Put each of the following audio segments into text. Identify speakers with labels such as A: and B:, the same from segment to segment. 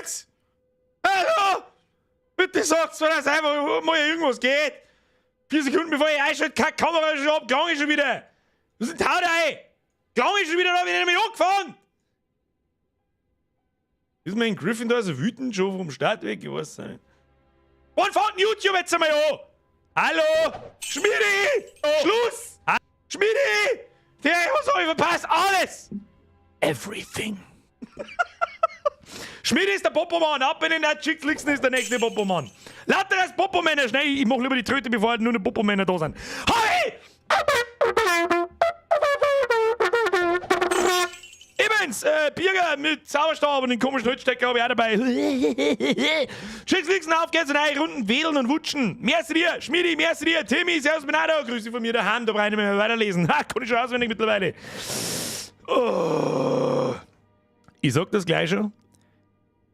A: jetzt! Hallo! Bitte sagt's, wenn es einfach mal irgendwas geht. 4 Sekunden bevor ich einschalte, keine Kamera schon ab, klang ich schon wieder. Was ist denn Haut ein? Klang ich schon wieder, da hab ich nicht mehr angefangen. Ist mein Gryffindor so wütend schon vom Start weg? Ich weiß nicht. Wann fängt YouTube jetzt einmal an? Hallo? Schmiedi! Schluss! Schmiedi! Was hab ich verpasst? Alles! Everything. Schmiedi ist der Popomann. Ab in den Netflix ist der nächste Popomann. Lauter als Popomänner. Schnell, ich mach lieber die Tröte, bevor halt nur eine Popomänner da sind. Hi! Übrigens, Birger mit Zauberstab und den komischen Holzstecker habe ich auch dabei. Schickslixen, auf geht's in 3 Runden wählen und wutschen. Merci dir, Schmiedi, merci dir, Timmy, servus Benado, Grüße von mir daheim, da brauche ich nicht mehr weiterlesen. Ha, kann ich schon auswendig mittlerweile. Oh. Ich sag das gleich schon.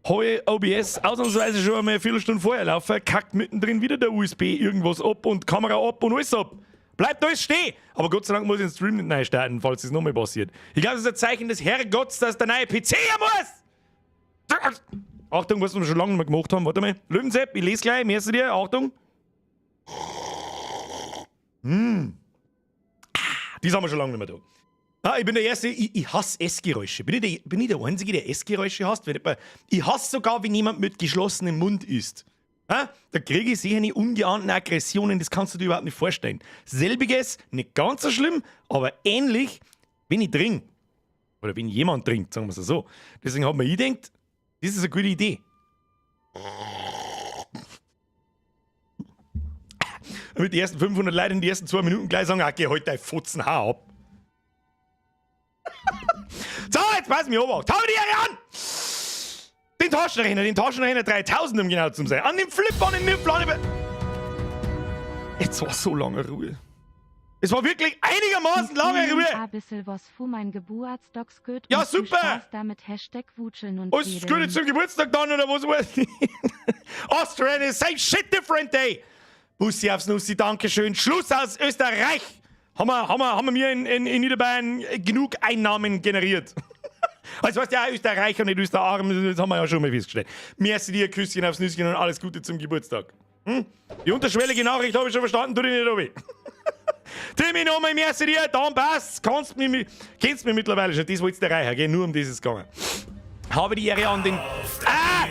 A: Heu OBS ausnahmsweise schon einmal eine Viertelstunde vorher laufen, kackt mittendrin wieder der USB irgendwas ab und Kamera ab und alles ab. Bleibt alles stehen! Aber Gott sei Dank muss ich den Stream nicht neu starten, falls das nochmal passiert. Ich glaube, das ist ein Zeichen des Herrgotts, dass der neue PC her muss! Achtung, was wir schon lange nicht mehr gemacht haben. Warte mal. Löwensepp, ich lese gleich. Merci dir. Achtung. Die haben wir schon lange nicht mehr da. Ah, ich bin der Erste, ich hasse Essgeräusche. Bin ich der Einzige, der Essgeräusche hasst? Ich hasse sogar, wenn jemand mit geschlossenem Mund isst. Ah, da kriege ich sicher eine ungeahnten Aggressionen, das kannst du dir überhaupt nicht vorstellen. Selbiges, nicht ganz so schlimm, aber ähnlich, wenn ich trinke. Oder wenn jemand trinkt, sagen wir es so. Deswegen hat man gedacht, das ist eine gute Idee. Damit die ersten 500 Leute in die ersten 2 Minuten gleich sagen, okay, halt dein Fotzen Haar ab. So, jetzt pass mich an. Tau die Ehre an! Den Taschenrechner 3000, um genau zu sein. An dem Flip, an den Nipplan. Jetzt war so lange Ruhe. Es war wirklich einigermaßen lange Ruhe. Ja, super. Was ist gut zum Geburtstag dann oder was weiß ich? Austrian is same shit different day. Bussi aufs Nussi, Dankeschön. Schluss aus Österreich. Haben wir in Niederbayern genug Einnahmen generiert. Also weißt du, ja, Österreich und nicht Österarm, das haben wir ja schon mal festgestellt. Merci dir, Küsschen aufs Nüsschen und alles Gute zum Geburtstag. Die unterschwellige Nachricht habe ich schon verstanden, tu dich nicht runter. Timmy, nochmal merci dir, dann passt. Kennst mich mittlerweile schon, das wollt's der Reicher, gell? Nur um dieses gegangen. Habe die Ehre an den... Ah!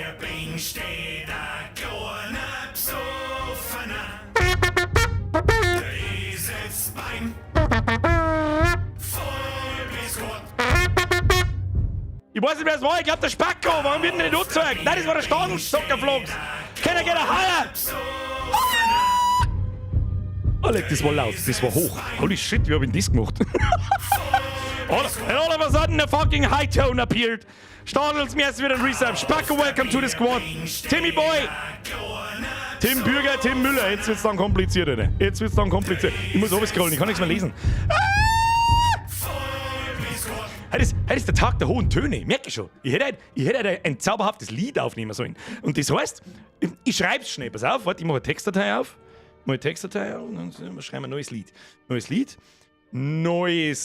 A: Ich weiß nicht, wer es war. Ich glaube, der Spacko. Warum wird denn nicht angezeigt? Nein, das war der Stadensockerflogs. Can I get a higher? Oh, das war laut. Das war hoch. Holy shit, wie hab ich denn das gemacht? And all of a sudden, a fucking high tone appeared. Stadels, merci für den Resub. Spacko, welcome to the squad. Timmy Boy. Tim Bürger, Tim Müller. Jetzt wird's dann kompliziert, Alter. Jetzt wird's dann kompliziert. Ich muss runterscrollen, ich kann nichts mehr lesen. Heute ist der Tag der hohen Töne, ich merke schon. Ich hätte ein zauberhaftes Lied aufnehmen sollen. Und das heißt, ich schreibe es schnell. Pass auf, warte, ich mache eine Textdatei auf. Und dann schreiben wir ein neues Lied. Neues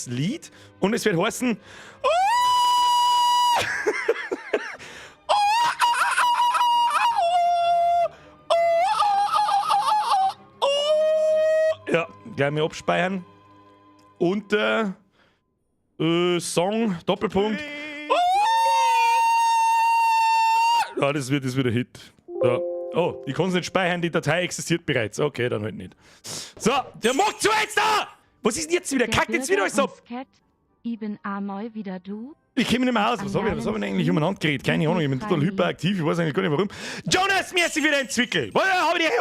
A: Lied. Und es wird heißen... Ja, gleich mal abspeichern. Und Song, Doppelpunkt. Ja, das wird ein Hit. Ja. Oh, ich kann es nicht speichern, die Datei existiert bereits. Okay, dann halt nicht. So, der macht zu jetzt da! Was ist denn jetzt wieder? Kackt jetzt wieder alles ab!
B: Ich bin einmal wieder du.
A: Ich komme nicht mehr aus. Was hab ich denn eigentlich umeinander geredet? Keine Ahnung, ich bin total hyperaktiv. Ich weiß eigentlich gar nicht warum. Jonas, merci für deinen Zwickel. Ich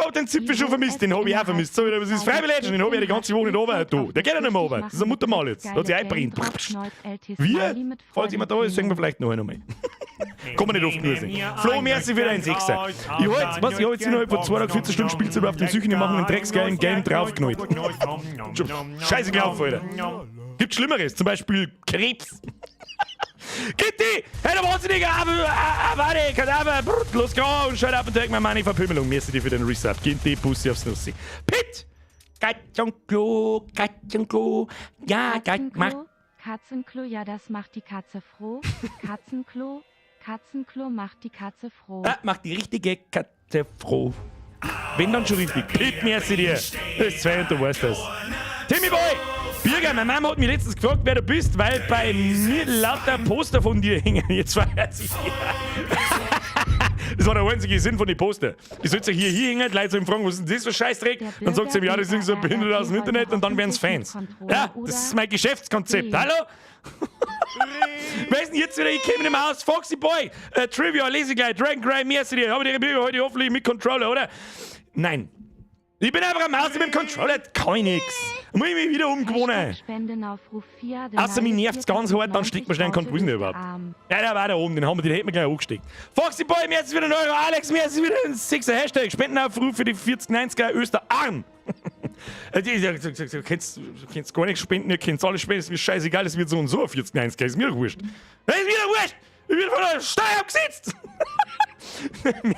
A: hab den Zipfel schon vermisst. Den hab ich auch vermisst. So, das ist Freiwillig, den hab ich ja die ganze Woche nicht runter. Der geht ja nicht mehr runter. Das ist ein Muttermal jetzt. Da hat sich einbrennt. Wir? Falls jemand da ist, sagen wir vielleicht noch einmal. Kann man nicht oft nur sehen. Flo, merci für deinen Sechser. Ich hab jetzt innerhalb von 2 Tagen 14 Stunden Spielzeit auf dem Süchen, die machen einen drecksgeilen Game draufgeknallt. Scheiße gelaufen, Alter. Gibt Schlimmeres, zum Beispiel Krebs. Gitti! Hey, du Wahnsinniger! Warte, Kadaver! Los, geh und schalt ab und take my money Verpümmelung. Merci dir für den Resub. Gitti, Pussy aufs Nussi. Pitt! Katzenklo, ja,
B: Katzenklo, ja, das macht die Katze froh. Katzenklo, Katzenklo macht die Katze froh.
A: Macht die richtige Katze froh. Wenn dann schon richtig. Pick, merci dir. Das ist 2 und du weißt das. Timmy Boy! Birger, meine Mama hat mich letztens gefragt, wer du bist, weil bei mir lauter Poster von dir hängen. Jetzt feiert sie dir. Das war der einzige Sinn von den Poster. Die sollte hier hängen, die Leute sollen fragen, was ist denn das für Scheißdreck? Dann sagt sie ihm, ja, das sind so behindert aus dem Internet und dann werden sie Fans. Ja, das ist mein Geschäftskonzept. Hallo? Wer ist denn jetzt wieder? Ich käme nicht mehr aus. Foxy Boy, Trivia, lese gleich, Dragon Cry, merci dir. Habe ich ihre Birger heute hoffentlich mit Controller, oder? Nein. Ich bin einfach am Haus mit dem Controller, kann ich nix. Muss ich mich wieder umgewohnen. Außer mich nervt's ganz hart, dann steckt man schnell einen Controller überhaupt. Ja, der war da oben, den hätten wir gleich angesteckt. Foxy Boy, mir ist wieder ein Euro, Alex, mir ist wieder ein 6er Hashtag. Spendenaufruf für die 4090er Österarm. Du kennst gar nichts spenden, ihr könnt alles spenden, ist mir scheißegal, es wird so und so 4090er, ist mir wurscht. Das ist wieder wurscht! Ich bin von der Steuer abgesetzt!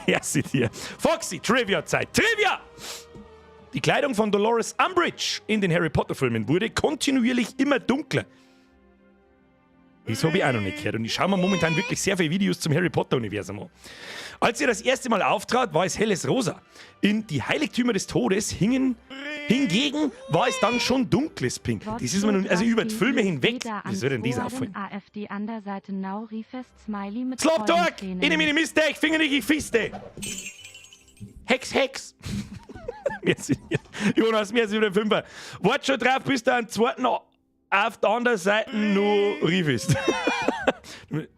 A: Merci dir. Foxy, Trivia-Zeit. Trivia! Die Kleidung von Dolores Umbridge in den Harry Potter-Filmen wurde kontinuierlich immer dunkler. Das habe ich auch noch nicht gehört und ich schaue mir momentan wirklich sehr viele Videos zum Harry Potter-Universum an. Als sie das erste Mal auftrat, war es helles Rosa. In Die Heiligtümer des Todes hingegen war es dann schon dunkles Pink. Das ist mir nun, also über die Filme hinweg, wie soll denn das auffallen? Slopdog! In meine Mistake, Finger nicht, ich Fiste! Hex, Hex! Jonas, mir ist wieder 5er. Wart schon drauf, bis du einen zweiten auf der anderen Seite noch riefst.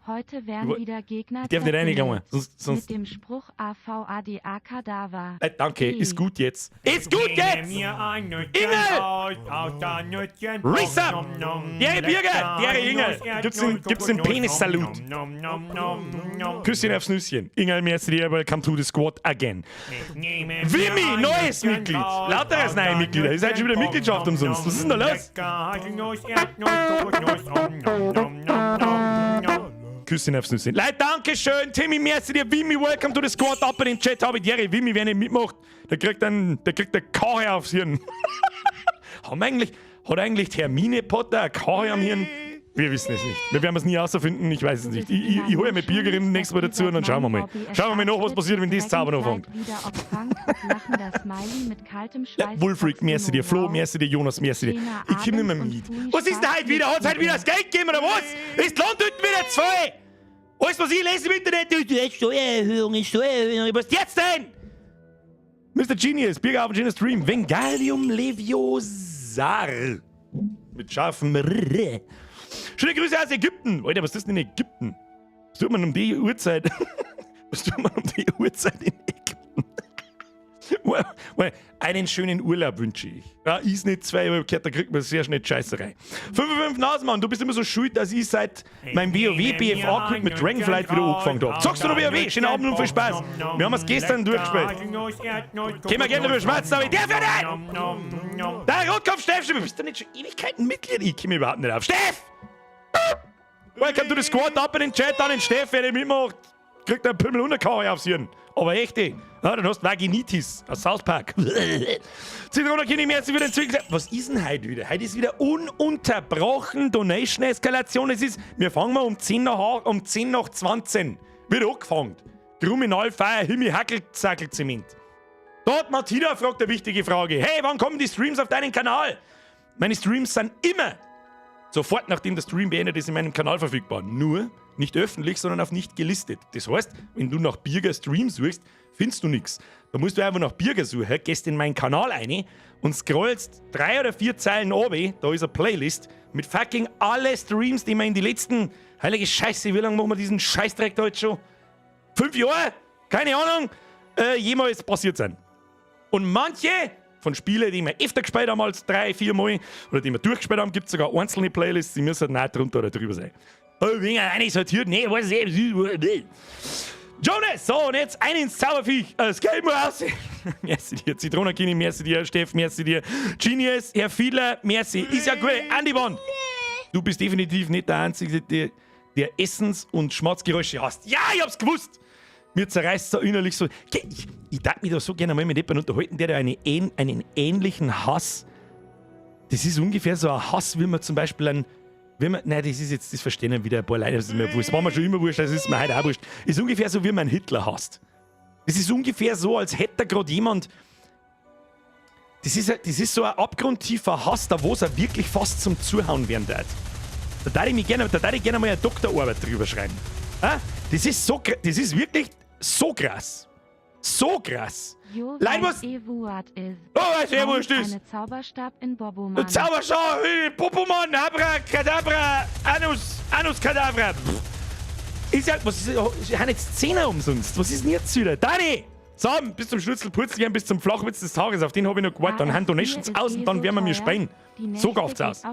B: Heute werden wieder Gegner
A: ich darf nicht reingegangen. Sonst
B: mit dem Spruch AVADA Kadaver.
A: Danke, ist gut jetzt. Ist gut jetzt! Ingel! Rissam! Der Birger! Der Ingel! Gibt's den Penis-Salut. Küsschen aufs Nüsschen. Ingel, merci dir, welcome to the squad again. Wimmi, neues Mitglied! Lauteres neue Mitglieder. Ihr seid schon wieder Mitgliedschaft umsonst. Was ist denn da los? Küsschen aufs Nüsschen. Leute, danke schön. Timmy, merci dir. Wimmi, welcome to the squad. Ab in den Chat habe ich Jerry. Wimmi, wer nicht mitmacht, der kriegt der Karre aufs Hirn. Hat eigentlich Hermine Potter eine Karre am Hirn? Wir wissen es nicht. Wir werden es nie herausfinden. Ich weiß es nicht. Ich hole mir Biergerin nächstes Mal dazu und dann schauen wir mal. Schauen wir mal nach, was passiert, wenn das Zaubern anfängt. Ja, Wolfric, merci dir. Flo, merci dir. Jonas, merci dir. Ich komme nicht mehr mit. Was ist denn heute wieder? Hat es heute wieder das Geld gegeben oder was? Ist Land heute wieder 2? Alles, was ich lese im Internet, ist Steuererhöhung. Was jetzt denn? Mr. Genius, Bierger auf dem Stream. Vengalium Leviosa. Mit scharfem R. Schöne Grüße aus Ägypten. Alter, was ist das denn in Ägypten? Was tut man um die Uhrzeit? Was tut man um die Uhrzeit in Ägypten? Well, einen schönen Urlaub wünsche ich. Ja, ist nicht 2, aber da kriegt man sehr schnell Scheißerei. 5 Nasenmann, du bist immer so schuld, dass ich seit meinem WoW-BFA-Club mit Dragonflight wieder angefangen habe. Sagst du noch WoW? Schönen Abend und viel Spaß. Wir haben es gestern durchgespielt. Können wir gerne überschmerzen, aber ich darf ja nicht! Der Rotkopf Steff, du bist doch nicht schon Ewigkeiten Mitglied. Ich komme überhaupt nicht auf. Steff! Welcome to the squad, ab in den Chat, an den Steff, wer den mitmacht, kriegt einen Pimmel und eine Karre aufs Hirn. Aber echt, ja, dann hast du Vaginitis aus South Park. Zitronakini, merci für den Zwick. Was ist denn heute wieder? Heute ist wieder ununterbrochen Donation-Eskalation. Wir fangen mal um 10 nach 20. Wird angefangen. Kriminalfeier, Himmel, Hackel-Zackel-Zement. Dort Martina fragt eine wichtige Frage. Hey, wann kommen die Streams auf deinen Kanal? Meine Streams sind immer sofort nachdem der Stream beendet ist in meinem Kanal verfügbar. Nur nicht öffentlich, sondern auf nicht gelistet. Das heißt, wenn du nach Birger Stream suchst, findest du nichts. Da musst du einfach nach Birger suchen, gehst in meinen Kanal rein und scrollst 3 oder 4 Zeilen runter. Da ist eine Playlist mit fucking alle Streams, die wir in die letzten, heilige Scheiße, wie lange machen wir diesen Scheißdreck da jetzt schon? 5 Jahre? Keine Ahnung. Jemals passiert sind. Und manche von Spielen, die wir öfter gespielt haben als 3-4 Mal oder die wir durchgespielt haben, gibt es sogar einzelne Playlists, die müssen nicht drunter oder drüber sein. Oh, wegen einer sortiert, nee, weiß ich nicht. Jonas, so, und jetzt ein ins Zauberviech. Das Geld muss aussehen. Merci dir, Zitronakini, merci dir, Steff, merci dir. Genius, Herr Fiedler, merci. Ist ja gut, Andi Bond. Du bist definitiv nicht der Einzige, der Essens- und Schmatzgeräusche hast. Ja, ich hab's gewusst. Mir zerreißt so innerlich so. Ich darf mich da so gerne mal mit jemandem unterhalten, der einen ähnlichen Hass. Das ist ungefähr so ein Hass, wie man zum Beispiel Nein, das ist jetzt, das verstehen wieder ein paar Leute, das ist mir wurscht. Das war mir schon immer wurscht, das ist mir heute auch wurscht. Ist ungefähr so, wie man Hitler hasst. Das ist ungefähr so, als hätte gerade jemand. Das ist so ein abgrundtiefer Hass, da wo es wirklich fast zum Zuhauen werden wird. Da darf ich gerne mal eine Doktorarbeit drüber schreiben. Das ist wirklich so krass. So krass. Leid, was? Was sehr wurscht ist.
B: Eine Zauberstab in Boboman.
A: Zauberstab, Boboman, Abracadabra, Anus Kadabra. Ist ja, was ist, ich habe jetzt 10er umsonst. Was ist denn jetzt wieder? Dani! So, bis zum Schnitzelpurzelchen, bis zum Flachwitz des Tages. Auf den habe ich noch gewartet. Dann haben Donations aus und dann werden wir mir spähen. So kauft's aus.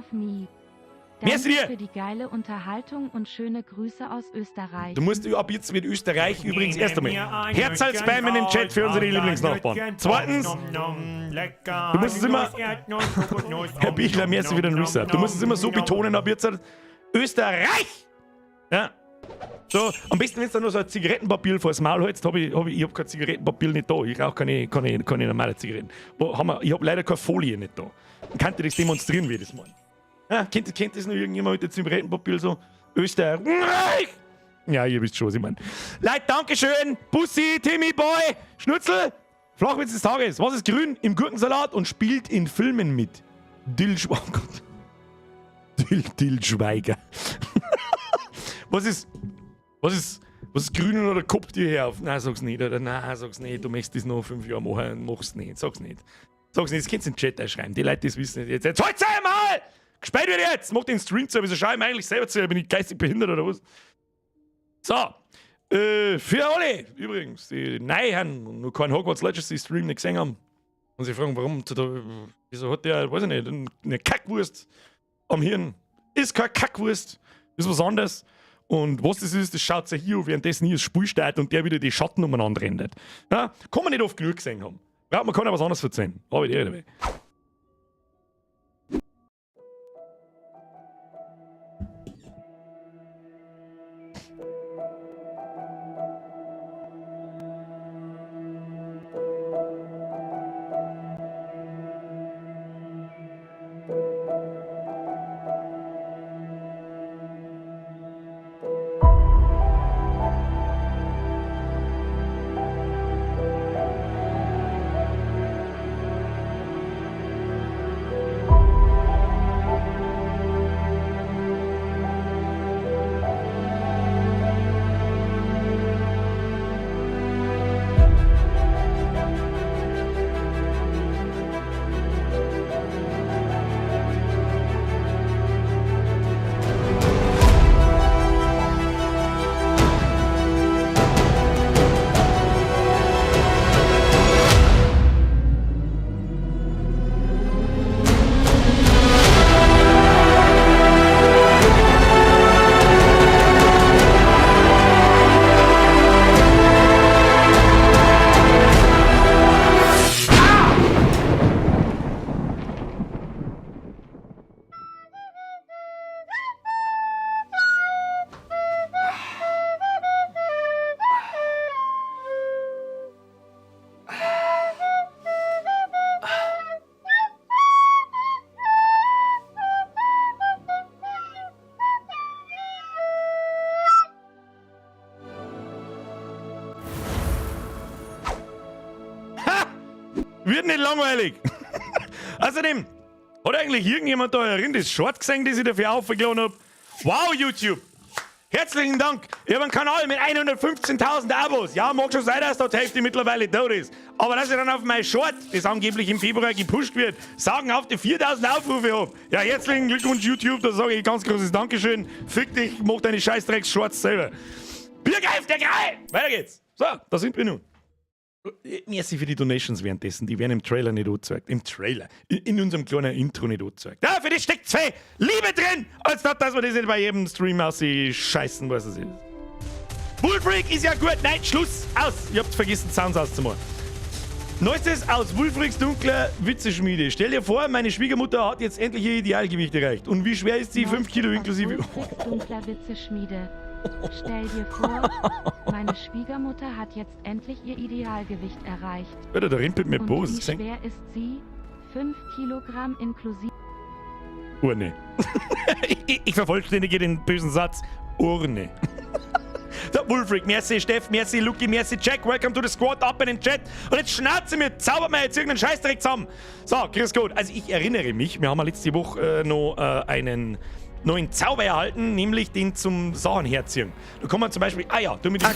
B: Merci dir! Für die geile Unterhaltung und schöne Grüße aus Österreich.
A: Du musst ab jetzt mit Österreich übrigens erst einmal Herzal-Spam in den Chat für unsere Lieblingsnachbarn. Zweitens, du musst es immer... Herr Bichler, merci für den Reset. Du musst es immer so betonen, ab jetzt Österreich! Ja. So, am besten, wenn du dann noch so ein Zigarettenpapier vor das Maul hältst, ich hab kein Zigarettenpapier nicht da. Ich rauche keine normale Zigaretten. Ich hab leider keine Folie nicht da. Kann ich das demonstrieren, wie ich das meine? Ja, kennt das noch irgendjemand mit dem Zigarettenpapier so? Österreich! Ja, ihr wisst schon, was ich meine. Leute, Dankeschön! Bussi, Timmy Boy, Schnutzel, Flachwitz des Tages. Was ist grün im Gurkensalat und spielt in Filmen mit? Dill Schweiger. Was ist grün oder koppt ihr her auf? Nein, sag's nicht, oder? Nein, sag's nicht. Du möchtest das noch 5 Jahre machen. Mach's nicht. Sag's nicht. Sag's nicht. Das könnt ihr in den Chat einschreiben. Die Leute, das wissen nicht. Jetzt halt's einmal! Gesperrt wird jetzt! Mach den Stream zu, wieso schau ich mir eigentlich selber zu? Bin ich geistig behindert oder was? So. Für alle, übrigens, die Neuhen und noch keinen Hogwarts Legacy Stream nicht gesehen haben. Und sie fragen, wieso hat der, weiß ich nicht, eine Kackwurst am Hirn? Ist keine Kackwurst. Ist was anderes. Und was das ist, das schaut sich hier, währenddessen hier das Spiel steht und der wieder die Schatten umeinander rennt. Ja, kann man nicht oft genug gesehen haben. Ja, man kann ja was anderes erzählen. Aber die dabei. Wird nicht langweilig. Außerdem, hat eigentlich irgendjemand da das Short gesehen, das ich dafür aufgeladen habe? Wow, YouTube! Herzlichen Dank! Ich habe einen Kanal mit 115.000 Abos. Ja, mag schon sein, dass da die Hälfte mittlerweile tot ist. Aber dass ich dann auf mein Short, das angeblich im Februar gepusht wird, sagen auf die 4.000 Aufrufe habe. Ja, herzlichen Glückwunsch, YouTube. Da sage ich ganz großes Dankeschön. Fick dich, mach deine Scheißdrecks-Shorts selber. Biergeif, der Geil! Weiter geht's. So, da sind wir nun. Merci für die Donations währenddessen. Die werden im Trailer nicht angezeigt. Im Trailer. In unserem kleinen Intro nicht angezeigt. Ja, für das steckt zwei Liebe drin, als das, dass wir das nicht bei jedem Stream ausscheißen, was es ist. Wolfreak ist ja gut. Nein, Schluss. Aus. Ihr habt vergessen, Sounds auszumachen. Neuestes aus Wolfreaks dunkler Witzeschmiede. Stell dir vor, meine Schwiegermutter hat jetzt endlich ihr Idealgewicht erreicht. Und wie schwer ist sie? 5 Kilo inklusive...
B: Wolfreaks dunkler Witzeschmiede. Stell dir vor, meine Schwiegermutter hat jetzt endlich ihr Idealgewicht erreicht.
A: Alter, da rempelt mir
B: Und
A: Bose.
B: wie schwer ist sie? 5 Kilogramm inklusive...
A: Urne. Ich vervollständige den bösen Satz. Urne. Der Wolfric, merci Steff, merci Lucky, merci Jack, welcome to the squad, up in den Chat. Und jetzt schnauze mir, zaubert mir jetzt irgendeinen Scheißdreck zusammen. So, grüß Gott. Also ich erinnere mich, wir haben ja letzte Woche noch einen neuen Zauber erhalten, nämlich den zum Sachen herziehen. Da kann man zum Beispiel, du mit dem...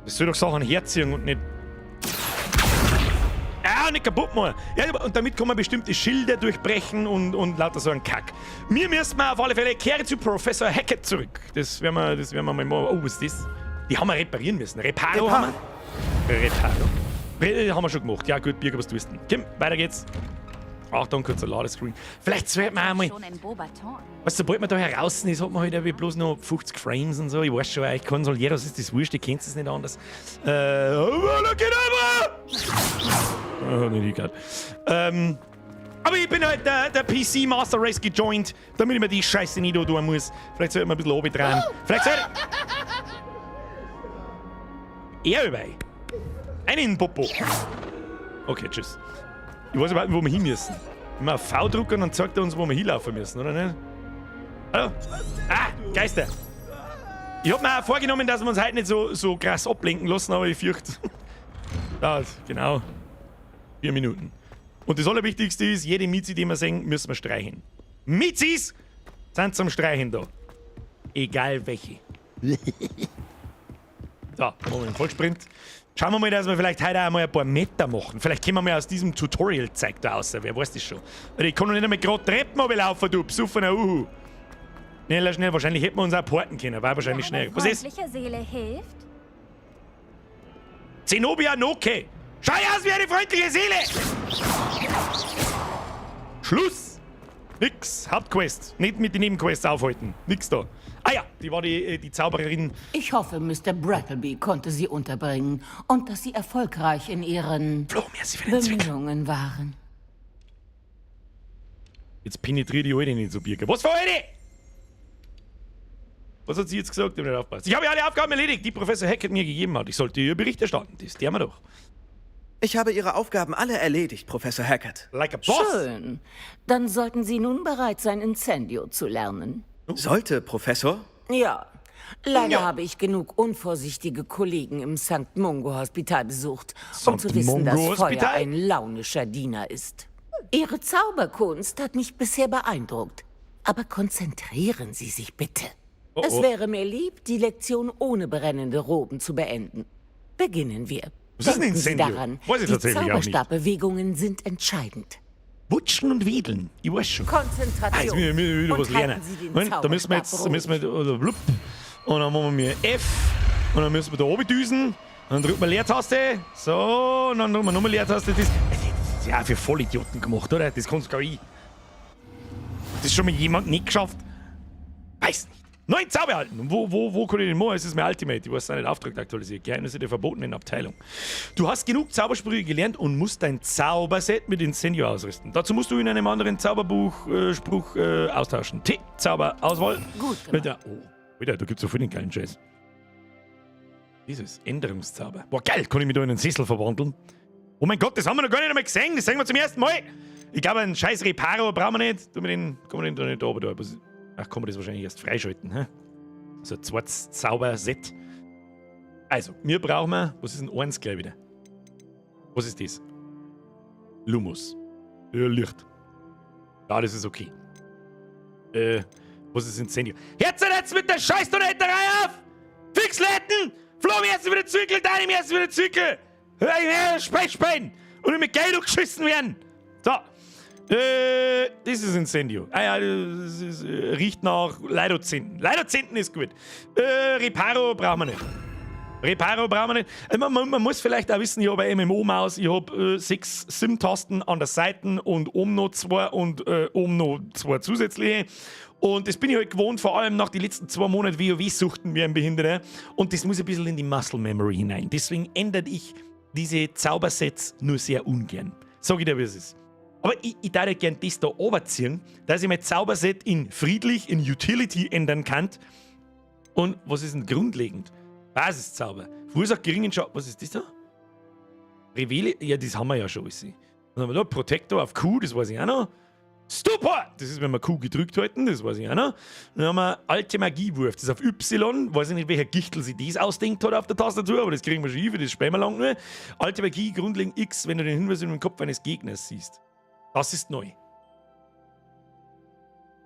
A: Das soll doch Sachen herziehen und nicht... nicht kaputt machen. Ja, und damit kann man bestimmte Schilder durchbrechen und lauter so einen Kack. Wir müssen auf alle Fälle kehren zu Professor Hackett zurück. Das werden wir mal machen. Oh, was ist das? Die haben wir reparieren müssen. Reparo haben wir? Reparo. Haben wir schon gemacht. Ja gut, Birger, was tust du denn? Komm, weiter geht's. Achtung, kurzer Ladescreen. Vielleicht sollte man einmal... Was, sobald man da heraus ist, hat man halt irgendwie bloß noch 50 Frames und so. Ich weiß schon, euch Konsolieros ist das wurscht, ihr kennt es nicht anders. Nicht egal. Aber ich bin halt der PC Master Race gejoint, damit ich mir die Scheiße nicht tun muss. Vielleicht sollte man ein bisschen oben dran. Vielleicht sollte... Dabei. Einen in den Popo. Okay, tschüss. Ich weiß überhaupt nicht, wo wir hin müssen. Wenn wir auf V drücken, dann zeigt er uns, wo wir hinlaufen müssen, oder nicht? Hallo? Geister! Ich hab mir auch vorgenommen, dass wir uns heute nicht so krass ablenken lassen, aber ich fürchte... Genau. 4 Minuten. Und das Allerwichtigste ist, jede Miezi, die wir sehen, müssen wir streichen. Miezis sind zum Streichen da. Egal welche. So, machen wir einen Vollsprint. Schauen wir mal, dass wir vielleicht heute auch mal ein paar Meter machen. Vielleicht können wir mal aus diesem Tutorial-Zeug da raus. Wer weiß das schon? Ich kann doch nicht einmal gerade Treppen runterlaufen, du besoffener Uhu. Schnell. Wahrscheinlich hätten wir uns auch porten können. War wahrscheinlich schnell. Was ist?
C: Seele hilft?
A: Zenobia Noke. Schau aus wie eine freundliche Seele! Schluss! Nix. Hauptquest. Nicht mit den Nebenquests aufhalten. Nix da. Die war die Zaubererin.
D: Ich hoffe, Mr. Brattleby konnte sie unterbringen und dass sie erfolgreich in ihren Bemühungen waren.
A: Jetzt penetriert die Alte nicht so, Birke. Was für Alte? Was hat sie jetzt gesagt? Ich habe nicht aufgepasst. Ich habe ja alle Aufgaben erledigt, die Professor Hackett mir gegeben hat. Ich sollte ihr Bericht erstatten. Das tun wir doch.
E: Ich habe Ihre Aufgaben alle erledigt, Professor Hackett.
A: Like a boss.
D: Schön. Dann sollten Sie nun bereit sein, Incendio zu lernen.
E: Sollte, Professor?
D: Ja. Leider habe ich genug unvorsichtige Kollegen im St. Mungo Hospital besucht, um zu wissen, dass Feuer ein launischer Diener ist. Ihre Zauberkunst hat mich bisher beeindruckt. Aber konzentrieren Sie sich bitte. Es wäre mir lieb, die Lektion ohne brennende Roben zu beenden. Beginnen wir.
A: Was ist ein
D: Denken Sie
A: Incendio?
D: daran,
A: Weiß ich
D: die
A: tatsächlich auch nicht.
D: Zauberstabbewegungen sind entscheidend.
A: Wutschen und wedeln. Ich weiß schon.
D: Konzentration.
A: Jetzt müssen wir wieder was
D: Und
A: lernen.
D: halten Sie den
A: Moment, da müssen wir jetzt... blub. Und dann machen wir F. Und dann müssen wir da oben düsen. Und dann drücken wir Leertaste. So, und dann drücken wir nochmal Leertaste. Das ist ja für Vollidioten gemacht, oder? Das kannst gar ich. Das ist schon mal jemand nicht geschafft. Weiß nicht. 9 Zauber erhalten. Wo kann ich den machen? Es ist mein Ultimate. Ich weiß nicht, Auftrag aktualisiert. Geheimnisse der verbotenen Abteilung. Du hast genug Zaubersprüche gelernt und musst dein Zauberset mit Incendio ausrüsten. Dazu musst du in einem anderen Zauberbuch Spruch austauschen. Zauber, Auswahl.
D: Gut
A: Wieder, da gibt's so viel den geilen Scheiß. Dieses Änderungszauber. Boah, geil, kann ich mich da in einen Sessel verwandeln? Oh mein Gott, das haben wir noch gar nicht einmal gesehen. Das sehen wir zum ersten Mal. Ich glaube, einen scheiß Reparo brauchen wir nicht. Kann man den da nicht oben da. Ach, kann man das wahrscheinlich erst freischalten, hä? So ein zweites Zauberset. Also, wir brauchen was ist denn eins gleich wieder? Was ist das? Lumus. Licht. Ja, das ist okay. Was ist Incendio? Jetzt mit der Scheiß-Donnerei auf! Fixletten! Flo, mir erst wieder Zirkel, deinem erst wieder Zirkel! Sprechspein! Und nicht mit Geld geschissen werden! So. Das ist Incendio. Das ist, riecht nach Leidozenten. Leidozenten ist gut. Reparo brauchen wir nicht. Man muss vielleicht auch wissen, ich habe eine MMO-Maus, ich habe 6 SIM-Tasten an der Seite und oben noch 2 und oben noch 2 zusätzliche. Und das bin ich halt gewohnt, vor allem nach den letzten 2 Monaten WoW-Suchten wie ein Behinderter. Und das muss ein bisschen in die Muscle Memory hinein. Deswegen ändere ich diese Zaubersets nur sehr ungern. Sag ich dir, wie es ist. Aber ich darf halt gerne das da runterziehen, dass ich mein Zauberset in friedlich, in Utility ändern kann. Und was ist denn grundlegend? Basiszauber. Verursacht geringen Schaden. Was ist das da? Revele? Ja, das haben wir ja schon. Was haben wir da? Protector auf Q, das weiß ich auch noch. Stupor! Das ist, wenn wir Q gedrückt halten, das weiß ich auch noch. Dann haben wir alte Magiewurf, das ist auf Y. Weiß ich nicht, welcher Gichtel sich das ausdenkt hat auf der Tastatur, aber das kriegen wir schon hin, das spielen wir lang nur. Alte Magie, grundlegend X, wenn du den Hinweis in den Kopf eines Gegners siehst. Das ist neu.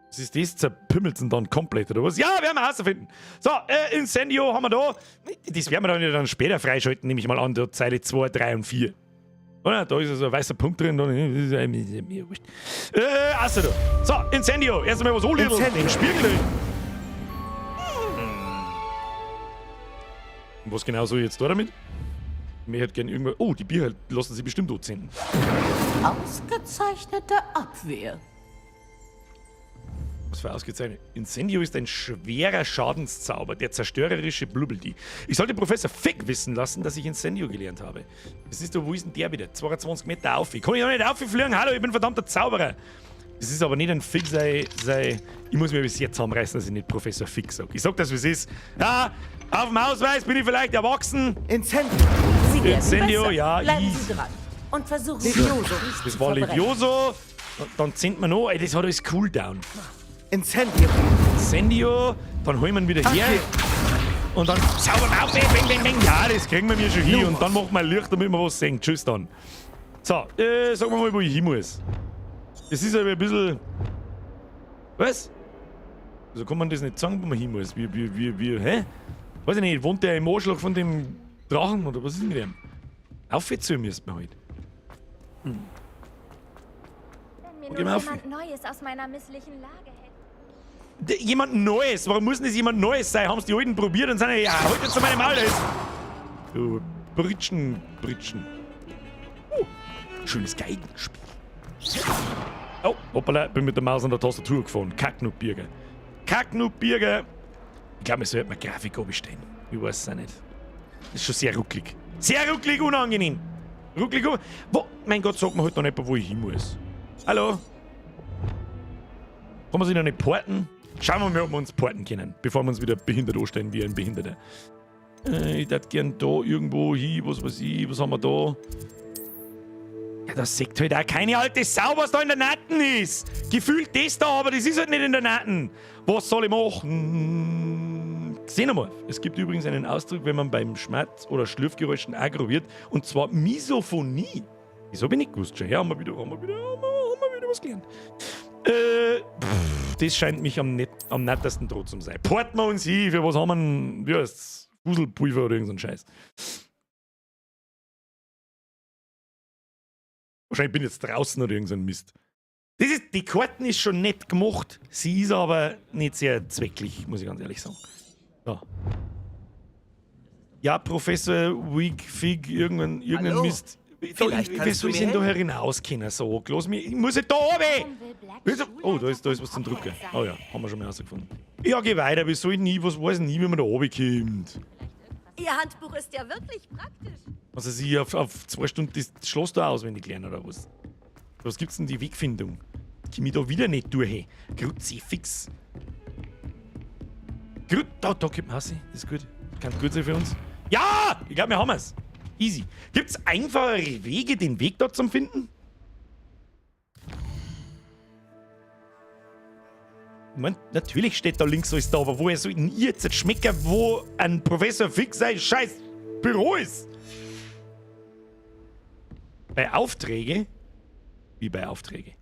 A: Was ist das? Zerpümmelt es dann komplett, oder was? Ja, werden wir herausfinden. So, Incendio haben wir da. Das werden wir dann später freischalten, nehme ich mal an, der Zeile 2, 3 und 4. Oder? Da ist so ein weißer Punkt drin. Mir wurscht. Also da. So, Incendio. Erstmal was holen. Den Spiegel. Und was genau soll ich jetzt da damit? Ich hätte gerne irgendwo. Oh, die Bier lassen sie bestimmt anzünden.
D: Ausgezeichnete Abwehr.
A: Was für ausgezeichnet. Incendio ist ein schwerer Schadenszauber, der zerstörerische Blubbeldi. Ich sollte Professor Fick wissen lassen, dass ich Incendio gelernt habe. Das ist doch, wo ist denn der wieder? 22 Meter auf. Ich kann ja nicht auffliegen. Hallo, ich bin verdammter Zauberer. Das ist aber nicht ein Fick, sei. Ich muss mir bis jetzt zusammenreißen, dass ich nicht Professor Fick sage. Ich sag das, wie es ist. Ja, auf dem Ausweis bin ich vielleicht erwachsen.
E: Incendio.
D: Sie werden
A: Incendio,
D: besser.
A: ja,
D: Bleiben
A: ich.
D: Sie dran. Und versuchen Sie Levioso nicht
A: Das
D: zu
A: war
D: verbrennen.
A: Levioso. Dann sind wir noch. Ey, das hat alles Cooldown.
E: Incendio.
A: Incendio, dann holen wir ihn wieder her. Und dann zaubern wir auf. Bang, bang, bang. Ja, das kriegen wir mir schon hin. Und dann machen wir ein Licht, damit wir was sehen. Tschüss dann. So, sagen wir mal, wo ich hin muss. Das ist aber ein bisschen. Was? Also kann man das nicht sagen, wo man hin muss? Hä? Weiß ich nicht, wohnt der im Anschlag von dem Drachen oder was ist mit dem? Aufwärts müssten wir halt.
C: Wenn mir
A: Geh
C: nur
A: mal auf.
C: jemand Neues aus meiner misslichen Lage hätte.
A: Jemand Neues? Warum muss denn das jemand Neues sein? Haben es die Alten probiert und sagen, ja, heute zu meinem Alter ist. Du Britschen. Schönes Geigenspiel. Oh, hoppala, bin mit der Maus an der Tastatur gefahren. Kacknubirger. Ich glaube, wir sollten mal Grafik abstellen. Ich weiß es auch nicht. Das ist schon sehr rucklig. Sehr rucklig, unangenehm. Wo? Mein Gott, sag mir halt noch nicht, wo ich hin muss. Hallo? Kann man sich noch nicht porten? Schauen wir mal, ob wir uns porten können, bevor wir uns wieder behindert anstellen wie ein Behinderter. Ich würde gern da irgendwo hin, was weiß ich, was haben wir da? Ja, das sagt halt auch keine alte Sau, was da in der Natten ist. Gefühlt das da, aber das ist halt nicht in der Natten. Was soll ich machen? Sehen wir mal. Es gibt übrigens einen Ausdruck, wenn man beim Schmerz- oder Schlürfgeräuschen aggro wird, und zwar Misophonie. Das habe ich nicht gewusst schon. Ja, haben wir wieder was gelernt. Das scheint mich am nettesten droht zu sein. Porten wir uns hin, für was haben wir denn? Ja, Fuselpulver oder irgendein Scheiß. Wahrscheinlich bin ich jetzt draußen oder irgendein Mist. Die Karten ist schon nett gemacht, sie ist aber nicht sehr zwecklich, muss ich ganz ehrlich sagen. Ja, ja, Professor Wigfig, irgendein
E: Hallo?
A: Mist.
E: Vielleicht
A: Wie
E: kannst
A: soll
E: du
A: ich
E: mir
A: denn da
E: helfen?
A: hinaus können? So, los mich, ich muss nicht da oben! Oh, da ist was zum Drücken. Oh ja, haben wir schon mal rausgefunden. Ja, geh weiter, wie soll ich nie, was weiß ich nie, wie man da oben kommt.
C: Ihr Handbuch ist ja wirklich praktisch.
A: Also sie auf 2 Stunden das Schloss da auswendig lernen oder was? Was gibt's denn die Wegfindung? Ich komm mich da wieder nicht durch. Kruzifix. Da kommt man raus. Das ist gut. Kann gut sein für uns. Ja! Ich glaube, wir haben es. Easy. Gibt's einfachere Wege, den Weg dort zu finden? Ich mein, natürlich steht da links alles da, aber woher soll denn ihr jetzt schmecken, wo ein Professor Fix sein scheiß Büro ist? Bei Aufträge? Wie bei Aufträge?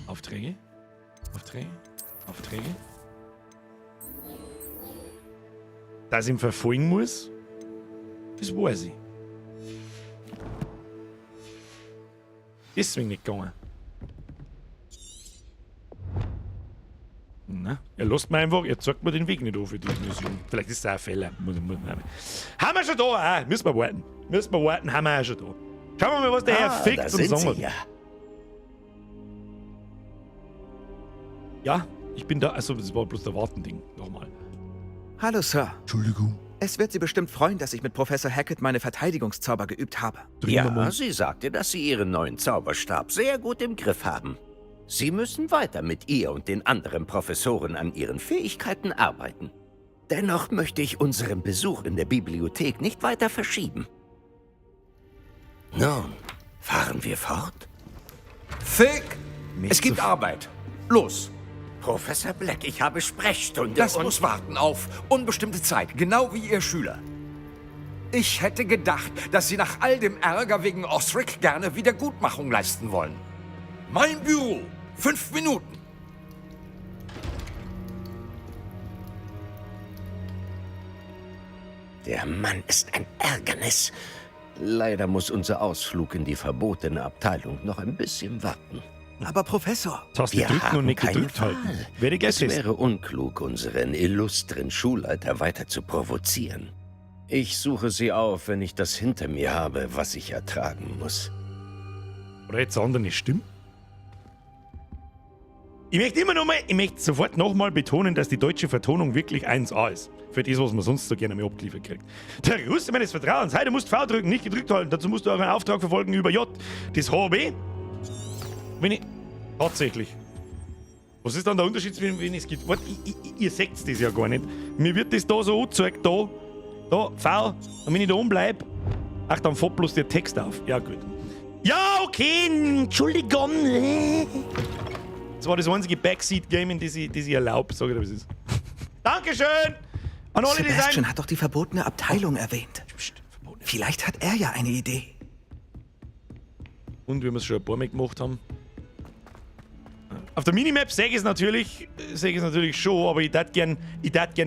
A: Aufträge? Dass ich ihn verfolgen muss? Das weiß ich. Deswegen nicht gegangen. Na, er lässt mir einfach, er zeigt mir den Weg nicht an für die Mission. Vielleicht ist es auch ein Fehler. Haben wir schon da? Müssen wir warten, haben wir auch schon da. Schauen wir mal, was der Herr fickt und sagen wir. Ja, ich bin da. Also, das war bloß der Wartending. Nochmal.
E: Hallo, Sir.
A: Entschuldigung.
E: Es wird Sie bestimmt freuen, dass ich mit Professor Hackett meine Verteidigungszauber geübt habe.
F: Ja, sie sagte, dass Sie Ihren neuen Zauberstab sehr gut im Griff haben. Sie müssen weiter mit ihr und den anderen Professoren an Ihren Fähigkeiten arbeiten. Dennoch möchte ich unseren Besuch in der Bibliothek nicht weiter verschieben. Nun, Fahren wir fort?
G: Fick!
A: Nicht
G: Es gibt
A: so-
G: Arbeit. Los!
F: Professor Black, ich habe Sprechstunde
G: Das
F: und...
G: muss warten auf unbestimmte Zeit, genau wie Ihr Schüler. Ich hätte gedacht, dass Sie nach all dem Ärger wegen Osric gerne Wiedergutmachung leisten wollen. Mein Büro. 5 Minuten.
F: Der Mann ist ein Ärgernis. Leider muss unser Ausflug in die verbotene Abteilung noch ein bisschen warten.
E: Aber Professor,
A: Taste
F: Wir
A: drücken
F: haben
A: und nicht
F: keine
A: gedrückt
F: Wahl.
A: halten. Werde
F: Es
A: Gäste.
F: wäre unklug, unseren illustren Schulleiter weiter zu provozieren. Ich suche sie auf, wenn ich das hinter mir habe, was ich ertragen muss.
A: Oder jetzt andere Stimme? Ich möchte sofort nochmal betonen, dass die deutsche Vertonung wirklich 1A ist. Für das, was man sonst so gerne mehr abgeliefert kriegt. Der Russe meines Vertrauens. Heute musst du V drücken, nicht gedrückt halten. Dazu musst du auch einen Auftrag verfolgen über J. Das HB. Wenn ich... Tatsächlich. Was ist dann der Unterschied, wenn es gibt? Warte, ihr seht das ja gar nicht. Mir wird das da so angezeigt, da, V. Und wenn ich da oben bleibe, ach, dann fährt bloß der Text auf. Ja, gut. Ja, okay, Entschuldigung. Das war das einzige Backseat-Game, in das ich erlaube. Sag ich dir, was es ist. Dankeschön! An alle, die
E: Sebastian
A: sagen...
E: hat doch die verbotene Abteilung erwähnt.
A: Psst, verboten.
E: Vielleicht hat er ja eine Idee.
A: Und wie wir es schon ein paar Mal gemacht haben. Auf der Minimap sehe ich es natürlich schon, aber ich darf gern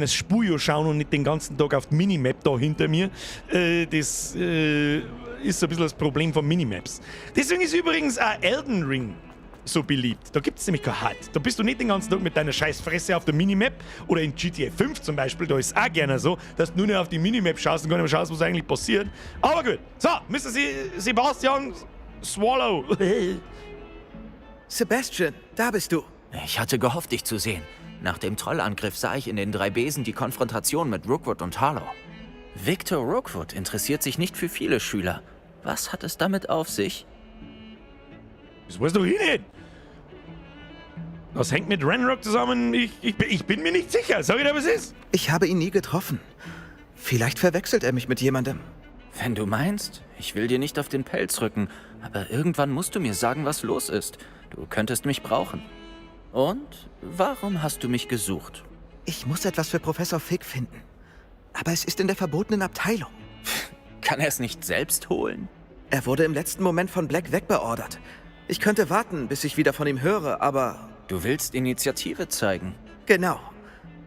A: das Spur schauen und nicht den ganzen Tag auf die Minimap da hinter mir. Das ist so ein bisschen das Problem von Minimaps. Deswegen ist übrigens auch Elden Ring so beliebt. Da gibt es nämlich kein HUD. Da bist du nicht den ganzen Tag mit deiner scheiß Fresse auf der Minimap. Oder in GTA 5 zum Beispiel, da ist es auch gerne so, dass du nur noch auf die Minimap schaust und gar nicht mehr schaust, was eigentlich passiert. Aber gut. So, Mr. Sebastian Swallow.
E: Sebastian, da bist du.
H: Ich hatte gehofft, dich zu sehen. Nach dem Trollangriff sah ich in den 3 Besen die Konfrontation mit Rookwood und Harlow. Victor Rookwood interessiert sich nicht für viele Schüler. Was hat es damit auf sich?
A: Das weiß doch ich nicht. Das hängt mit Ranrock zusammen. Ich bin mir nicht sicher. Sag ich dir, was ist?
E: Ich habe ihn nie getroffen. Vielleicht verwechselt er mich mit jemandem.
H: Wenn du meinst, ich will dir nicht auf den Pelz rücken, aber irgendwann musst du mir sagen, was los ist. Du könntest mich brauchen. Und warum hast du mich gesucht?
E: Ich muss etwas für Professor Fig finden. Aber es ist in der verbotenen Abteilung.
H: Kann er es nicht selbst holen?
E: Er wurde im letzten Moment von Black wegbeordert. Ich könnte warten, bis ich wieder von ihm höre, aber...
H: Du willst Initiative zeigen.
E: Genau.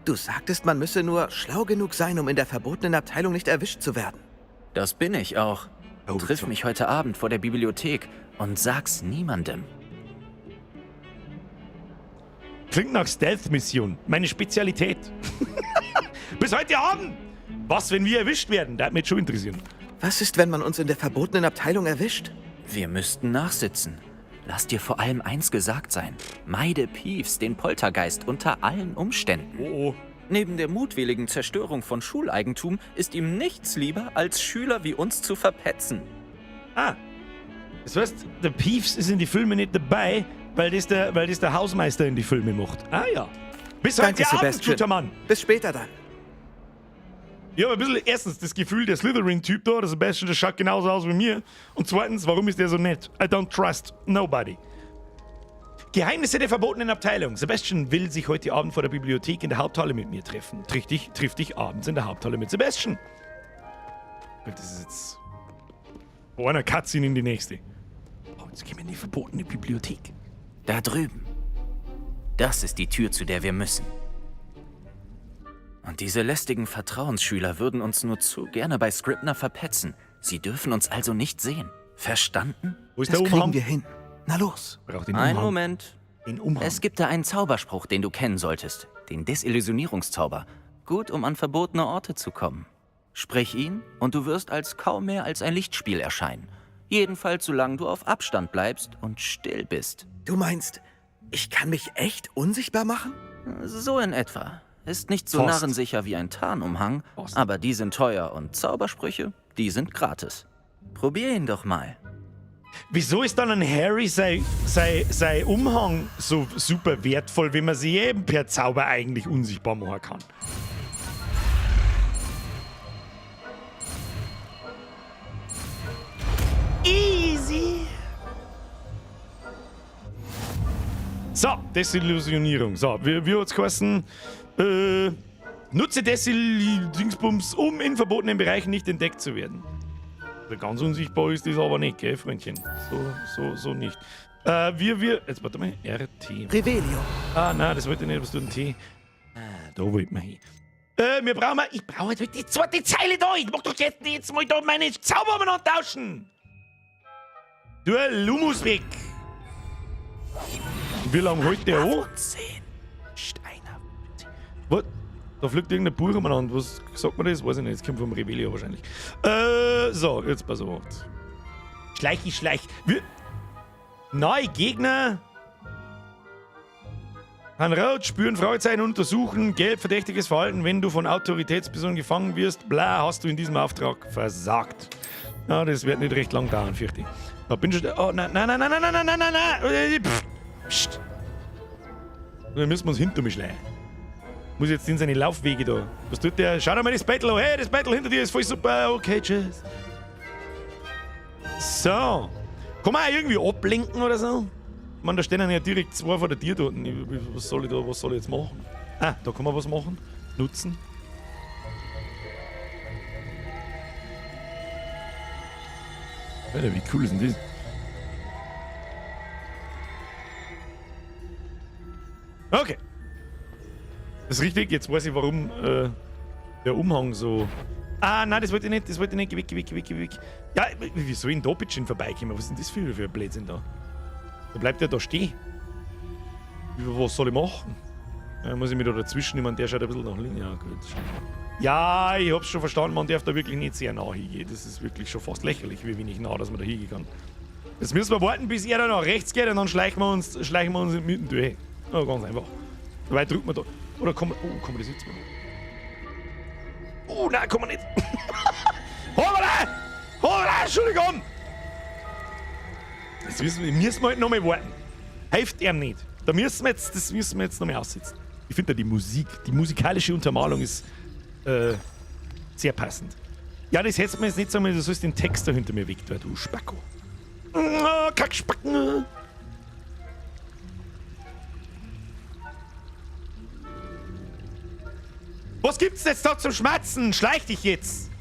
E: Du sagtest, man müsse nur schlau genug sein, um in der verbotenen Abteilung nicht erwischt zu werden.
H: Das bin ich auch. Triff
A: so.
H: mich heute Abend vor der Bibliothek und sag's niemandem.
A: Klingt nach Stealth-Mission. Meine Spezialität. Bis heute Abend. Was, wenn wir erwischt werden? Das hat mich schon interessieren.
E: Was ist, wenn man uns in der verbotenen Abteilung erwischt?
H: Wir müssten nachsitzen. Lass dir vor allem eins gesagt sein. Meide Peeves, den Poltergeist, unter allen Umständen.
A: Oh.
H: Neben der mutwilligen Zerstörung von Schuleigentum ist ihm nichts lieber, als Schüler wie uns zu verpetzen.
A: Ah. Das heißt, der Peeves ist in die Filme nicht dabei, weil das der Hausmeister in die Filme macht. Ah ja. Bis
E: Danke,
A: heute Abend,
E: Sebastian.
A: guter Mann.
E: Bis später dann.
A: Ich habe ein bisschen erstens das Gefühl, der Slytherin-Typ da, der Sebastian, der schaut genauso aus wie mir. Und zweitens, warum ist der so nett? I don't trust nobody. Geheimnisse der verbotenen Abteilung. Sebastian will sich heute Abend vor der Bibliothek in der Haupthalle mit mir treffen. Triff dich abends in der Haupthalle mit Sebastian. Gut, das ist jetzt... Oh, einer Cutscene in die nächste. Oh, jetzt gehen wir in die verbotene Bibliothek.
H: Da drüben. Das ist die Tür, zu der wir müssen. Und diese lästigen Vertrauensschüler würden uns nur zu gerne bei Scribner verpetzen. Sie dürfen uns also nicht sehen. Verstanden?
A: Wo ist
E: Das
A: der
E: kriegen
A: Umhang?
E: wir hin. Na los.
A: Braucht den
H: Einen
A: Umhang.
H: Moment.
A: Den Umhang.
H: Es gibt da einen Zauberspruch, den du kennen solltest. Den Desillusionierungszauber. Gut, um an verbotene Orte zu kommen. Sprich ihn und du wirst als kaum mehr als ein Lichtspiel erscheinen. Jedenfalls, solange du auf Abstand bleibst und still bist.
E: Du meinst, ich kann mich echt unsichtbar machen?
H: So in etwa. Ist nicht so
A: Fast.
H: narrensicher wie ein Tarnumhang,
A: Fast.
H: aber die sind teuer und Zaubersprüche, die sind gratis. Probier ihn doch mal.
A: Wieso ist dann ein Harry sein Umhang so super wertvoll, wenn man sie eben per Zauber eigentlich unsichtbar machen kann? Easy. Desillusionierung. So, wie hat's geheißen? Nutze Dingsbums, um in verbotenen Bereichen nicht entdeckt zu werden. Also ganz unsichtbar ist das aber nicht, gell, Freundchen? So nicht. Jetzt warte mal, RT.
E: Revelio.
A: Ah, nein, das wollte ich nicht, was tut ein T? Ah, da wollten wir hin. Ich brauche jetzt die zweite Zeile da. Ich mach doch jetzt mal da meine Zauber umeinander tauschen. Du Lumus weg. Wie lange hält der an? Was? Da fliegt irgendein Buch umeinander. Was sagt man das? Weiß ich nicht. Das kommt vom Rebellion wahrscheinlich. So, jetzt pass auf. Schleich. Neue Gegner. An Rot, spüren, Fragezeichen, untersuchen, gelb, verdächtiges Verhalten, wenn du von Autoritätspersonen gefangen wirst, bla, hast du in diesem Auftrag versagt. Ja, das wird nicht recht lang dauern, fürchte ich. Da bin ich. Oh, nein. Psst. Dann müssen wir uns hinter mich schleichen. Muss jetzt in seine Laufwege da. Was tut der? Schau dir mal das Battle an. Hey, das Battle hinter dir ist voll super. Okay, tschüss. So. Kann man auch irgendwie ablenken oder so? Ich meine, da stehen ja direkt zwei vor der Tür dort. Was soll ich jetzt machen? Ah, da kann man was machen. Nutzen. Alter, wie cool ist denn das? Okay. Das ist richtig, jetzt weiß ich, warum der Umhang so... Ah, nein, das wollte ich nicht. Geh weg. Ja, wie soll ich denn da bitte vorbeikommen? Was ist denn das für ein Blödsinn da? Da bleibt er da stehen. Was soll ich machen? Ja, muss ich mich da dazwischen nehmen? Der schaut ein bisschen nach links. Ja, gut. Ja, ich hab's schon verstanden, man darf da wirklich nicht sehr nah hingehen. Das ist wirklich schon fast lächerlich, wie wenig nah, dass man da hingehen kann. Jetzt müssen wir warten, bis er da nach rechts geht und dann schleichen wir uns mitten durch. Ja, ganz einfach. Dabei drückt man da. Oder kann man das jetzt machen? Oh, nein, kann man nicht. Hoppala! Entschuldigung! Das müssen wir halt noch mal warten. Hilft ihm nicht. Das müssen wir jetzt noch mal aussitzen. Ich finde da die musikalische Untermalung ist sehr passend. Ja, das hättest du mir jetzt nicht sagen, du sollst den Text da hinter mir weg, du Spacko. Kackspacken. Was gibt's jetzt da zum Schmatzen? Schleich dich jetzt!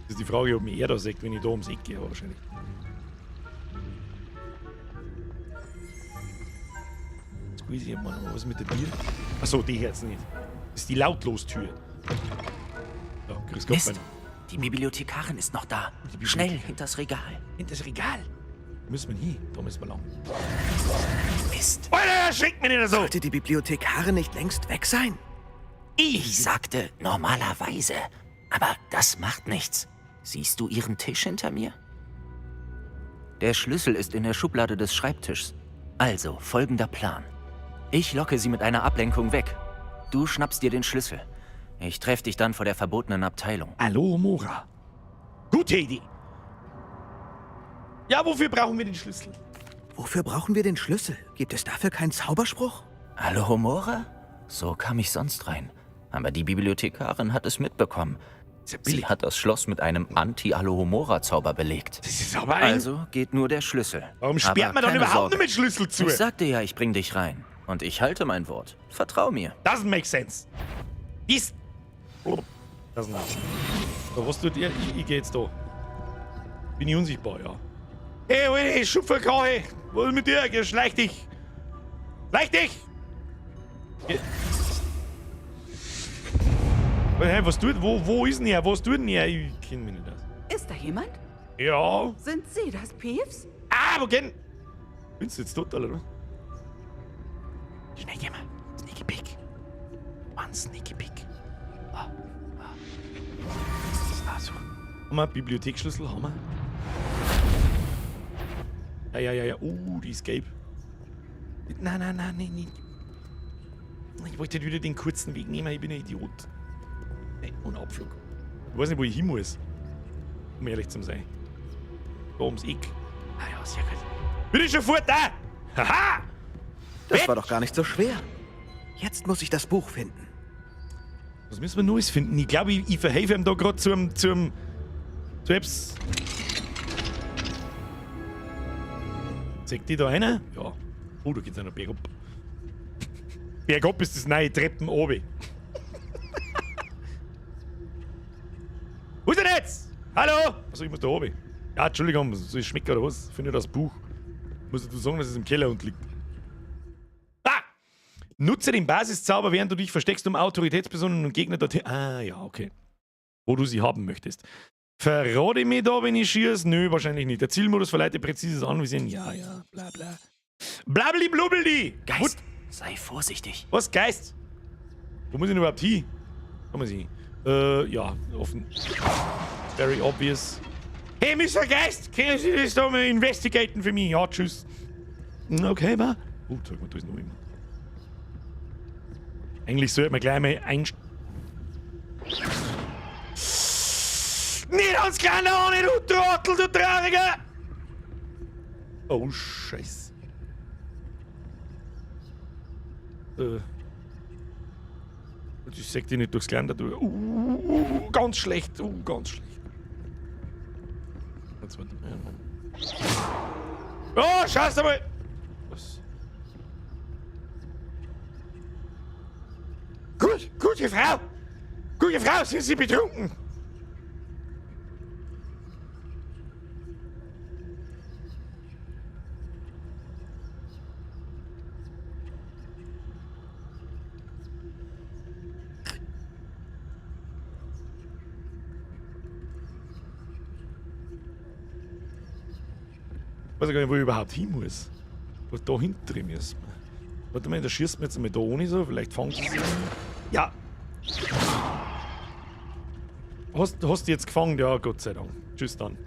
A: Das ist die Frage, ob mich er da sagt, wenn ich da ums Eck gehe, wahrscheinlich. Squeezy, ich mal was mit der Tür. Achso, die jetzt nicht. Das ist die Lautlostür. Ja, grüß Gott,
H: Mist, die Bibliothekarin ist noch da. Schnell, hinters Regal.
A: Hinters Regal? Da müssen wir hin, da müssen wir lang.
H: Mist.
A: Alter, schickt mir nicht so!
E: Sollte die Bibliothekarin nicht längst weg sein?
H: Ich sagte normalerweise. Aber das macht nichts. Siehst du ihren Tisch hinter mir? Der Schlüssel ist in der Schublade des Schreibtischs. Also, folgender Plan. Ich locke sie mit einer Ablenkung weg. Du schnappst dir den Schlüssel. Ich treffe dich dann vor der verbotenen Abteilung.
A: Hallo, Mora. Gute Idee. Ja, wofür brauchen wir den Schlüssel?
E: Wofür brauchen wir den Schlüssel? Gibt es dafür keinen Zauberspruch?
H: Alohomora? So kam ich sonst rein. Aber die Bibliothekarin hat es mitbekommen. Sie hat das Schloss mit einem Anti-Alohomora-Zauber belegt.
A: Das ist aber
H: Also geht nur der Schlüssel.
A: Warum sperrt man dann überhaupt nicht mit Schlüssel zu?
H: Ich sagte ja, ich bring dich rein. Und ich halte mein Wort. Vertrau mir.
A: Doesn't make sense. Doesn't make sense. So, was tut ihr? Ich geh jetzt da. Bin ich unsichtbar, ja. Hey, Schupferkrahe! Was ist mit dir? Schleich dich! Schleich dich! Hey, was tut? Wo ist denn er? Was tut denn er? Ich kenne mich nicht aus.
I: Ist da jemand?
A: Ja.
I: Sind Sie das, Peeves?
A: Ah, wo gehen? Bist du jetzt total, oder? Schnell, geh mal. Sneaky Peek. One Sneaky Peek. Ah, so. Haben wir Bibliotheksschlüssel? Haben wir? Ja. Die ist gelb. Nein, nicht. Ich wollte wieder den kurzen Weg nehmen, ich bin ein Idiot. Nein, ohne Abflug. Ich weiß nicht, wo ich hin muss. Um ehrlich zu sein. Da ums Eck. Ah ja, sehr gut. Bin ich schon fort da? Haha!
E: Das war doch gar nicht so schwer. Jetzt muss ich das Buch finden.
A: Was müssen wir Neues finden? Ich glaube, ich verhelfe ihm da gerade zum Apps. Zeigt die da einer? Ja. Oh, da geht's einer bergab. Bergab ist das neue Treppen oben. Wo ist denn jetzt? Hallo? Achso, ich muss da oben. Ja, Entschuldigung, soll ich schmecken oder was? Finde das Buch. Musst du sagen, dass es im Keller unten liegt. Ah! Nutze den Basiszauber, während du dich versteckst, um Autoritätspersonen und Gegner dorthin. Ah, ja, okay. Wo du sie haben möchtest. Verrate mich da, wenn ich schieße? Nö, wahrscheinlich nicht. Der Zielmodus verleiht präzises Anvisieren. Ja, bla bla. Blabli blubeldi!
H: Geist, sei vorsichtig.
A: Was, Geist? Wo muss ich denn überhaupt hin? Kann man sie? Ja, offen. Very obvious. Hey, Mr. Geist, können Sie das da mal investigaten für mich? Ja, tschüss. Okay, wa? Oh, sag mal, da ist noch jemand. Eigentlich sollte man gleich mal Nicht ans kleine Ohne, du Trottel, du Trauriger! Oh, Scheiße. Ich sag dir nicht durchs Kleine durch. Ganz schlecht. Ganz schlecht. Jetzt warte mal. Oh, scheiße mal! Was? Gute Frau! Gute Frau, sind Sie betrunken? Ich weiß gar nicht, wo ich überhaupt hin muss. Was da hinten drin ist. Warte mal, da schießt mir jetzt einmal da ohne so, vielleicht fangen sie sich an. Ja! Hast du jetzt gefangen? Ja, Gott sei Dank. Tschüss dann.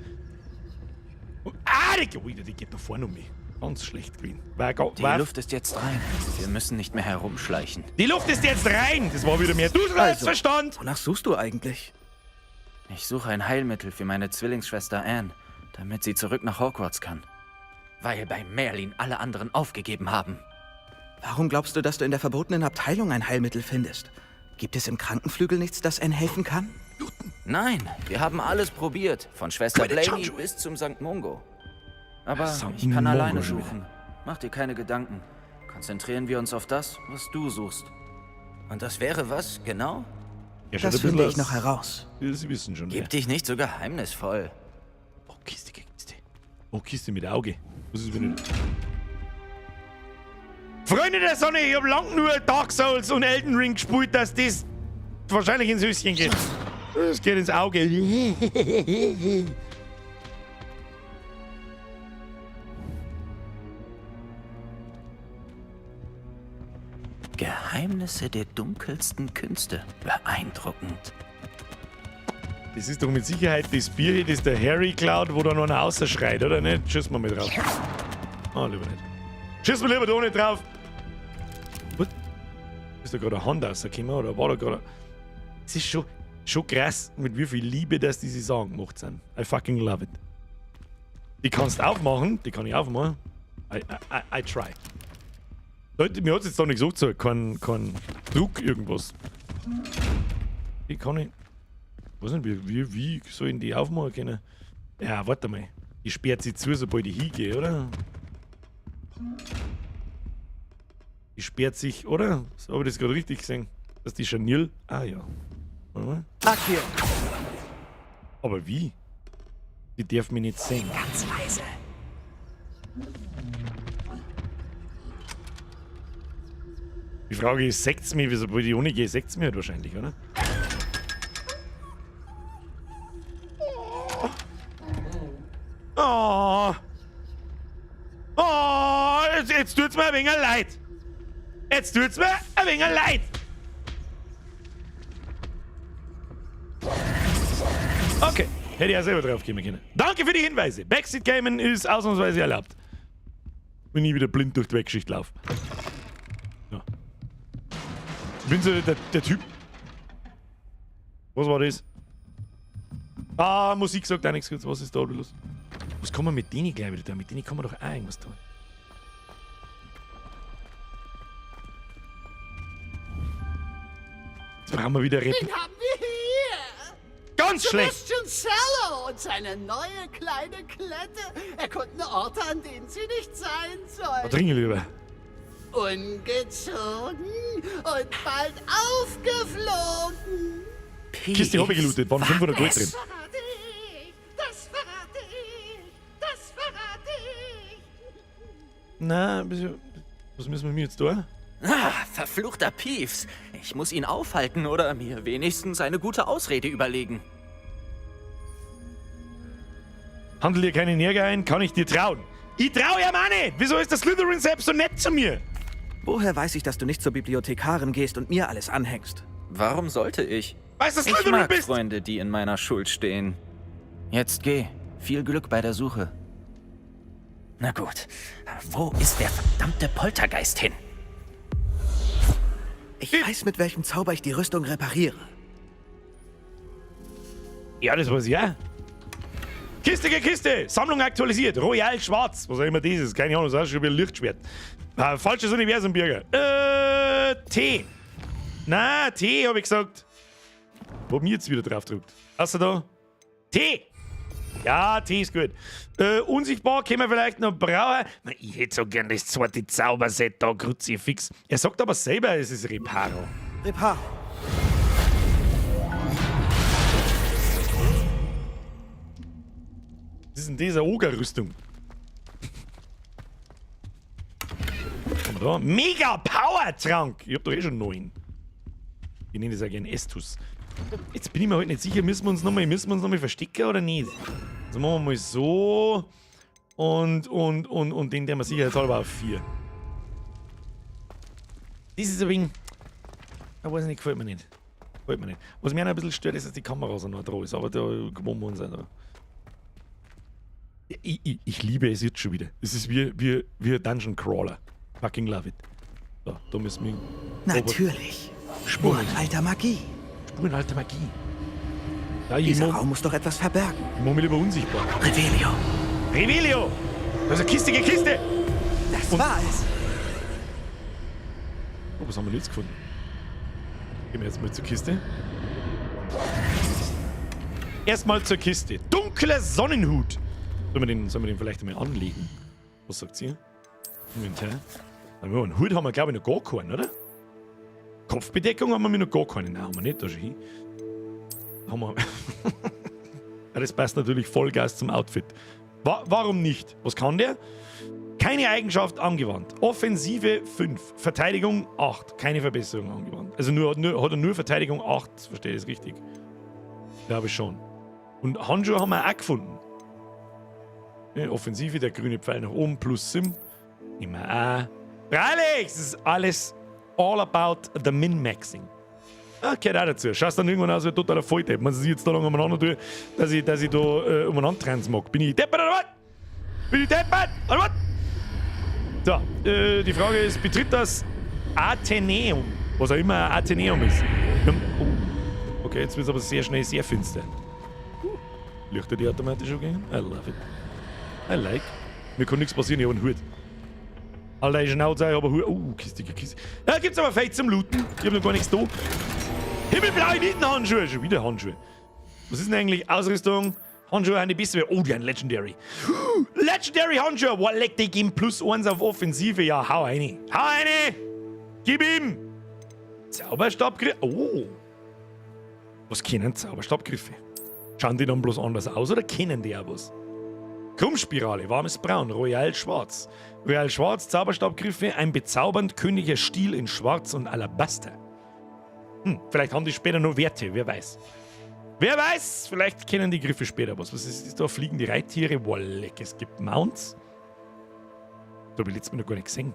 A: Die geht da vorne um mich. Ganz schlecht gewesen.
H: Die Luft ist jetzt rein. Wir müssen nicht mehr herumschleichen.
A: Die Luft ist jetzt rein! Das war wieder mehr Selbstverstand!
E: Wonach suchst du eigentlich?
H: Ich suche ein Heilmittel für meine Zwillingsschwester Anne, damit sie zurück nach Hogwarts kann. Weil bei Merlin alle anderen aufgegeben haben.
E: Warum glaubst du, dass du in der verbotenen Abteilung ein Heilmittel findest? Gibt es im Krankenflügel nichts, das Anne helfen kann?
H: Nein, wir haben alles probiert. Von Schwester Blaney bis zum St. Mungo. Aber ich kann alleine suchen. Mach dir keine Gedanken. Konzentrieren wir uns auf das, was du suchst. Und das wäre was, genau?
A: Ja,
E: das finde ich noch heraus.
A: Sie wissen schon.
H: Gib dich nicht so geheimnisvoll.
A: Oh, Kiste. Oh, Kiste mit Auge. Was ist, wenn ich... Freunde der Sonne, ich hab lang nur Dark Souls und Elden Ring gespielt, dass das wahrscheinlich ins Höschen geht. Das geht ins Auge.
H: Geheimnisse der dunkelsten Künste. Beeindruckend.
A: Das ist doch mit Sicherheit das Bier, das der Harry klaut, wo da noch einer ausschreit, oder nicht? Schieß mal mit drauf. Ah, lieber nicht. Schieß mal lieber da nicht drauf. Was? Ist da gerade eine Hand rausgekommen, oder war da gerade... Es ist schon krass, mit wie viel Liebe das diese Sachen gemacht sind. I fucking love it. Die kannst du aufmachen, die kann ich aufmachen. I try. Leute, mir hat es jetzt da nichts angezeigt, kein Druck, irgendwas. Die kann ich... Was denn, wie soll ich die aufmachen können? Ja, warte mal. Die sperrt sie zu, sobald ich hingehe, oder? Die sperrt sich, oder? So habe ich das gerade richtig gesehen. Dass die Chanel... Ah ja. Warte mal.
E: Akio.
A: Aber wie? Die darf mich nicht sehen.
E: Ganz leise.
A: Die Frage ist, seht's mich? Sobald ich ohne gehe, seht's mich halt wahrscheinlich, oder? Oh. Oh, jetzt tut's mir ein wenig leid. Jetzt tut's mir ein wenig leid. Okay, hätte ich ja selber drauf kommen können. Danke für die Hinweise. Backseat-Gamen ist ausnahmsweise erlaubt. Wenn ich wieder blind durch die Weggeschichte laufe. Ja. Ich bin so der Typ. Was war das? Ah, Musik sagt auch nichts. Was ist da los? Was kann man mit denen gleich wieder tun? Mit denen kann man doch auch irgendwas tun. Jetzt brauchen wir wieder Rep.
I: Den haben wir hier!
A: Ganz schlecht.
I: Sebastian Cello und seine neue kleine Klette erkunden Orte, an denen sie nicht sein sollen.
A: Trinke lieber.
I: Ungezogen und bald aufgeflogen.
A: Kiste habe ich gelootet, waren 500 Gold drin.
I: Das verrate ich. Das verrate ich. Das verrate ich.
A: Na, was müssen wir mir jetzt tun?
H: Ah, verfluchter Peeves. Ich muss ihn aufhalten oder mir wenigstens eine gute Ausrede überlegen.
A: Handel dir keine Nerge ein, kann ich dir trauen. Ich traue ja auch nicht. Wieso ist der Slytherin selbst so nett zu mir?
E: Woher weiß ich, dass du nicht zur Bibliothekarin gehst und mir alles anhängst?
H: Warum sollte ich?
A: Weißt du,
H: Ich
A: Slytherin
H: mag
A: bist?
H: Freunde, die in meiner Schuld stehen. Jetzt geh. Viel Glück bei der Suche. Na gut. Wo ist der verdammte Poltergeist hin?
E: Ich weiß, mit welchem Zauber ich die Rüstung repariere.
A: Ja, das weiß ich auch. Kiste! Sammlung aktualisiert. Royal Schwarz. Was auch immer das ist. Keine Ahnung, das ist schon wieder ein Lichtschwert. Falsches Universum, Bürger. T. Na, T, habe ich gesagt. Wo hab ich jetzt wieder drauf gedrückt? Hast du da? T. Ja, T ist gut. Unsichtbar können wir vielleicht noch brauchen. Na, ich hätte so gern das zweite Zauberset da, Kruzifix. Er sagt aber selber, es ist Reparo.
E: Reparo.
A: Was ist denn diese Oger-Rüstung? Was haben wir da? Mega Power-Trank! Ich hab doch eh schon 9. Ich nenne das ja gerne Estus. Jetzt bin ich mir heute nicht sicher, müssen wir uns nochmal verstecken oder nicht? Also machen wir mal so. Und den, der wir sicherheitshalber auf 4. Das ist ein wenig. Ich weiß nicht, gefällt mir nicht. Was mir auch ein bisschen stört, ist, dass die Kamera so nah dran ist. Aber da gewohnen wir uns auch noch. Ich liebe es jetzt schon wieder. Es ist wie ein Dungeon Crawler. Fucking love it. So, da müssen wir.
E: Natürlich. Spuren alter Magie.
A: Spuren alter Magie. Ja, ich
E: Dieser Raum muss doch etwas verbergen.
A: mache mich lieber unsichtbar.
E: Revelio.
A: Revelio! Das ist eine Kiste!
E: Das war es.
A: Oh, was haben wir jetzt gefunden? Gehen wir jetzt mal zur Kiste. Erstmal zur Kiste. Dunkler Sonnenhut. Sollen wir den vielleicht einmal anlegen? Was sagt ihr? Inventar. Einen Hut haben wir, glaube ich, noch gar keinen, oder? Kopfbedeckung haben wir noch gar keinen. Nein, haben wir nicht. Da schon hin. Haben wir. Ja, das passt natürlich Vollgas zum Outfit. Warum nicht? Was kann der? Keine Eigenschaft angewandt. Offensive 5. Verteidigung 8. Keine Verbesserung angewandt. Also hat er nur Verteidigung 8. Verstehe ich das richtig? Glaube ich schon. Und Handschuhe haben wir auch gefunden. Ja, Offensive, der grüne Pfeil nach oben, plus Sim. Immer auch. Freilich! Das ist alles all about the Min-Maxing. Ah, gehört auch dazu. Schaust dann irgendwann aus wie ein totaler Volldepp. Wenn sie jetzt da lang umeinander tue, dass ich da umeinander trans mag. Bin ich deppert oder was? Bin ich deppert oder was? So, die Frage ist, betritt das Atheneum? Was auch immer ein Atheneum ist. Oh. Okay, jetzt wird es aber sehr schnell sehr finster. Lichter die automatisch angehen? I love it. I like. Mir kann nichts passieren, ich habe einen Hut. Alter, ich Schnauze, ich habe einen Hut. Oh, Kiste. Ja, gibt's aber Feld zum Looten. Ich habe noch gar nichts da. Himmelblaue Nietenhandschuhe. Schon wieder Handschuhe. Was ist denn eigentlich Ausrüstung? Handschuhe haben die bessere. Oh, die haben Legendary. Legendary Handschuhe. Boah, leck, die geben +1 auf Offensive. Ja, hau rein. Hau rein. Gib ihm. Zauberstabgriffe. Oh. Was kennen Zauberstabgriffe? Schauen die dann bloß anders aus oder kennen die auch was? Krummspirale, warmes Braun, Royal Schwarz. Royal Schwarz, Zauberstabgriffe, ein bezaubernd königlicher Stil in Schwarz und Alabaster. Vielleicht haben die später noch Werte, wer weiß. Wer weiß, vielleicht kennen die Griffe später was. Was ist da? Fliegen die Reittiere? Wolleck, es gibt Mounts. Da habe ich letztes Mal noch gar nicht gesehen.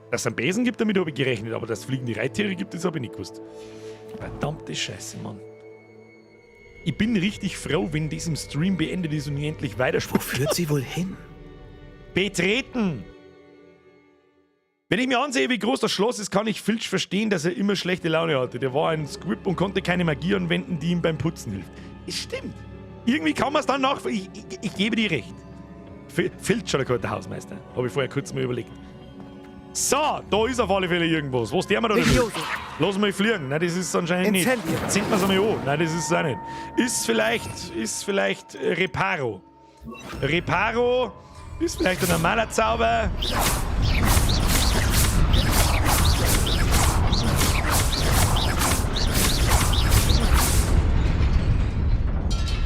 A: Dass es einen Besen gibt, damit habe ich gerechnet, aber dass es fliegende Reittiere gibt, das habe ich nicht gewusst. Verdammte Scheiße, Mann. Ich bin richtig froh, wenn diesem Stream beendet ist und ich endlich weiterspiele.
E: Wo führt sie wohl hin?
A: Betreten! Wenn ich mir ansehe, wie groß das Schloss ist, kann ich Filch verstehen, dass er immer schlechte Laune hatte. Der war ein Squib und konnte keine Magie anwenden, die ihm beim Putzen hilft. Es stimmt. Irgendwie kann man es dann nachvollziehen. Ich gebe dir recht. Filch hat der Hausmeister. Habe ich vorher kurz mal überlegt. So, da ist auf alle Fälle irgendwas. Was der mir da? Lass mal fliegen. Nein, das ist anscheinend nicht.
E: Incendio.
A: Zinkt man es einmal an. Nein, das ist es auch nicht. Ist vielleicht Reparo. Reparo ist vielleicht ein normaler Zauber.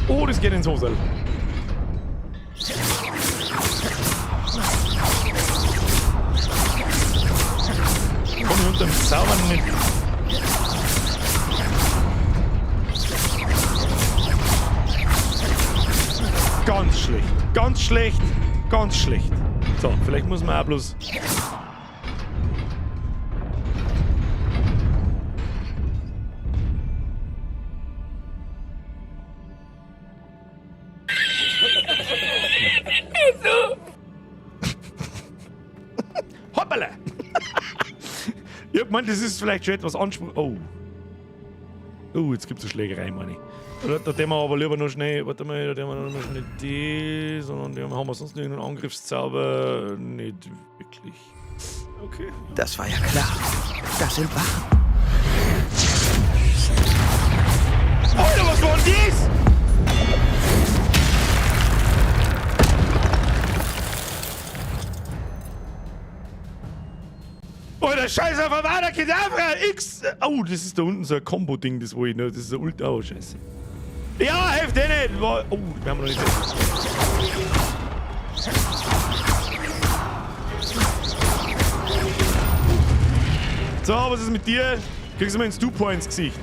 A: Oh, das geht ins Hosel. Komm ich unter dem Zaubern nicht. Ganz schlecht. Ganz schlecht. Ganz schlecht. So, vielleicht muss man auch bloß... Hoppala! Ich hab gemeint, das ist vielleicht schon etwas Anspruch... Oh. Oh, jetzt gibt's eine Schlägerei, meine ich. Da tun wir aber lieber noch schnell... Warte mal, da tun wir noch schnell die... Sondern haben wir sonst irgendeinen Angriffszauber... Nicht wirklich. Okay.
E: Das war ja klar. Das sind Wachen.
A: Alter, was war denn dies? Oh, der Scheiße von Avada Kedavra X! Oh, das ist da unten so ein Combo-Ding, das wo ich noch. Das ist so ultra. Oh, Scheiße. Ja, hilft dir nicht! Oh, wir haben noch nicht. So, was ist mit dir? Kriegst du mal ein Stu-Point ins Gesicht.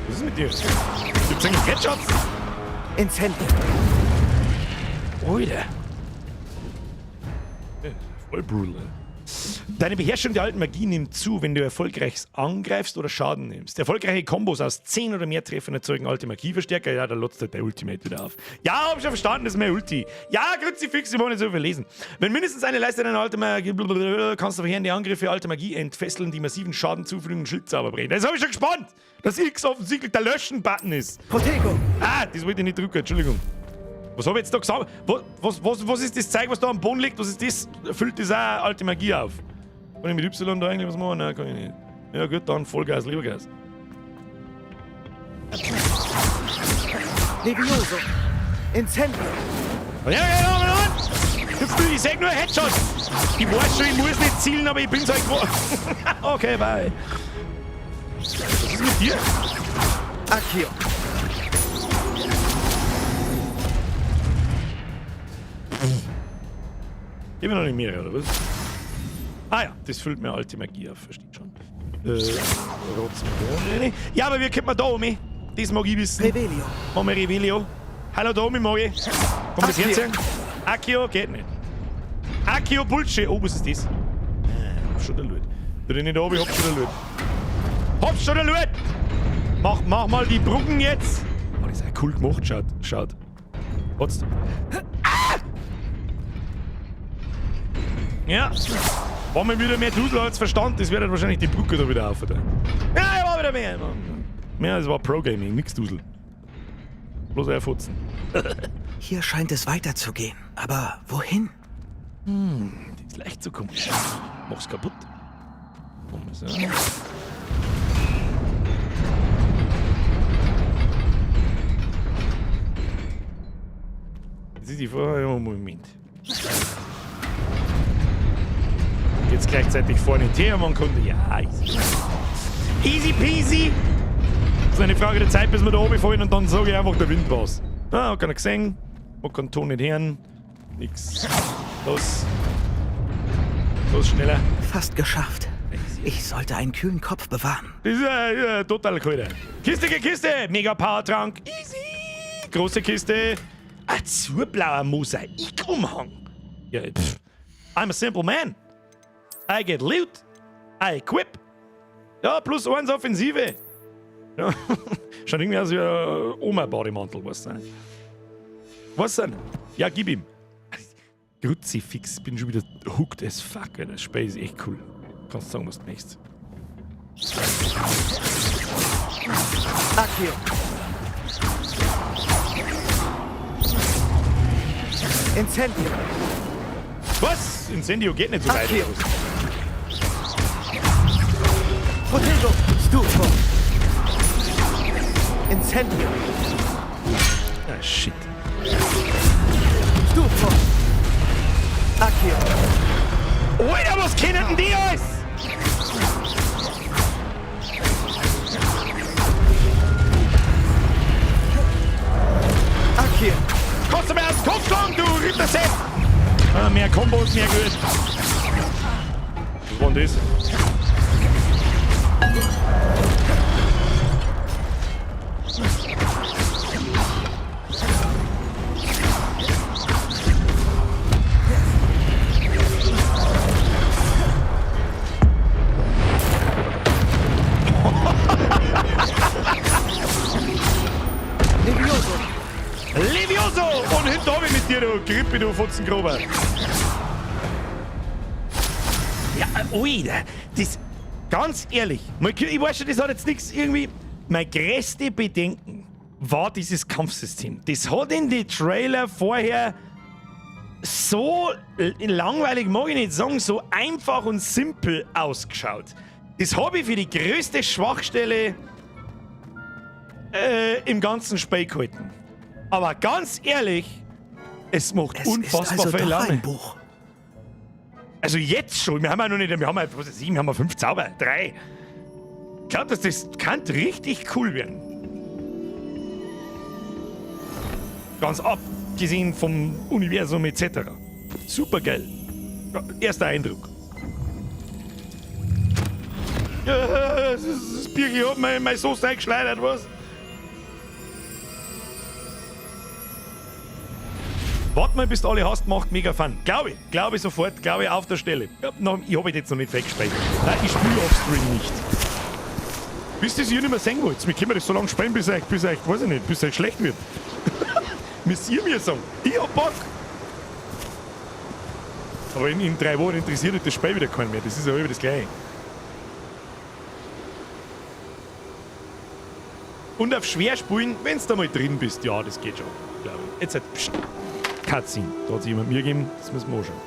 A: Was ist mit dir? Gibt's eigentlich Headshots?
E: Incendio.
A: Alter. Ja, voll brutal. Deine Beherrschung der alten Magie nimmt zu, wenn du erfolgreich angreifst oder Schaden nimmst. Erfolgreiche Kombos aus 10 oder mehr Treffern erzeugen alte Magieverstärker. Ja, da lotzt halt der Ultimate wieder auf. Ja, hab schon verstanden, das ist mein Ulti. Ja, Kruzifix, ich wollte nicht so viel lesen. Wenn mindestens eine Leiste deiner alten Magie, kannst du verheerende Angriffe alte Magie entfesseln, die massiven Schaden zufügen und Schildzauber bringen. Das habe ich schon gespannt, dass X offensichtlich der Löschen-Button ist.
E: Protego.
A: Ah, das wollte ich nicht drücken, Entschuldigung. Was habe ich jetzt da gesagt? Was ist das Zeug, was da am Boden liegt? Was ist das? Füllt das auch alte Magie auf? Kann ich mit Y da eigentlich was machen? Nein, kann ich nicht. Ja gut, dann Vollgas, Liebergas.
E: Levioso. Incendio.
A: Ja, ich sag nur Headshot. Ich weiß schon, ich muss nicht zielen, aber ich bin's halt gewohnt. Okay, bye. Was ist mit dir?
E: Accio.
A: Immer noch nicht mehr, oder was? Ah ja, das füllt mir alte Magie auf, versteht schon. Ja, aber wie kommt man da um? Das mag ich wissen.
E: Revelio.
A: Machen wir Revelio. Hallo da oben, mag ich. Komm, das Herz her. Accio geht nicht. Accio Bullshit. Oh, was ist das? Hab schon der Loot. Tu den nicht oben, ich hab schon der Loot. Hab schon der Loot! Mach mal die Brücken jetzt. Oh, das ist auch cool gemacht, schaut. What's... Ja. Wenn man wieder mehr Dusel als Verstand, das wird dann wahrscheinlich die Brücke da wieder auf. Oder? Ja, ich war wieder mehr. Ja, das war Pro-Gaming, nix Dusel. Bloß erfutzen.
E: Hier scheint es weiterzugehen. Aber wohin?
A: Das ist leicht zu kommen. Mach's kaputt. So. Das ist die Frage. Moment. Jetzt gleichzeitig vorne Theamann-Kunde. Ja, easy. Easy peasy. Das ist eine Frage der Zeit, bis wir da oben fallen und dann sage ich einfach, der Wind war's. Ah, hab keiner gesehen. Man kann den Ton nicht hören. Nix. Los. Los, schneller.
E: Fast geschafft. Ich sollte einen kühlen Kopf bewahren.
A: Das ist total cool. Kiste. Mega Powertrank. Easy. Große Kiste. Azurblauer Mosaik-Umhang. Ja, pff. I'm a simple man. I get loot. I equip. Ja, +1 Offensive. Ja. Schaut irgendwie aus wie ein Oma-Bademantel, was sein. Was denn? Ja, gib ihm. Kruzifix, bin schon wieder hooked as fuck. Das Spiel ist echt cool. Kannst sagen, was du möchtest.
E: Accio. Incendio.
A: Was? Incendio geht nicht so weit.
E: Accio. Protego. Stufo. Incendio.
A: Ah, shit.
E: Stufo. Accio.
A: Alter, was kennen denn die alles?
E: Accio.
A: Kannst du mir aus dem Kopf schlagen, du Rittersepp? Ah, mehr Kombos, mehr Geld. Was war denn das? Levioso! Und hinten hab ich mit dir, du Grippe, du Fotzengrober. Ja, ui, das... Ganz ehrlich, ich weiß schon, das hat jetzt nichts irgendwie... Mein größtes Bedenken war dieses Kampfsystem. Das hat in den Trailer vorher so langweilig, mag ich nicht sagen, so einfach und simpel ausgeschaut. Das habe ich für die größte Schwachstelle im ganzen Spiel gehalten. Aber ganz ehrlich, es macht unfassbar viel Laune.
E: Buch.
A: Also jetzt schon, wir haben ja noch nicht, wir haben ja, was weiß ich, wir haben ja 5 Zauber, 3. Ich glaube, das kann richtig cool werden. Ganz abgesehen vom Universum etc. Super geil. Ja, erster Eindruck. Ja, das Bier hat mein Soße eingeschleudert, was? Warte mal, bis du alle hast, macht mega Fun. Glaube ich sofort, glaube ich auf der Stelle. Ja, ich habe jetzt noch nicht weggespeichert. Nein, ich spiele offstream nicht. Bis das hier nicht mehr sehen wollt. Wir können das so lange spielen, bis euch, weiß ich nicht, bis euch schlecht wird. Müsst ihr mir sagen. Ich hab Bock. Aber in 3 Wochen interessiert euch das Spiel wieder keinen mehr. Das ist ja immer das Gleiche. Und auf schwer spielen, wenn du da mal drin bist, ja, das geht schon, glaube ich. Jetzt halt, pst, Cutscene. Da hat sich jemand mir gegeben, das müssen wir anschauen.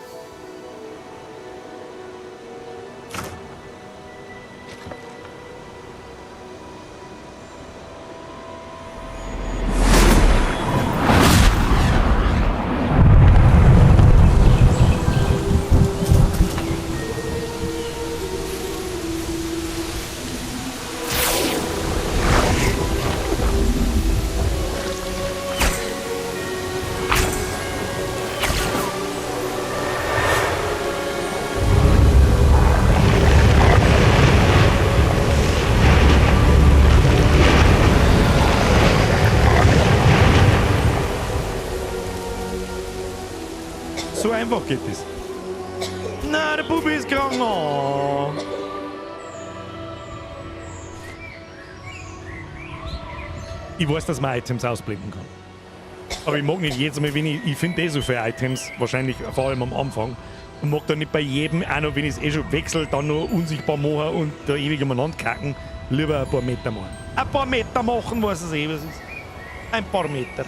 A: So einfach geht das. Na, der Bubi ist krank. Oh. Ich weiß, dass man Items ausblenden kann. Aber ich mag nicht jedes Mal, wenn ich finde so viele Items, wahrscheinlich vor allem am Anfang, und mag dann nicht bei jedem, auch noch wenn ich es eh schon wechsle, dann noch unsichtbar machen und da ewig umeinander kacken. Lieber ein paar Meter machen. Ein paar Meter machen, weiß es eh, was ist. Ein paar Meter.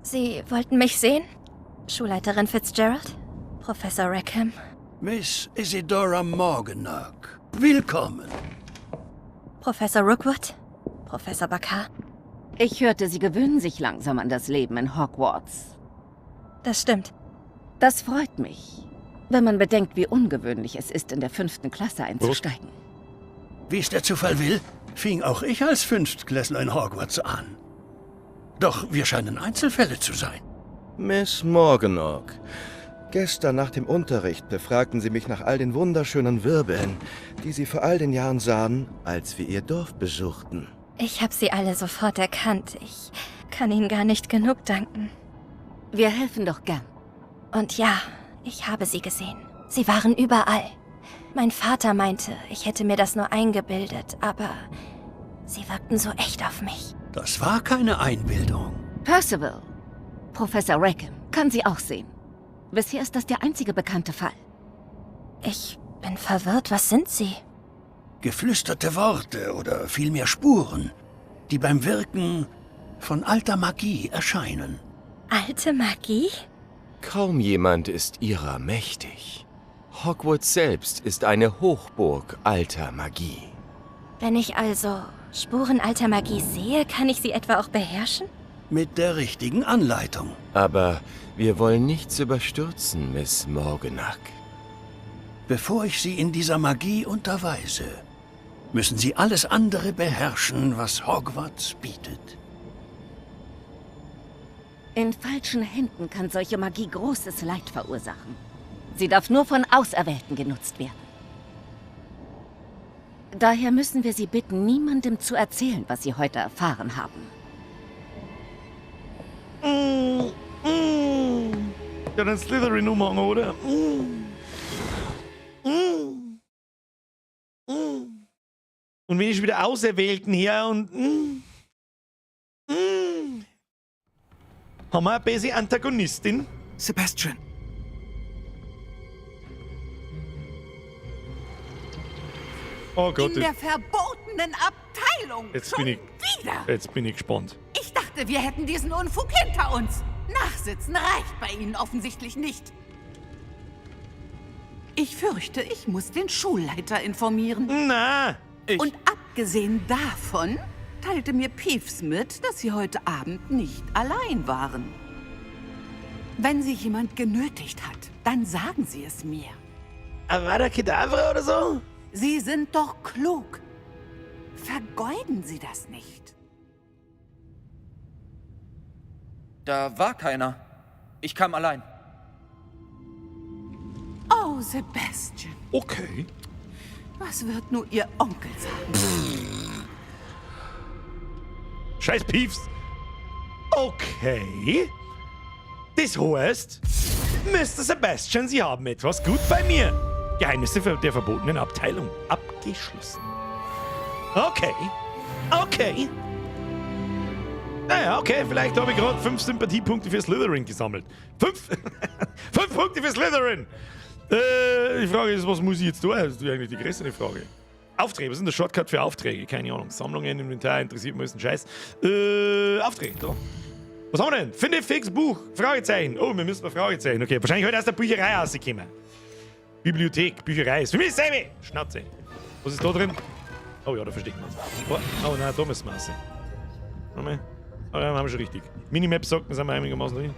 C: Sie wollten mich sehen? Schulleiterin Fitzgerald? Professor Rackham?
I: Miss Isidora Morganach, willkommen.
C: Professor Rookwood? Professor Bakar?
J: Ich hörte, Sie gewöhnen sich langsam an das Leben in Hogwarts.
C: Das stimmt.
J: Das freut mich, wenn man bedenkt, wie ungewöhnlich es ist, in der 5. Klasse einzusteigen.
I: Wie es der Zufall will, fing auch ich als Fünftklässler in Hogwarts an. Doch wir scheinen Einzelfälle zu sein.
K: Miss Morganach, gestern nach dem Unterricht befragten Sie mich nach all den wunderschönen Wirbeln, die Sie vor all den Jahren sahen, als wir Ihr Dorf besuchten.
C: Ich habe sie alle sofort erkannt. Ich kann Ihnen gar nicht genug danken.
J: Wir helfen doch gern.
C: Und ja, ich habe sie gesehen. Sie waren überall. Mein Vater meinte, ich hätte mir das nur eingebildet, aber sie wirkten so echt auf mich.
I: Das war keine Einbildung.
J: Percival, Professor Rackham, kann sie auch sehen. Bisher ist das der einzige bekannte Fall.
C: Ich bin verwirrt. Was sind sie?
I: Geflüsterte Worte oder vielmehr Spuren, die beim Wirken von alter Magie erscheinen.
C: Alte Magie?
L: Kaum jemand ist ihrer mächtig. Hogwarts selbst ist eine Hochburg alter Magie.
C: Wenn ich also Spuren alter Magie sehe, kann ich sie etwa auch beherrschen?
I: Mit der richtigen Anleitung.
L: Aber wir wollen nichts überstürzen, Miss Morganach.
I: Bevor ich Sie in dieser Magie unterweise, müssen Sie alles andere beherrschen, was Hogwarts bietet.
J: In falschen Händen kann solche Magie großes Leid verursachen. Sie darf nur von Auserwählten genutzt werden. Daher müssen wir Sie bitten, niemandem zu erzählen, was Sie heute erfahren haben.
A: Ja, dann Slytherin umhängen, oder? Und wenn ich wieder Auserwählten her und... Haben wir eine bessere Antagonistin?
E: Sebastian.
A: Oh Gott.
M: In der verbotenen Abteilung.
A: Jetzt bin ich gespannt.
M: Ich dachte, wir hätten diesen Unfug hinter uns. Nachsitzen reicht bei Ihnen offensichtlich nicht. Ich fürchte, ich muss den Schulleiter informieren.
A: Na!
M: Und abgesehen davon teilte mir Peeves mit, dass Sie heute Abend nicht allein waren. Wenn Sie jemand genötigt hat, dann sagen Sie es mir.
A: Avada Kedavra oder so?
M: Sie sind doch klug. Vergeuden Sie das nicht.
H: Da war keiner. Ich kam allein.
M: Oh, Sebastian.
A: Okay.
M: Was wird nur Ihr Onkel sagen?
A: Scheiß Peeves. Okay. Das heißt, Mr. Sebastian, Sie haben etwas gut bei mir. Geheimnisse der verbotenen Abteilung abgeschlossen. Okay. Okay. Naja, okay, vielleicht habe ich gerade 5 Sympathiepunkte für Slytherin gesammelt. 5? 5 Punkte für Slytherin! Die Frage ist, was muss ich jetzt tun? Das ist eigentlich die größere Frage. Aufträge, was ist denn der Shortcut für Aufträge? Keine Ahnung. Sammlungen, Inventar, interessiert mich ein Scheiß. Aufträge, da. Was haben wir denn? Finde fix Buch. Fragezeichen. Oh, wir müssen mal Fragezeichen. Okay, wahrscheinlich heute aus der Bücherei rausgekommen. Bibliothek, Bücherei. Ist für mich dasselbe. Schnauze. Was ist da drin? Oh ja, da verstecken wir uns. Oh nein, da müssen wir aussehen. Nochmal. Oh ja, haben wir schon richtig. Minimap sagt, wir sind wir einigermaßen drin.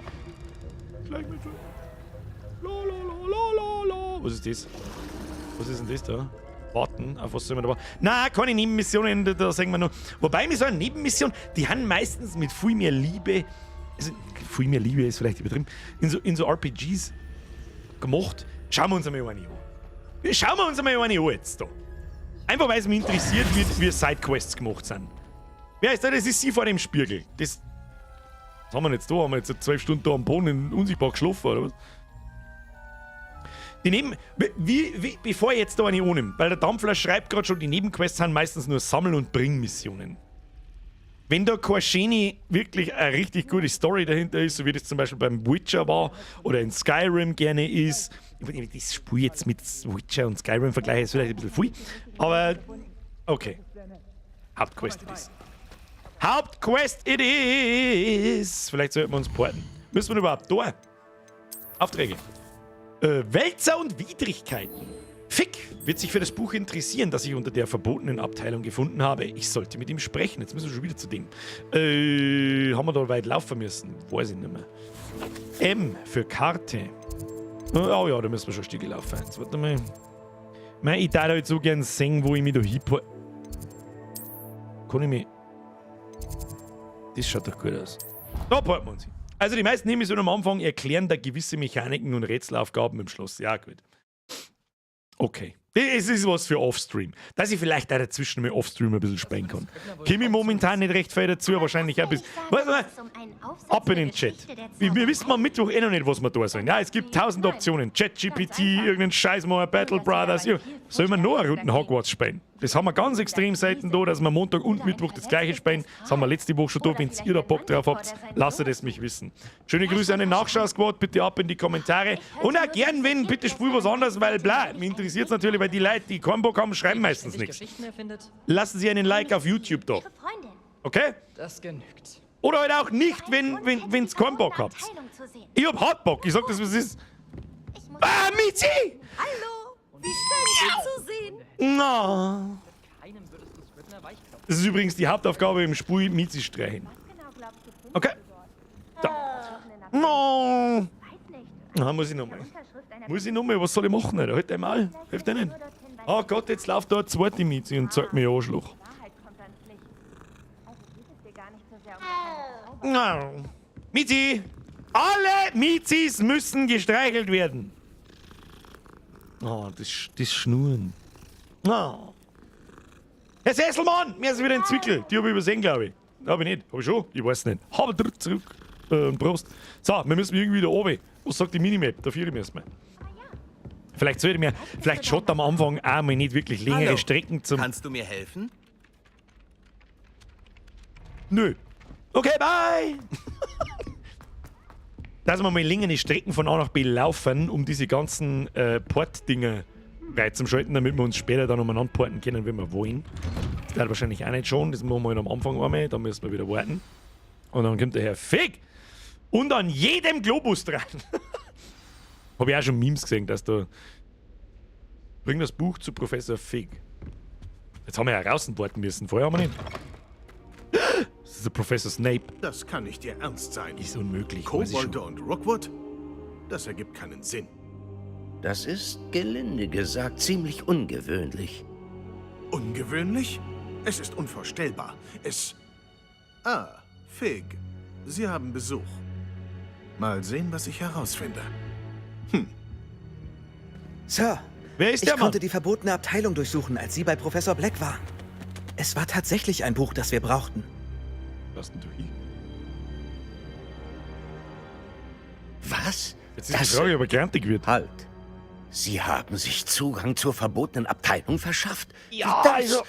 A: Gleich mit schon. Was ist das? Was ist denn das da? Warten, auf was soll man da warten? Nein, keine Nebenmissionen, da sagen wir noch. Wobei mir so eine Nebenmission, die haben meistens mit viel mehr Liebe, also viel mehr Liebe ist vielleicht übertrieben, in so RPGs gemacht. Schauen wir uns einmal eine an. Schauen wir uns einmal eine an jetzt da. Einfach weil es mich interessiert, wie Sidequests gemacht sind. Wer ist da? Das ist sie vor dem Spiegel. Das haben wir jetzt da? Haben wir jetzt 12 Stunden da am Boden unsichtbar geschlafen, oder was? Die bevor ich jetzt da eine annehme, weil der Dampfler schreibt gerade schon, die Nebenquests sind meistens nur Sammel- und Bringmissionen. Wenn da keine schöne, wirklich eine richtig gute Story dahinter ist, so wie das zum Beispiel beim Witcher war oder in Skyrim gerne ist, das Spiel jetzt mit Witcher und Skyrim vergleiche, ist vielleicht ein bisschen viel, aber okay. Hauptquest it is. Hauptquest it is! Vielleicht sollten wir uns porten. Müssen wir überhaupt da? Aufträge. Wälzer und Widrigkeiten. Fick wird sich für das Buch interessieren, das ich unter der verbotenen Abteilung gefunden habe. Ich sollte mit ihm sprechen. Jetzt müssen wir schon wieder zu dem. Haben wir da weit laufen müssen? Weiß ich nicht mehr. M für Karte. Oh ja, da müssen wir schon Stücke laufen. Jetzt warte mal. Ich darf halt so gern sehen, wo ich mich da hinpack. Kann ich mich... Das schaut doch gut aus. Da parken wir uns hin. Also die meisten Nebenmissionen am Anfang erklären da gewisse Mechaniken und Rätselaufgaben im Schloss. Ja, gut. Okay. Das ist was für Offstream. Dass ich vielleicht auch dazwischen mal Offstream ein bisschen sprechen kann. Komme ich momentan nicht recht viel dazu, wahrscheinlich ein bisschen. Warte mal. Ab in den Chat. Wir wissen am Mittwoch eh noch nicht, was wir da sollen. Ja, es gibt 1000 Optionen. ChatGPT, irgendeinen Scheiß mal, Battle Brothers. Ja. Sollen wir noch eine Runde Hogwarts spielen? Das haben wir ganz extrem selten da, dass wir Montag und Mittwoch das gleiche spielen. Das haben wir letzte Woche schon da. Wenn ihr da Bock drauf habt, lasst es mich wissen. Schöne Grüße an den Nachschau-Squad. Bitte ab in die Kommentare. Und auch gern, wenn, bitte spiel was anderes, weil bla, mich interessiert es natürlich, weil die Leute, die keinen Bock haben, schreiben meistens nichts. Lassen Sie einen Like auf YouTube da. Okay?
N: Das genügt.
A: Oder halt auch nicht, wenn's keinen Bock habt. Ich hab hart Bock. Ich sag das, was es ist. Ah, Mizi!
N: Hallo, wie schön, Sie zu sehen.
A: Na. Das ist übrigens die Hauptaufgabe im Spiel, Mizi streichen. Okay. Da. No. Na, muss ich nochmal. Was soll ich machen, Alter? Halt einmal. Hilft dir nicht. Oh Gott, jetzt läuft da eine zweite Miezi und zeigt mir Arschloch. Na. Miezi! Alle Mizis müssen gestreichelt werden. Oh, das Schnurren. Oh. Herr Sesselmann, wir sind wieder in Zwickel. Die habe ich übersehen, glaube ich. Hab ich nicht. Hab ich schon? Ich weiß nicht. Habe zurück. Prost. So, wir müssen irgendwie wieder runter. Was sagt die Minimap? Da vier müssen wir. Vielleicht sollte mir, vielleicht schaut am Anfang auch mal nicht wirklich längere Strecken zum...
E: Kannst du mir helfen?
A: Nö. Okay, bye! Dass wir mal längere Strecken von A nach B laufen, um diese ganzen Port-Dinger reinzuschalten, damit wir uns später dann umeinander porten können, wenn wir wollen. Das dauert wahrscheinlich auch nicht schon. Das machen wir halt am Anfang einmal, dann müssen wir wieder warten. Und dann kommt der Herr Fig und an jedem Globus dran. Habe ich auch schon Memes gesehen, dass da... Bring das Buch zu Professor Fig. Jetzt haben wir ja draußen warten müssen, vorher haben wir nicht. Das ist der Professor Snape.
I: Das kann nicht Ihr Ernst sein.
A: Ist unmöglich.
I: Kobolde und Rookwood? Das ergibt keinen Sinn.
F: Das ist, gelinde gesagt, ziemlich ungewöhnlich.
I: Ungewöhnlich? Es ist unvorstellbar. Ah, Fig. Sie haben Besuch. Mal sehen, was ich herausfinde.
E: Sir,
A: wer ist
E: ich
A: der Mann?
E: konnte die verbotene Abteilung durchsuchen, als Sie bei Professor Black waren. Es war tatsächlich ein Buch, das wir brauchten.
A: Was denn du hier?
F: Was?
A: Jetzt ist die Frage, ob er grantig wird.
F: Halt. Sie haben sich Zugang zur verbotenen Abteilung verschafft?
A: Ja,
F: das,
A: also...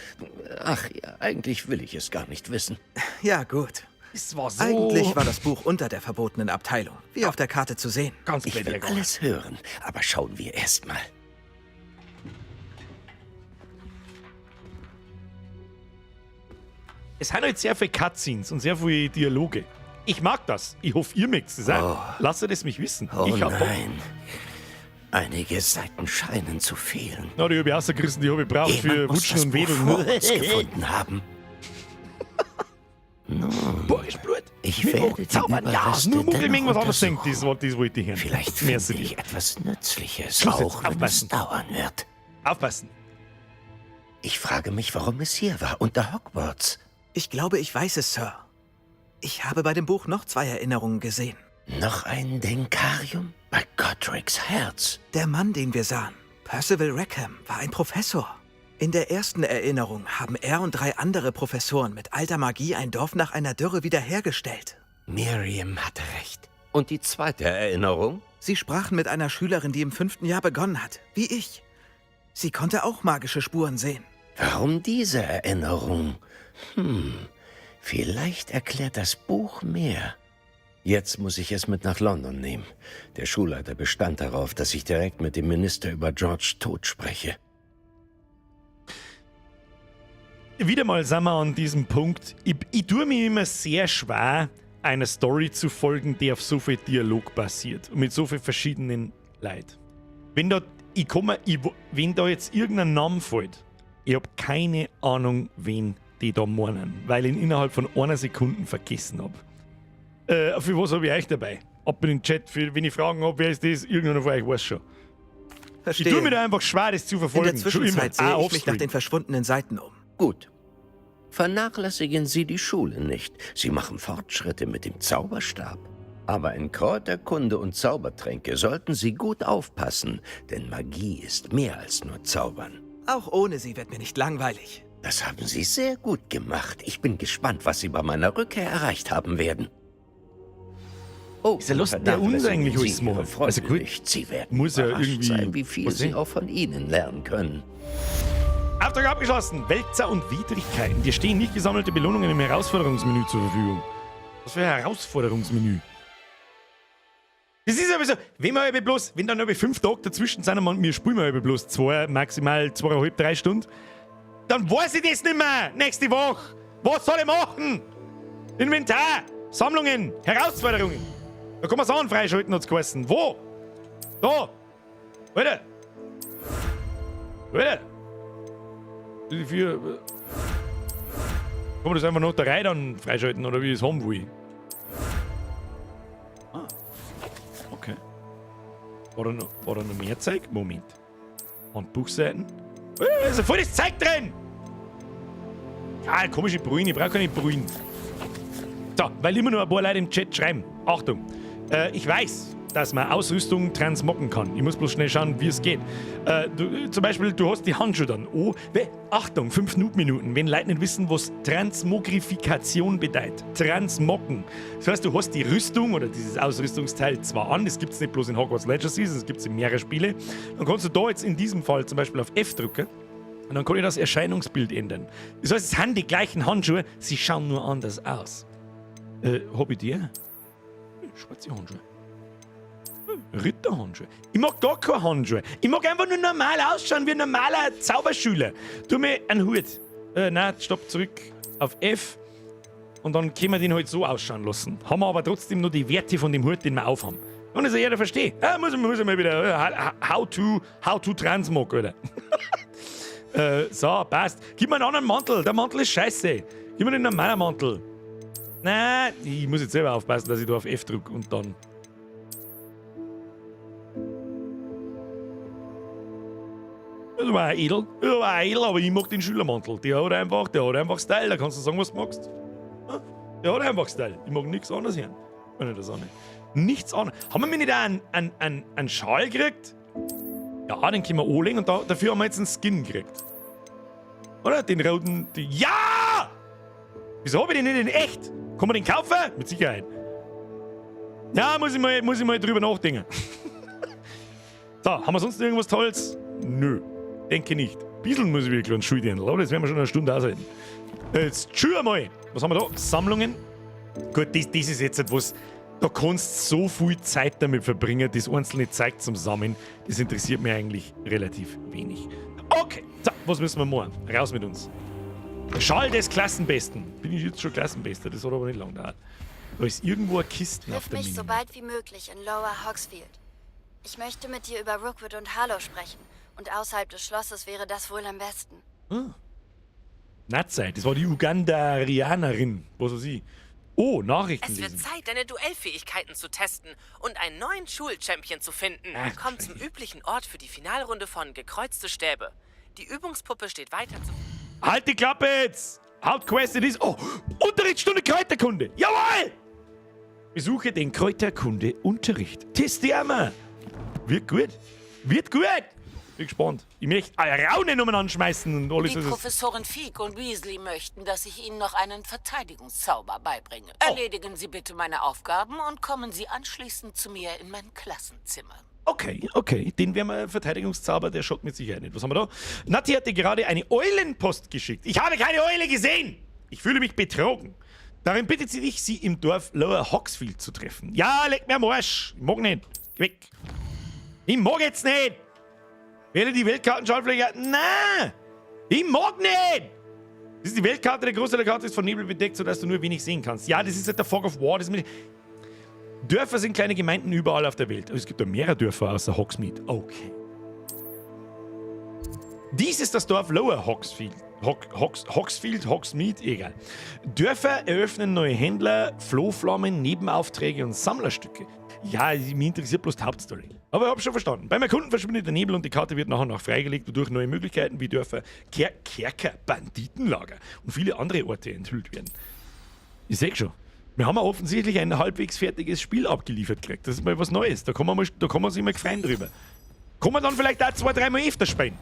F: Ach ja, eigentlich will ich es gar nicht wissen.
E: Ja, gut.
A: Es war so...
E: Eigentlich war das Buch unter der verbotenen Abteilung, wie auf der Karte zu sehen.
A: Ganz
F: Ich will alles hören, aber schauen wir erst mal.
A: Es sind halt sehr viele Cutscenes und sehr viele Dialoge. Ich mag das. Ich hoffe, ihr mögt es auch. Lasst es mich wissen.
F: Oh
A: ich hab
F: nein. Einige Seiten scheinen zu fehlen.
A: Na, die habe ich rausgerissen, die habe ich braucht für Wutschen und Wedeln.
F: Gefunden haben. Nun,
A: Boah, ist Blut.
F: ich werde die Überreste
A: nur Muckel
F: dennoch
A: was anderes denkt,
F: untersuchen.
A: das wollte ich hören.
F: Vielleicht
A: Merci
F: finde
A: dir.
F: ich etwas Nützliches,
A: Schluss jetzt,
F: auch wenn es
A: aufpassen.
F: dauern wird.
A: Aufpassen.
F: Ich frage mich, warum es hier war, unter Hogwarts.
E: Ich glaube, ich weiß es, Sir. Ich habe bei dem Buch noch 2 Erinnerungen gesehen.
F: Noch ein Denkarium? Bei Godric's Herz.
E: Der Mann, den wir sahen, Percival Rackham, war ein Professor. In der ersten Erinnerung haben er und 3 andere Professoren mit alter Magie ein Dorf nach einer Dürre wiederhergestellt.
F: Miriam hatte recht. Und die zweite Erinnerung?
E: Sie sprachen mit einer Schülerin, die im 5. Jahr begonnen hat, wie ich. Sie konnte auch magische Spuren sehen.
F: Warum diese Erinnerung? Vielleicht erklärt das Buch mehr. Jetzt muss ich es mit nach London nehmen. Der Schulleiter bestand darauf, dass ich direkt mit dem Minister über George Tod spreche.
A: Wieder mal sind wir an diesem Punkt. Ich tue mir immer sehr schwer, einer Story zu folgen, die auf so viel Dialog basiert. Und mit so vielen verschiedenen Leuten. Wenn da jetzt irgendein Name fällt, ich habe keine Ahnung, wen die da meinen, weil ich ihn innerhalb von einer Sekunde vergessen habe. Für was habe ich euch dabei? Ab in den Chat, wenn ich Fragen habe, wer ist das? Irgendeiner von euch weiß schon.
E: Verstehe.
A: Ich tue mir da einfach schwer, das zu verfolgen.
E: In der Zwischenzeit
A: Schon immer.
E: sehe ich mich nach den verschwundenen Seiten um.
F: Gut. Vernachlässigen Sie die Schule nicht. Sie machen Fortschritte mit dem Zauberstab. Aber in Kräuterkunde und Zaubertränke sollten Sie gut aufpassen, denn Magie ist mehr als nur Zaubern.
E: Auch ohne sie wird mir nicht langweilig.
F: Das haben Sie sehr gut gemacht. Ich bin gespannt, was Sie bei meiner Rückkehr erreicht haben werden. Oh,
A: ist ja lustig, der uns eigentlich alles machen.
F: Also gut, Sie werden
A: muss ja
F: überrascht
A: irgendwie
F: sein, wie viel Sie auch von Ihnen lernen können.
A: Auftrag abgeschlossen. Wälzer und Widrigkeiten. Dir stehen nicht gesammelte Belohnungen im Herausforderungsmenü zur Verfügung. Was für ein Herausforderungsmenü? Das ist aber so, wenn dann über 5 Tage dazwischen sind und wir spielen wir bloß 2, maximal 2,5, 3 Stunden, dann weiß ich das nicht mehr nächste Woche. Was soll ich machen? Inventar. Sammlungen, Herausforderungen. Da kann man Sachen freischalten, hat's geheißen. Wo? Da. Alter. Alter. Wie viel... Kann man das einfach nach der Reihe dann freischalten, oder wie ich es haben will? Ah. Okay. War da noch mehr Zeug? Moment. Handbuchseiten. Da ist ja voll das Zeug drin! Ah, komische Brühen. Ich brauche keine Brühen. So, weil immer nur ein paar Leute im Chat schreiben. Achtung. Ich weiß, dass man Ausrüstung transmoggen kann. Ich muss bloß schnell schauen, wie es geht. Zum Beispiel, du hast die Handschuhe dann. Oh, Achtung, 5 Minuten. Wenn Leute nicht wissen, was Transmogrifikation bedeutet. Transmoggen. Das heißt, du hast die Rüstung oder dieses Ausrüstungsteil zwar an, das gibt es nicht bloß in Hogwarts Legacy, das gibt es in mehreren Spielen. Dann kannst du da jetzt in diesem Fall zum Beispiel auf F drücken und dann kann ich das Erscheinungsbild ändern. Das heißt, es sind die gleichen Handschuhe, sie schauen nur anders aus. Hab ich die? Schwarze Handschuhe. Ritterhandschuhe. Ich mag gar keine Handschuhe. Ich mag einfach nur normal ausschauen wie ein normaler Zauberschüler. Tu mir einen Hut. Nein, stopp, zurück auf F. Und dann können wir den halt so ausschauen lassen. Haben wir aber trotzdem noch die Werte von dem Hut, den wir aufhaben. Und das jeder versteht. Muss ich mal wieder. How to transmog, oder? So, passt. Gib mir einen anderen Mantel. Der Mantel ist scheiße. Gib mir den normalen Mantel. Nein, ich muss jetzt selber aufpassen, dass ich da auf F drücke und dann. Das war edel. Aber ich mag den Schülermantel. Der hat einfach Style. Da kannst du sagen, was du magst. Der hat einfach Style. Ich mag nichts anderes hören. Wenn ich das auch nicht. Nichts anderes. Haben wir mir nicht einen Schal gekriegt? Ja, den können wir anlegen und dafür haben wir jetzt einen Skin gekriegt. Oder? Den roten. Ja! Wieso habe ich den nicht in echt? Kann man den kaufen? Mit Sicherheit. Ja, muss ich mal drüber nachdenken. So, haben wir sonst irgendwas Tolles? Nö, denke nicht. Ein bisschen muss ich wirklich einen Schuldienst, aber das werden wir schon eine Stunde aushalten. Jetzt tschüss mal. Was haben wir da? Sammlungen. Gut, das ist jetzt etwas, da kannst du so viel Zeit damit verbringen, das einzelne Zeug zum Sammeln. Das interessiert mich eigentlich relativ wenig. Okay, so, was müssen wir machen? Raus mit uns. Schall des Klassenbesten. Bin ich jetzt schon Klassenbester? Das hat aber nicht lange gedauert. Da ist irgendwo eine Kiste auf
C: Triff
L: der
C: mich
L: Mini.
C: so bald wie möglich in Lower Hogsfield. Ich möchte mit dir über Rookwood und Harlow sprechen. Und außerhalb des Schlosses wäre das wohl am besten.
A: Natzeit, das war die Ugandarianerin. Was weiß ich. Oh, Nachrichten
O: Es wird
A: lesen.
O: Zeit, deine Duellfähigkeiten zu testen und einen neuen Schulchampion zu finden. Komm zum üblichen Ort für die Finalrunde von Gekreuzte Stäbe. Die Übungspuppe steht weiter zu...
A: Halt die Klappe jetzt! Hauptquest ist... Oh, Unterrichtsstunde Kräuterkunde! Jawohl! Besuche den Kräuterkunde-Unterricht. Teste einmal. Wird gut. Wird gut. Bin gespannt. Ich möchte Raunen umeinander schmeißen und alles.
D: Die Professoren Fig und Weasley möchten, dass ich Ihnen noch einen Verteidigungszauber beibringe. Erledigen Sie bitte meine Aufgaben und kommen Sie anschließend zu mir in mein Klassenzimmer.
A: Okay. Den werden wir Verteidigungszauber, der schaut mit Sicherheit nicht. Was haben wir da? Nati hat dir gerade eine Eulenpost geschickt. Ich habe keine Eule gesehen. Ich fühle mich betrogen. Darin bittet sie dich, sie im Dorf Lower Hogsfield zu treffen. Ja, leg mir am Arsch. Ich mag nicht. Geh weg. Ich mag jetzt nicht. Wähle die Weltkartenschaltfläche. Nein! Ich mag nicht! Das ist die Weltkarte, der Großteil der Karte ist von Nebel bedeckt, sodass du nur wenig sehen kannst. Ja, das ist halt der Fog of War. Dörfer sind kleine Gemeinden überall auf der Welt. Es gibt ja mehrere Dörfer außer Hogsmeade. Okay. Dies ist das Dorf Lower Hogsfield. Hogsmeade, egal. Dörfer eröffnen neue Händler, Flohflammen, Nebenaufträge und Sammlerstücke. Ja, mich interessiert bloß die Hauptstory. Aber ich hab's schon verstanden. Beim Erkunden verschwindet der Nebel und die Karte wird nach und nach freigelegt, wodurch neue Möglichkeiten wie Dörfer, Kerker, Banditenlager und viele andere Orte enthüllt werden. Ich seh schon. Wir haben offensichtlich ein halbwegs fertiges Spiel abgeliefert gekriegt. Das ist mal was Neues. Da kann man sich mal freuen drüber. Kann man dann vielleicht auch 2-3 Mal öfter spielen.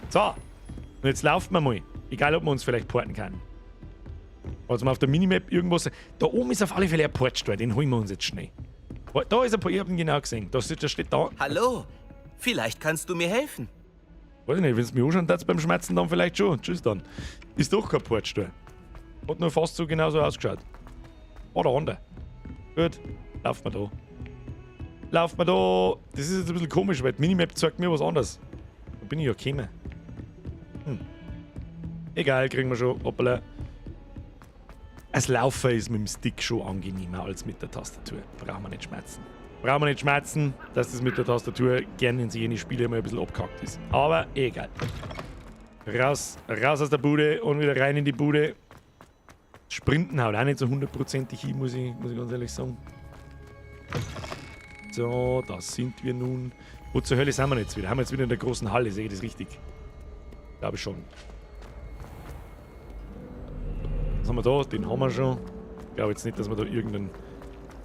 A: So. Und jetzt laufen wir mal. Egal, ob wir uns vielleicht porten können. Also mal auf der Minimap irgendwas... Da oben ist auf alle Fälle ein Portsteuer. Den holen wir uns jetzt schnell. Da ist ein paar, ich hab ihn genau gesehen. Da steht da.
P: Hallo, vielleicht kannst du mir helfen.
A: Weiß ich nicht, wenn es mich anschauen darfst beim Schmerzen, dann vielleicht schon. Tschüss dann. Ist doch kein Portsteuer. Hat nur fast so genauso ausgeschaut. Oder andere. Gut, laufen wir da. Laufen wir da. Das ist jetzt ein bisschen komisch, weil die Minimap zeigt mir was anderes. Da bin ich ja gekommen. Egal, kriegen wir schon. Hoppala. Das Laufen ist mit dem Stick schon angenehmer als mit der Tastatur. Brauchen wir nicht schmerzen. Brauchen wir nicht schmerzen, dass das mit der Tastatur gerne in jene Spiele mal ein bisschen abgehackt ist. Aber egal. Raus aus der Bude und wieder rein in die Bude. Sprinten haut auch nicht so 100%ig hin, muss ich ganz ehrlich sagen. So, da sind wir nun. Wo zur Hölle sind wir jetzt wieder? Haben wir jetzt wieder in der großen Halle, sehe ich das richtig? Glaube ich schon. Was haben wir da? Den haben wir schon. Ich glaube jetzt nicht, dass wir da irgendein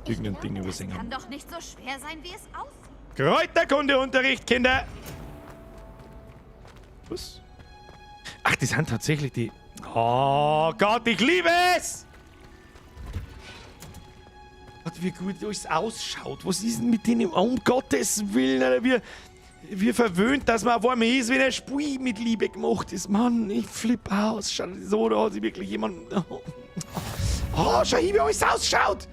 A: Ding übersehen haben.
N: Kann doch nicht so schwer sein, wie es aussieht.
A: Kräuterkundeunterricht, Kinder! Was? Ach, die sind tatsächlich die... Oh Gott, ich liebe es! Gott, wie gut es ausschaut. Was ist denn mit denen? Um Gottes Willen, Alter, wie verwöhnt, dass man auf einmal ist, wenn ein Spiel mit Liebe gemacht ist. Mann, ich flippe aus. Schau, so, da hat sich wirklich jemand... Oh, schau hin, wie alles ausschaut!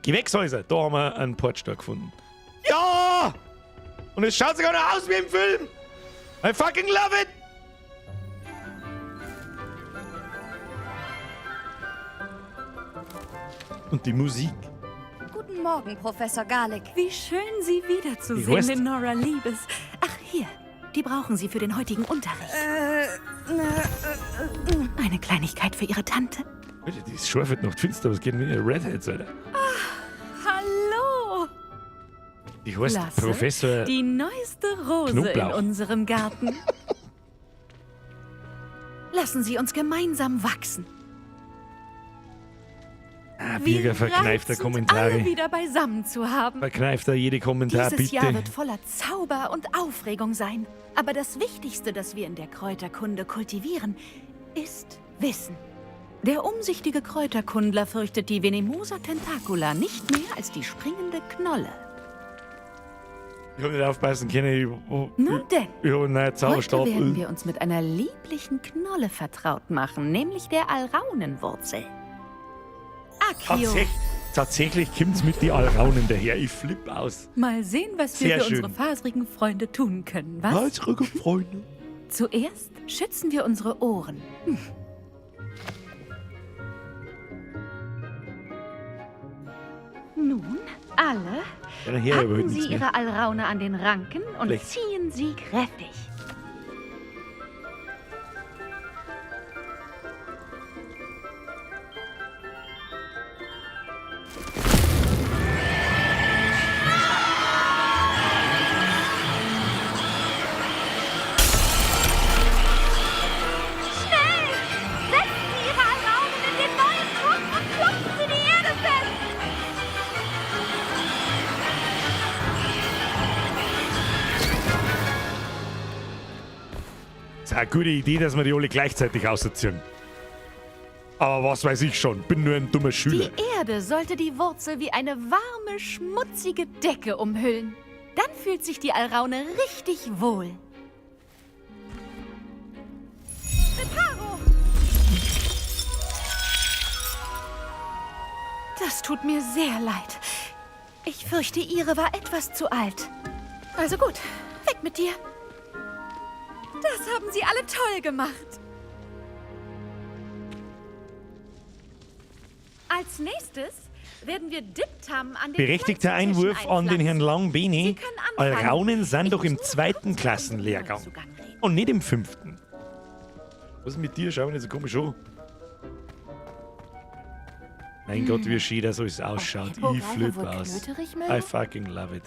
A: Gewächshäuser, da haben wir einen Portstar gefunden. Ja! Und es schaut sogar noch aus wie im Film! I fucking love it! Und die Musik.
N: Guten Morgen, Professor Garlick. Wie schön, Sie wiederzusehen, Lenora Liebes. Ach, hier. Die brauchen Sie für den heutigen Unterricht. Eine Kleinigkeit für Ihre Tante.
A: Die ist scharf noch finster, was geht mit ihr Redheads, Alter?
N: Hallo!
A: Die heißt
N: Klasse.
A: Professor
N: Die neueste Rose
A: Knoblauch.
N: in unserem Garten. Lassen Sie uns gemeinsam wachsen.
A: Birger, verkneift der
N: alle
A: Kommentare.
N: wieder beisammen zu haben.
A: Verkneift da jede Kommentar,
N: Dieses
A: bitte.
N: Jahr wird voller Zauber und Aufregung sein. Aber das Wichtigste, das wir in der Kräuterkunde kultivieren, ist Wissen. Der umsichtige Kräuterkundler fürchtet die Venemosa tentacula nicht mehr als die springende Knolle.
A: Ich hab nicht aufpassen können.
N: Nun denn,
A: Ich hab einen neuen Zauberstab.
N: heute werden wir uns mit einer lieblichen Knolle vertraut machen, nämlich der Alraunenwurzel. Accio.
A: Tatsächlich kommt's mit die Alraunen daher. Ich flipp aus.
N: Mal sehen, was wir
A: Sehr
N: für
A: schön.
N: unsere faserigen Freunde tun können, was?
A: Fasrige Freunde.
N: Zuerst schützen wir unsere Ohren. Nun, alle,
A: Ja, nachher aber heute
N: packen
A: nichts
N: Sie
A: mehr.
N: Ihre Alraune an den Ranken und
A: Schlecht.
N: ziehen sie kräftig.
Q: Schnell! Setzen Sie Ihre Alraunen in den neuen Topf und klopfen Sie die Erde fest!
A: Das ist eine gute Idee, dass wir die alle gleichzeitig ausziehen. Aber was weiß ich schon, bin nur ein dummer Schüler.
N: Die Erde sollte die Wurzel wie eine warme, schmutzige Decke umhüllen. Dann fühlt sich die Alraune richtig wohl.
Q: Reparo!
N: Das tut mir sehr leid. Ich fürchte, Ihre war etwas zu alt. Also gut, weg mit dir. Das haben Sie alle toll gemacht. Als nächstes werden wir Diptam an den
A: Berechtigter
N: Pflanzentischen
A: Einwurf an den Herrn Langbeni.
N: Sie können anfangen.
A: Alraunen sind
N: Ich
A: doch im
N: muss nur
A: 2.
N: kurz
A: Klassenlehrgang.
N: mit Zugang reden.
A: Und nicht im 5. Was ist mit dir? Schau mich nicht so komisch an. Mein Gott, wie schön das alles ausschaut. Ich
N: Hippogreife
A: flippe
N: wohl
A: aus.
N: klöterig mögen?
A: I fucking love it.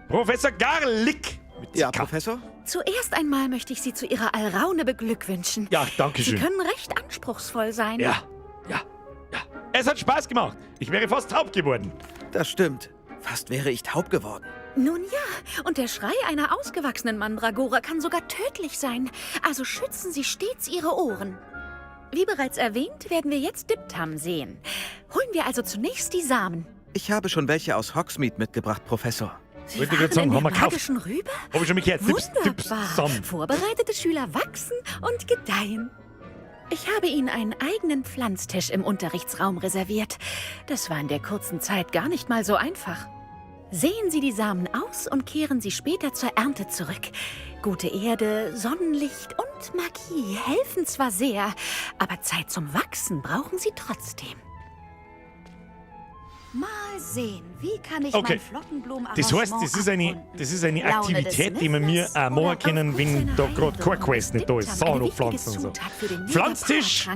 A: Professor Garlick! Mit
E: Ja,
A: K.
E: Professor?
N: Zuerst einmal möchte ich Sie zu Ihrer Alraune beglückwünschen.
A: Ja, danke
N: Sie
A: schön.
N: können recht anspruchsvoll sein.
A: Ja. Es hat Spaß gemacht. Ich wäre fast taub geworden.
E: Das stimmt. Fast wäre ich taub geworden.
N: Nun ja, und der Schrei einer ausgewachsenen Mandragora kann sogar tödlich sein. Also schützen Sie stets Ihre Ohren. Wie bereits erwähnt, werden wir jetzt Diptam sehen. Holen wir also zunächst die Samen.
E: Ich habe schon welche aus Hogsmeade mitgebracht, Professor.
N: Sie
A: Wollte ich
N: waren
A: gerade sagen,
N: in
A: haben wir
N: der
A: gekauft.
N: magischen Rübe?
A: Hab ich schon mitgehört. Tipps,
N: Wunderbar.
A: Samen.
N: Vorbereitete Schüler wachsen und gedeihen. Ich habe Ihnen einen eigenen Pflanztisch im Unterrichtsraum reserviert. Das war in der kurzen Zeit gar nicht mal so einfach. Sehen Sie die Samen aus und kehren sie später zur Ernte zurück. Gute Erde, Sonnenlicht und und Magie helfen zwar sehr, aber Zeit zum Wachsen brauchen sie trotzdem. Mal sehen, wie kann ich mein Flockenblumen-Arrangement
A: Das heißt, das ist eine Aktivität, die wir mir auch machen können, wenn da gerade kein Quest nicht da ist. Sauerpflanzen und so. Pflanztisch.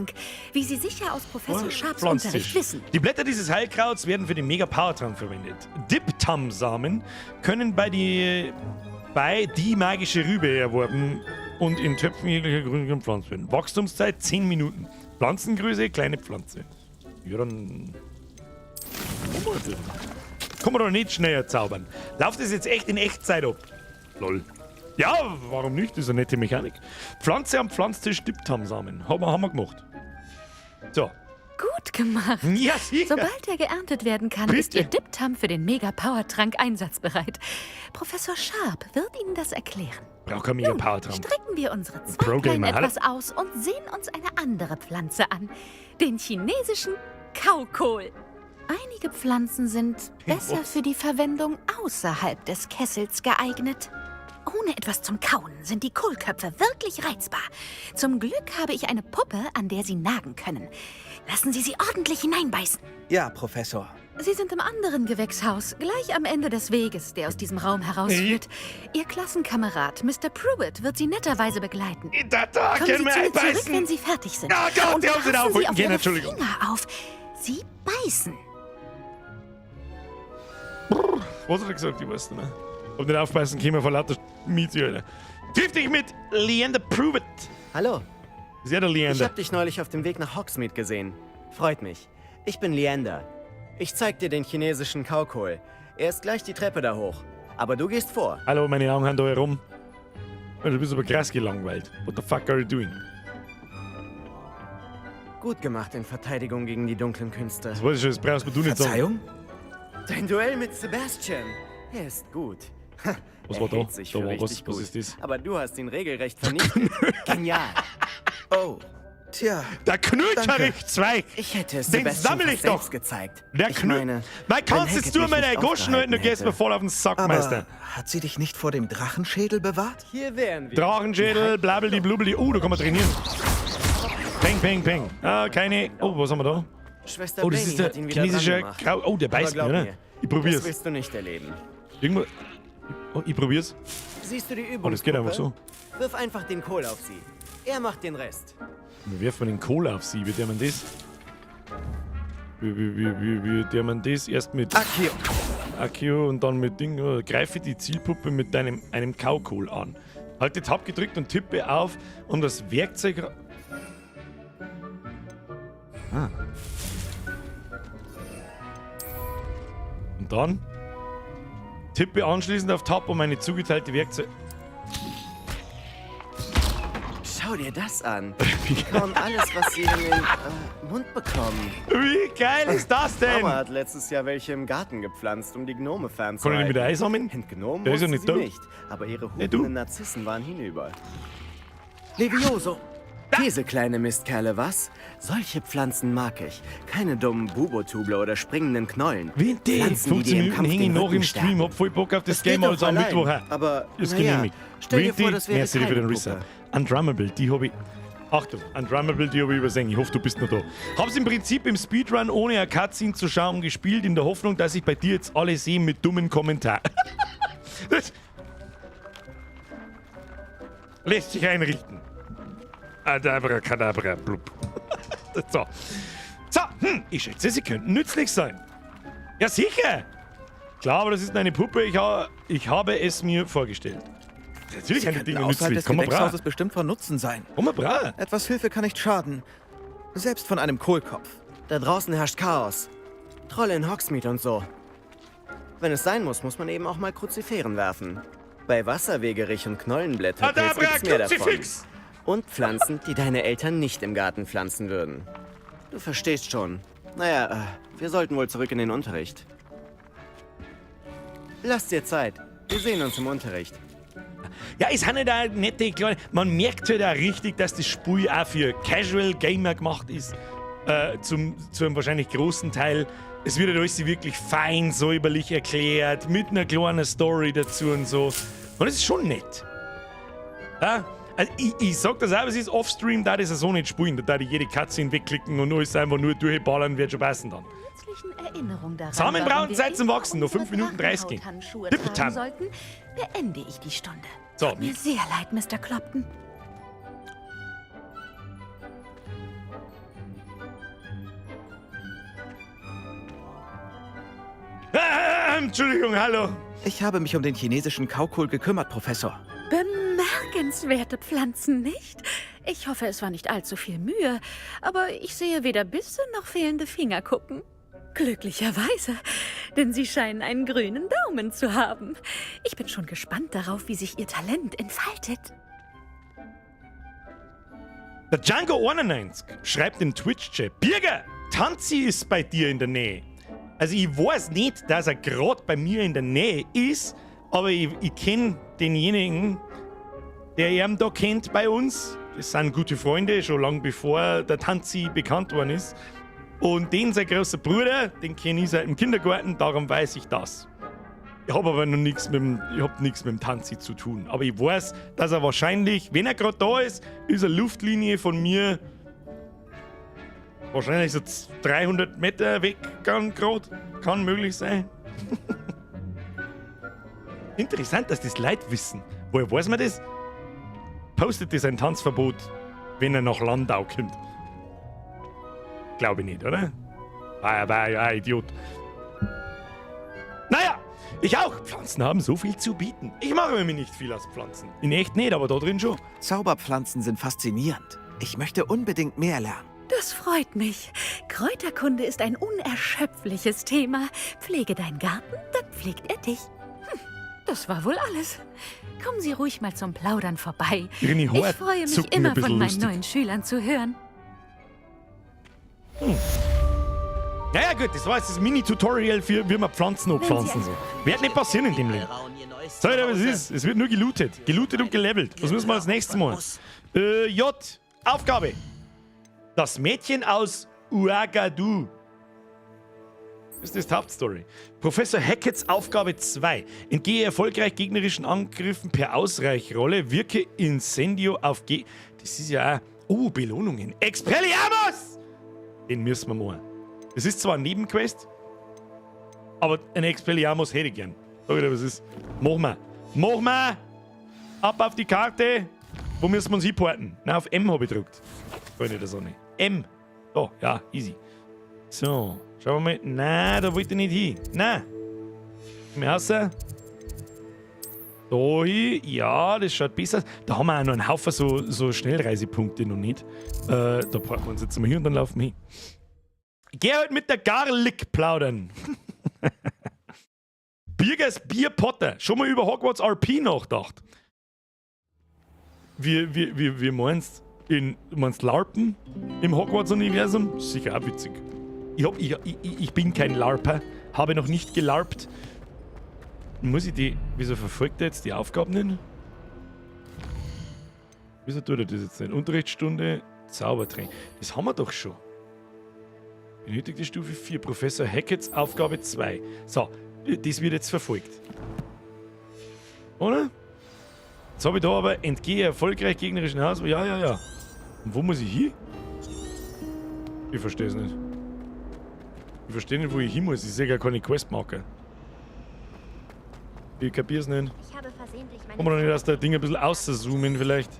N: Wie Sie sicher aus Professor Sharps Unterricht wissen.
A: Die Blätter dieses Heilkrauts werden für den Mega-Power-Trank verwendet. Diptam-Samen können bei die magische Rübe erworben und in Töpfen jeglicher Gründe gepflanzt werden. Wachstumszeit 10 Minuten. Pflanzengröße, kleine Pflanze. Ja, dann... Kann man doch nicht schneller zaubern. Läuft das jetzt echt in Echtzeit ab? Lol. Ja, warum nicht? Das ist eine nette Mechanik. Pflanze am Pflanztisch Diptam-Samen. Haben wir gemacht. So.
N: Gut gemacht.
A: Ja, sicher.
N: Sobald er geerntet werden kann, ist Ihr Diptam für den Mega-Power-Trank einsatzbereit. Professor Sharp wird Ihnen das erklären.
A: Braucht kein Mega-Power-Trank.
N: Strecken wir unsere Zweiglein etwas aus und sehen uns eine andere Pflanze an. Den chinesischen Kaukohl. Einige Pflanzen sind besser für die Verwendung außerhalb des Kessels geeignet. Ohne etwas zum Kauen sind die Kohlköpfe wirklich reizbar. Zum Glück habe ich eine Puppe, an der Sie nagen können. Lassen Sie sie ordentlich hineinbeißen.
E: Ja, Professor.
N: Sie sind im anderen Gewächshaus, gleich am Ende des Weges, der aus diesem Raum herausführt. Ihr Klassenkamerad, Mr. Pruitt, wird Sie netterweise begleiten. Kommen Sie zu mir zurück, wenn Sie fertig sind.
A: Ja, Gott,
N: und
A: die haben Sie da
N: passen Sie
A: auf
N: auf Ihre
A: Entschuldigung.
N: Finger auf. Sie beißen.
A: Was hat er gesagt? Ich weiß nicht mehr. Ob nicht aufpassen können wir vor lauter Miete, Alter. Triff dich mit Leander Pruitt.
R: Hallo.
A: Ist ja der Leander.
R: Ich hab dich neulich auf dem Weg nach Hogsmeade gesehen. Freut mich. Ich bin Leander. Ich zeig dir den chinesischen Kaukohl. Er ist gleich die Treppe da hoch. Aber du gehst vor.
A: Hallo, meine Augen haben da herum. Du bist aber krass gelangweilt. What the fuck are you doing?
R: Gut gemacht in Verteidigung gegen die dunklen Künste.
A: Das wollte ich schon, das brauchst du nicht sagen.
R: Dein Duell mit Sebastian. Er ist gut.
A: Was war da?
R: Hält sich für richtig
A: Was
R: gut.
A: ist das?
R: Aber du hast ihn regelrecht vernichtet. Genial.
E: Oh, tja.
A: Der Knüterich-Zweig.
R: Ich hätte es
A: Den
R: Sebastian
A: sammel ich doch.
R: selbst gezeigt.
A: Der
R: Ich meine,
A: Man kannst jetzt du meine Goschen halten, du gehst mir voll auf den Sack, Meister.
E: Aber hat sie dich nicht vor dem Drachenschädel bewahrt?
R: Hier wären wir.
A: Drachenschädel, blablabli, blubbeli. Da kann man trainieren. Peng, peng, peng. Keine. Oh, was haben wir da?
R: Schwester
A: Oh, das
R: Blaney
A: ist der
R: hat ihn wieder
A: chinesische
R: dran gemacht.
A: Grau. Oh, der beißt mich,
R: Aber glaub
A: oder?
R: mir,
A: Ich probier's.
R: Das willst du nicht erleben.
A: Irgendwo. Oh, ich probier's.
R: Siehst du die Übung?
A: Oh, das geht einfach so.
R: Wirf einfach den Kohl auf sie. Er macht den Rest.
A: Wir werfen den Kohl auf sie. Wie der man das? Wie der man das erst mit Akio und dann mit Ding. Greife die Zielpuppe mit einem Kaukohl an. Halte Tab gedrückt und tippe auf, um das Werkzeug. Und dann tippe anschließend auf Tab, um eine zugeteilte Werkzeug.
R: Schau dir das an. Die kauen alles, was sie in den Mund bekommen.
A: Wie geil ist das denn?
R: Mama hat letztes Jahr welche im Garten gepflanzt, um die Gnome
A: Kann
R: fernzuhalten.
A: ich die mit einsammeln?
R: Entgenommen
A: Der ist ja
R: musste
A: nicht
R: sie
A: da.
R: nicht, aber ihre
A: Nee, du.
R: hutenden Narzissen waren hinüber. Levioso! Diese kleine Mistkerle, was? Solche Pflanzen mag ich. Keine dummen Bubotubler oder springenden Knollen.
A: Wie die?
R: Pflanzen,
A: 15
R: im
A: Minuten
R: Kampf
A: hänge ich
R: den
A: noch
R: Rücken
A: im Stream,
R: stärken.
A: hab voll Bock auf das
R: Das
A: Game,
R: geht
A: also am
R: doch
A: Mittwoch.
R: allein. Aber,
A: ist
R: naja,
A: genehmigt.
R: stell dir vor, das wäre
A: merci für
R: keine
A: den
R: Puppe.
A: Reset. Undrummable, die habe ich. Achtung, Undrummable, die habe ich übersehen. Ich hoffe, du bist noch da. Hab's im Prinzip im Speedrun ohne eine Cutscene zu schauen gespielt, in der Hoffnung, dass ich bei dir jetzt alle sehe mit dummen Kommentaren. Das lässt sich einrichten. Adabrakadabra, blub. So. So, ich schätze, sie könnten nützlich sein. Ja, sicher. Klar, aber das ist eine Puppe. Ich habe es mir vorgestellt. Natürlich sind die Dinge
E: Außerhalb
A: nützlich.
E: des
A: Komm mal bra.
E: Gewächshauses bestimmt von Nutzen sein.
A: Komm mal bra.
E: Etwas Hilfe kann nicht schaden. Selbst von einem Kohlkopf.
R: Da draußen herrscht Chaos. Trolle in Hogsmeade und so. Wenn es sein muss, muss man eben auch mal Kruziferen werfen. Bei Wasserwegerich und Knollenblätterpilz gibt's mehr davon.
A: Kruzifix!
R: Und Pflanzen, die deine Eltern nicht im Garten pflanzen würden. Du verstehst schon. Naja, wir sollten wohl zurück in den Unterricht. Lass dir Zeit. Wir sehen uns im Unterricht.
A: Ja, es sind nicht eine nette kleine. Man merkt halt auch richtig, dass das Spiel auch für Casual Gamer gemacht ist. Zu einem wahrscheinlich großen Teil. Es wird halt alles wirklich fein säuberlich erklärt, mit einer kleinen Story dazu und so. Und es ist schon nett. Ja? Also ich sag das auch, es ist Offstream, da das so nicht spielen. Da ich jede Cutscene wegklicken und alles einfach nur durchballern, wird schon passen dann.
N: Erinnerung daran,
A: Samenbrauen,
N: warum wir
A: Zeit zum
N: immer
A: Wachsen, noch 5 Minuten 30 gehen.
N: Handschuhe
A: Tippetam.
N: tragen sollten, beende ich die Stunde.
A: So.
N: Tut mir sehr leid, Mr. Clopton.
A: Entschuldigung, hallo.
E: Ich habe mich um den chinesischen Kaukohl gekümmert, Professor.
N: Bemerkenswerte Pflanzen, nicht? Ich hoffe, es war nicht allzu viel Mühe, aber ich sehe weder Bisse noch fehlende Fingerkuppen. Glücklicherweise, denn Sie scheinen einen grünen Daumen zu haben. Ich bin schon gespannt darauf, wie sich Ihr Talent entfaltet.
A: Der Django91 schreibt im Twitch-Chat: Birger, Tanzi ist bei dir in der Nähe. Also ich weiß nicht, dass er gerade bei mir in der Nähe ist, aber ich kenne denjenigen, der ihn da kennt bei uns. Das sind gute Freunde, schon lange bevor der Tanzi bekannt worden ist. Und den, sein großer Bruder, den kenne ich seit dem Kindergarten, darum weiß ich das. Ich habe aber noch nichts mit dem Tanzi zu tun. Aber ich weiß, dass er wahrscheinlich, wenn er gerade da ist, ist eine Luftlinie von mir wahrscheinlich so 300 Meter weg gerade. Kann möglich sein. Interessant, dass das Leute wissen. Woher weiß man das? Postet das ein Tanzverbot, wenn er nach Landau kommt? Glaube ich nicht, oder? War ja Idiot. Naja, ich auch. Pflanzen haben so viel zu bieten. Ich mache mir nicht viel aus Pflanzen. In echt nicht, aber da drin schon.
E: Zauberpflanzen sind faszinierend. Ich möchte unbedingt mehr lernen.
N: Das freut mich. Kräuterkunde ist ein unerschöpfliches Thema. Pflege deinen Garten, dann pflegt er dich. Das war wohl alles. Kommen Sie ruhig mal zum Plaudern vorbei.
A: Ihre Haare
N: Ich freue mich
A: zucken
N: immer
A: ein bisschen
N: von meinen
A: lustig.
N: neuen Schülern zu hören.
A: Naja gut, das war jetzt das Mini-Tutorial für wie man Pflanzen abpflanzen soll. Wird nicht passieren in dem Leben. Seht ihr, was es ist? Es wird nur gelootet. Gelootet und gelevelt. Was müssen wir als nächstes machen? J. Aufgabe. Das Mädchen aus Ouagadougou. Das ist die Hauptstory. Professor Hackett's Aufgabe 2. Entgehe erfolgreich gegnerischen Angriffen per Ausreichrolle. Wirke Incendio auf Das ist ja auch... Oh, Belohnungen. Expelliarmus! Den müssen wir machen. Das ist zwar ein Nebenquest, aber ein Expelliarmus hätte ich gern. Sag ich dir, was ist. Machen wir. Machen wir! Ab auf die Karte. Wo müssen wir uns hinporten? Nein, auf M habe ich gedrückt. Freunde der Sonne. M. Oh, ja, easy. So, schauen wir mal. Nein, da wollte ich nicht hin. Nein. Mehr außer. Da hin. Ja, das schaut besser aus. Da haben wir auch noch einen Haufen so Schnellreisepunkte noch nicht. Da parken wir uns jetzt mal hin und dann laufen wir hin. Geh halt mit der Garlic plaudern. Birgers Bierpotter. Schon mal über Hogwarts RP nachgedacht. Wie meinst du meinst LARPen im Hogwarts-Universum? Sicher auch witzig. Ich bin kein LARPer. Habe noch nicht gelarpt. Muss ich die... Wieso verfolgt er jetzt die Aufgaben nicht? Wieso tut er das jetzt nicht? Unterrichtsstunde, Zaubertraining. Das haben wir doch schon. Benötigte Stufe 4. Professor Hackett's Aufgabe 2. So, das wird jetzt verfolgt. Oder? Jetzt habe ich da aber entgehe erfolgreich gegnerischen Haus. Ja. Und wo muss ich hin? Ich verstehe es nicht. Ich verstehe nicht, wo ich hin muss. Ich sehe gar keine Questmarker. Ich kapiere es nicht.
C: Ich habe versehentlich meine...
A: Kann man doch nicht aus der Ding ein bisschen auszoomen vielleicht?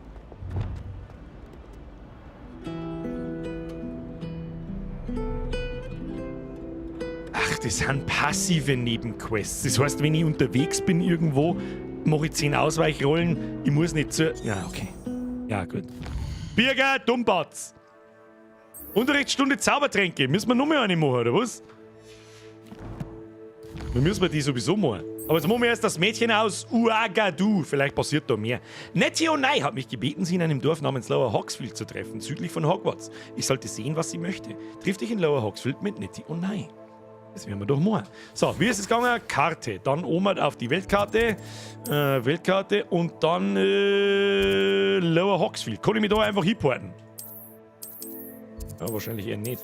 A: Ach, das sind passive Nebenquests. Das heißt, wenn ich unterwegs bin irgendwo, mache ich 10 Ausweichrollen. Ich muss nicht zu... Ja, okay. Ja, gut. Birger, Dummbatz. Unterrichtsstunde Zaubertränke. Müssen wir noch mehr eine machen, oder was? Dann müssen wir die sowieso machen. Aber jetzt machen wir erst das Mädchen aus Ouagadougou. Vielleicht passiert da mehr. Nettie O'Neill hat mich gebeten, sie in einem Dorf namens Lower Hogsfield zu treffen, südlich von Hogwarts. Ich sollte sehen, was sie möchte. Triff dich in Lower Hogsfield mit Nettie O'Neill. Das werden wir doch machen. So, wie ist es gegangen? Karte. Dann oben auf die Weltkarte. Weltkarte und dann Lower Hogsfield. Kann ich mich da einfach hinporten? Ja, wahrscheinlich eher nicht.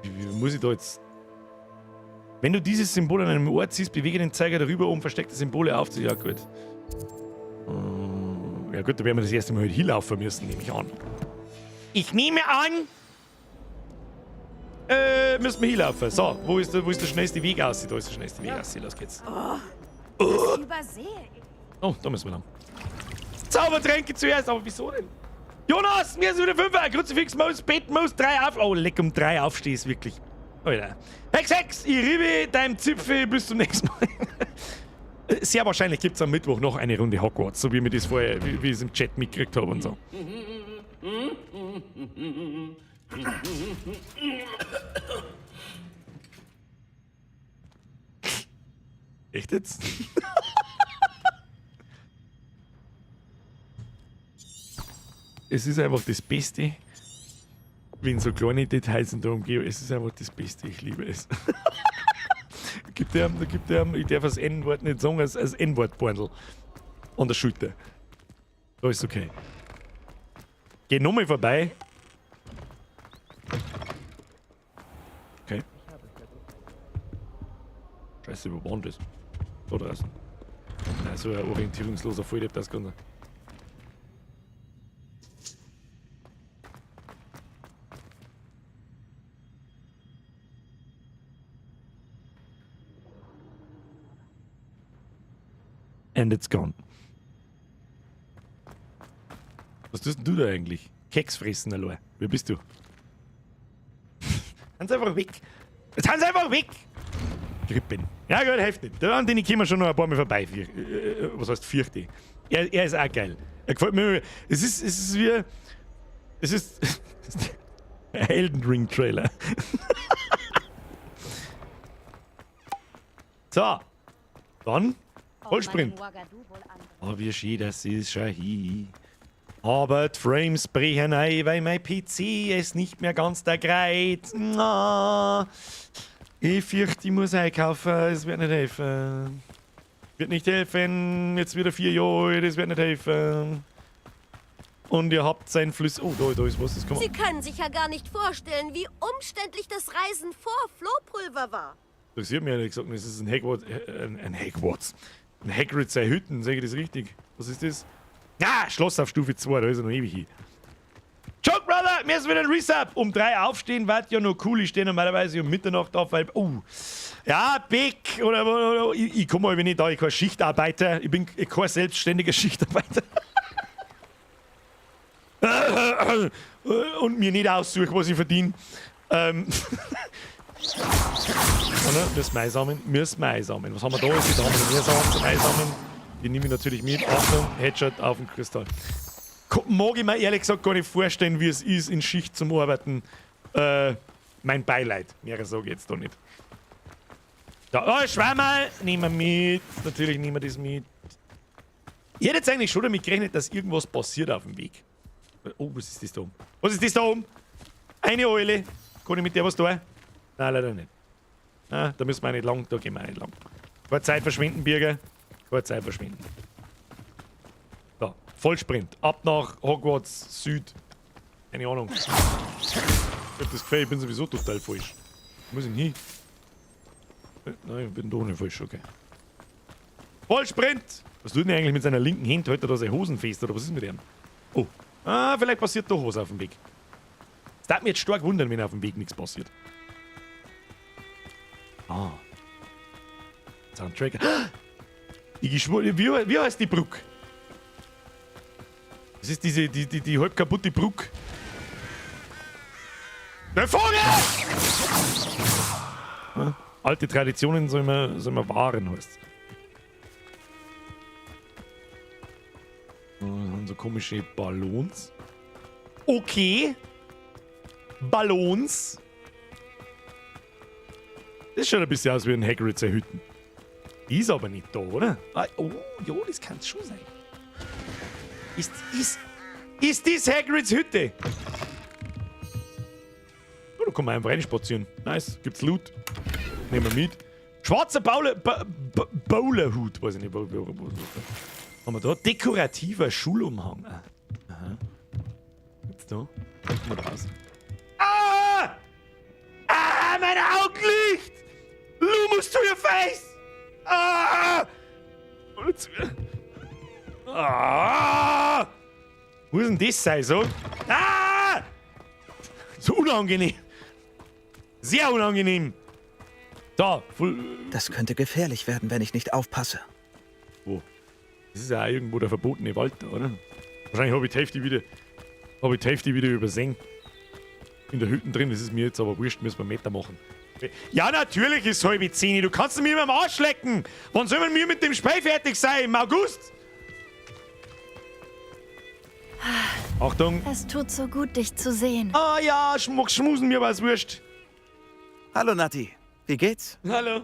A: Wie muss ich da jetzt... Wenn du dieses Symbol an einem Ort siehst, bewege den Zeiger darüber, um versteckte Symbole aufzuziehen. Ja, gut. Ja gut, da werden wir das erste Mal halt hinlaufen müssen, nehme ich an. Ich nehme an... müssen wir hinlaufen. So, wo ist der schnellste Weg aus? Da ist der schnellste Weg aus. Los geht's.
Q: Das übersehe ich.
A: Oh, da müssen wir lang. Zaubertränke zuerst, aber wieso denn? Jonas, mir ist wieder 5, Kruzifix, Maus, Bett, Maus, 3 auf... Oh, leck, um 3 aufstehst, wirklich. Alter. Hex, ich riebe deinem Zipfel, bis zum nächsten Mal. Sehr wahrscheinlich gibt es am Mittwoch noch eine Runde Hogwarts, so wie wir das vorher, wie ich es im Chat mitgekriegt habe und so. Echt jetzt? Es ist einfach das Beste, wenn so kleine Details in der Umgebung, es ist einfach das Beste, ich liebe es. Da gibt er, ich darf das N-Wort nicht sagen, als N-Wort-Bordel an der Schulter. Da ist okay. Geh nochmal vorbei. Okay. Scheiße, wo war denn das? Da draußen. Nein, so ein orientierungsloser Volldepp, das kann er. And it's gone. Was tust denn du da eigentlich? Keks fressen, allein. Wer bist du? Hans einfach weg. Jetzt haben sie einfach weg! Grippen. Ja gut, hilft nicht. Da an den kommen wir schon noch ein paar Mal vorbei. Was heißt fürchte? Er ist auch geil. Er gefällt mir. Es ist wie... Es ist... ein Elden Ring Trailer. So. Dann... Vollsprint. Oh, wie schön, das ist schon hier. Aber die Frames brechen ein, weil mein PC es nicht mehr ganz ergreift. No. Ich fürchte, ich muss einkaufen, es wird nicht helfen. Wird nicht helfen, jetzt wieder 4 Jahre alt, es wird nicht helfen. Und ihr habt sein Fluss... Oh, da ist was, das kann man...
Q: Sie können sich ja gar nicht vorstellen, wie umständlich das Reisen vor Flohpulver war.
A: Das hat mir ja nicht gesagt, das ist ein Hogwarts... ein Hogwarts. Ein Hagrid sei Hütten, sage ich das richtig? Was ist das? Ja, Schloss auf Stufe 2, da ist er noch ewig hin. Joke, Brother, wir müssen wieder ein Resub. Um 3 aufstehen, war ja noch cool. Ich stehe normalerweise um Mitternacht auf, weil... Oh, ja, Beck, oder ich komme mal nicht da, ich bin kein Schichtarbeiter. Ich bin kein selbstständiger Schichtarbeiter. Und mir nicht aussuche, was ich verdiene. Müssen wir einsammeln. Was haben wir da? Da haben wir Meersamen zum Einsammeln. Die nehme ich natürlich mit. Achtung, Headshot auf den Kristall. Mag ich mir ehrlich gesagt gar nicht vorstellen, wie es ist, in Schicht zum Arbeiten. Mein Beileid. Mehr sage ich jetzt da nicht. Da, oh, Schwammerl! Nehmen wir mit. Natürlich nehmen wir das mit. Ich hätte jetzt eigentlich schon damit gerechnet, dass irgendwas passiert auf dem Weg. Oh, was ist das da oben? Was ist das da oben? Eine Eule. Kann ich mit der was tun? Nein, leider nicht. Ah, da müssen wir nicht lang, da gehen wir nicht lang. Keine Zeit verschwinden, Birger. Keine Zeit verschwinden. So, Vollsprint. Ab nach Hogwarts Süd. Keine Ahnung. Ich hab das Gefühl, ich bin sowieso total falsch. Wo muss ich hin? Nein, ich bin doch nicht falsch, okay. Vollsprint! Was tut denn eigentlich mit seiner linken Hand? Hält er da seine Hosen fest oder was ist mit ihm? Oh. Ah, vielleicht passiert doch was auf dem Weg. Es darf mich jetzt stark wundern, wenn auf dem Weg nichts passiert. Ah. Soundtrack. Ich schwöre, wie heißt die Brücke? Das ist die halb kaputte Brücke. Der Vogel! Ja, alte Traditionen soll man wahren, heißt. Da haben so komische Ballons. Okay. Ballons. Das schaut ein bisschen aus wie ein Hagrid seine Hütten. Die ist aber nicht da, oder? Ah, oh, ja, das kann es schon sein. Ist das Hagrids Hütte? Oh, da kann man einfach reinspazieren. Nice, gibt's Loot. Nehmen wir mit. Schwarzer Bowlerhut, weiß ich nicht, was haben wir da? Dekorativer Schulumhang. Aha. Gibt's da? Gucken wir raus. Ah! Ah, mein Augenlicht! Lumus to your face! Ah! Ah! Muss denn das sein, so? Ah! So unangenehm. Sehr unangenehm. Da, voll.
E: Das könnte gefährlich werden, wenn ich nicht aufpasse.
A: Oh. Das ist ja auch irgendwo der verbotene Wald da, oder? Wahrscheinlich habe ich die Hälfte wieder übersehen. In der Hütte drin, das ist mir jetzt aber wurscht, müssen wir Meter machen. Ja, natürlich ist es 9:30. Du kannst mir immer am Arsch lecken. Wann sollen wir mit dem Spiel fertig sein? Im August? Achtung.
C: Es tut so gut, dich zu sehen.
A: Ah ja, schmusen, mir was wurscht.
E: Hallo Nati, wie geht's?
A: Hallo.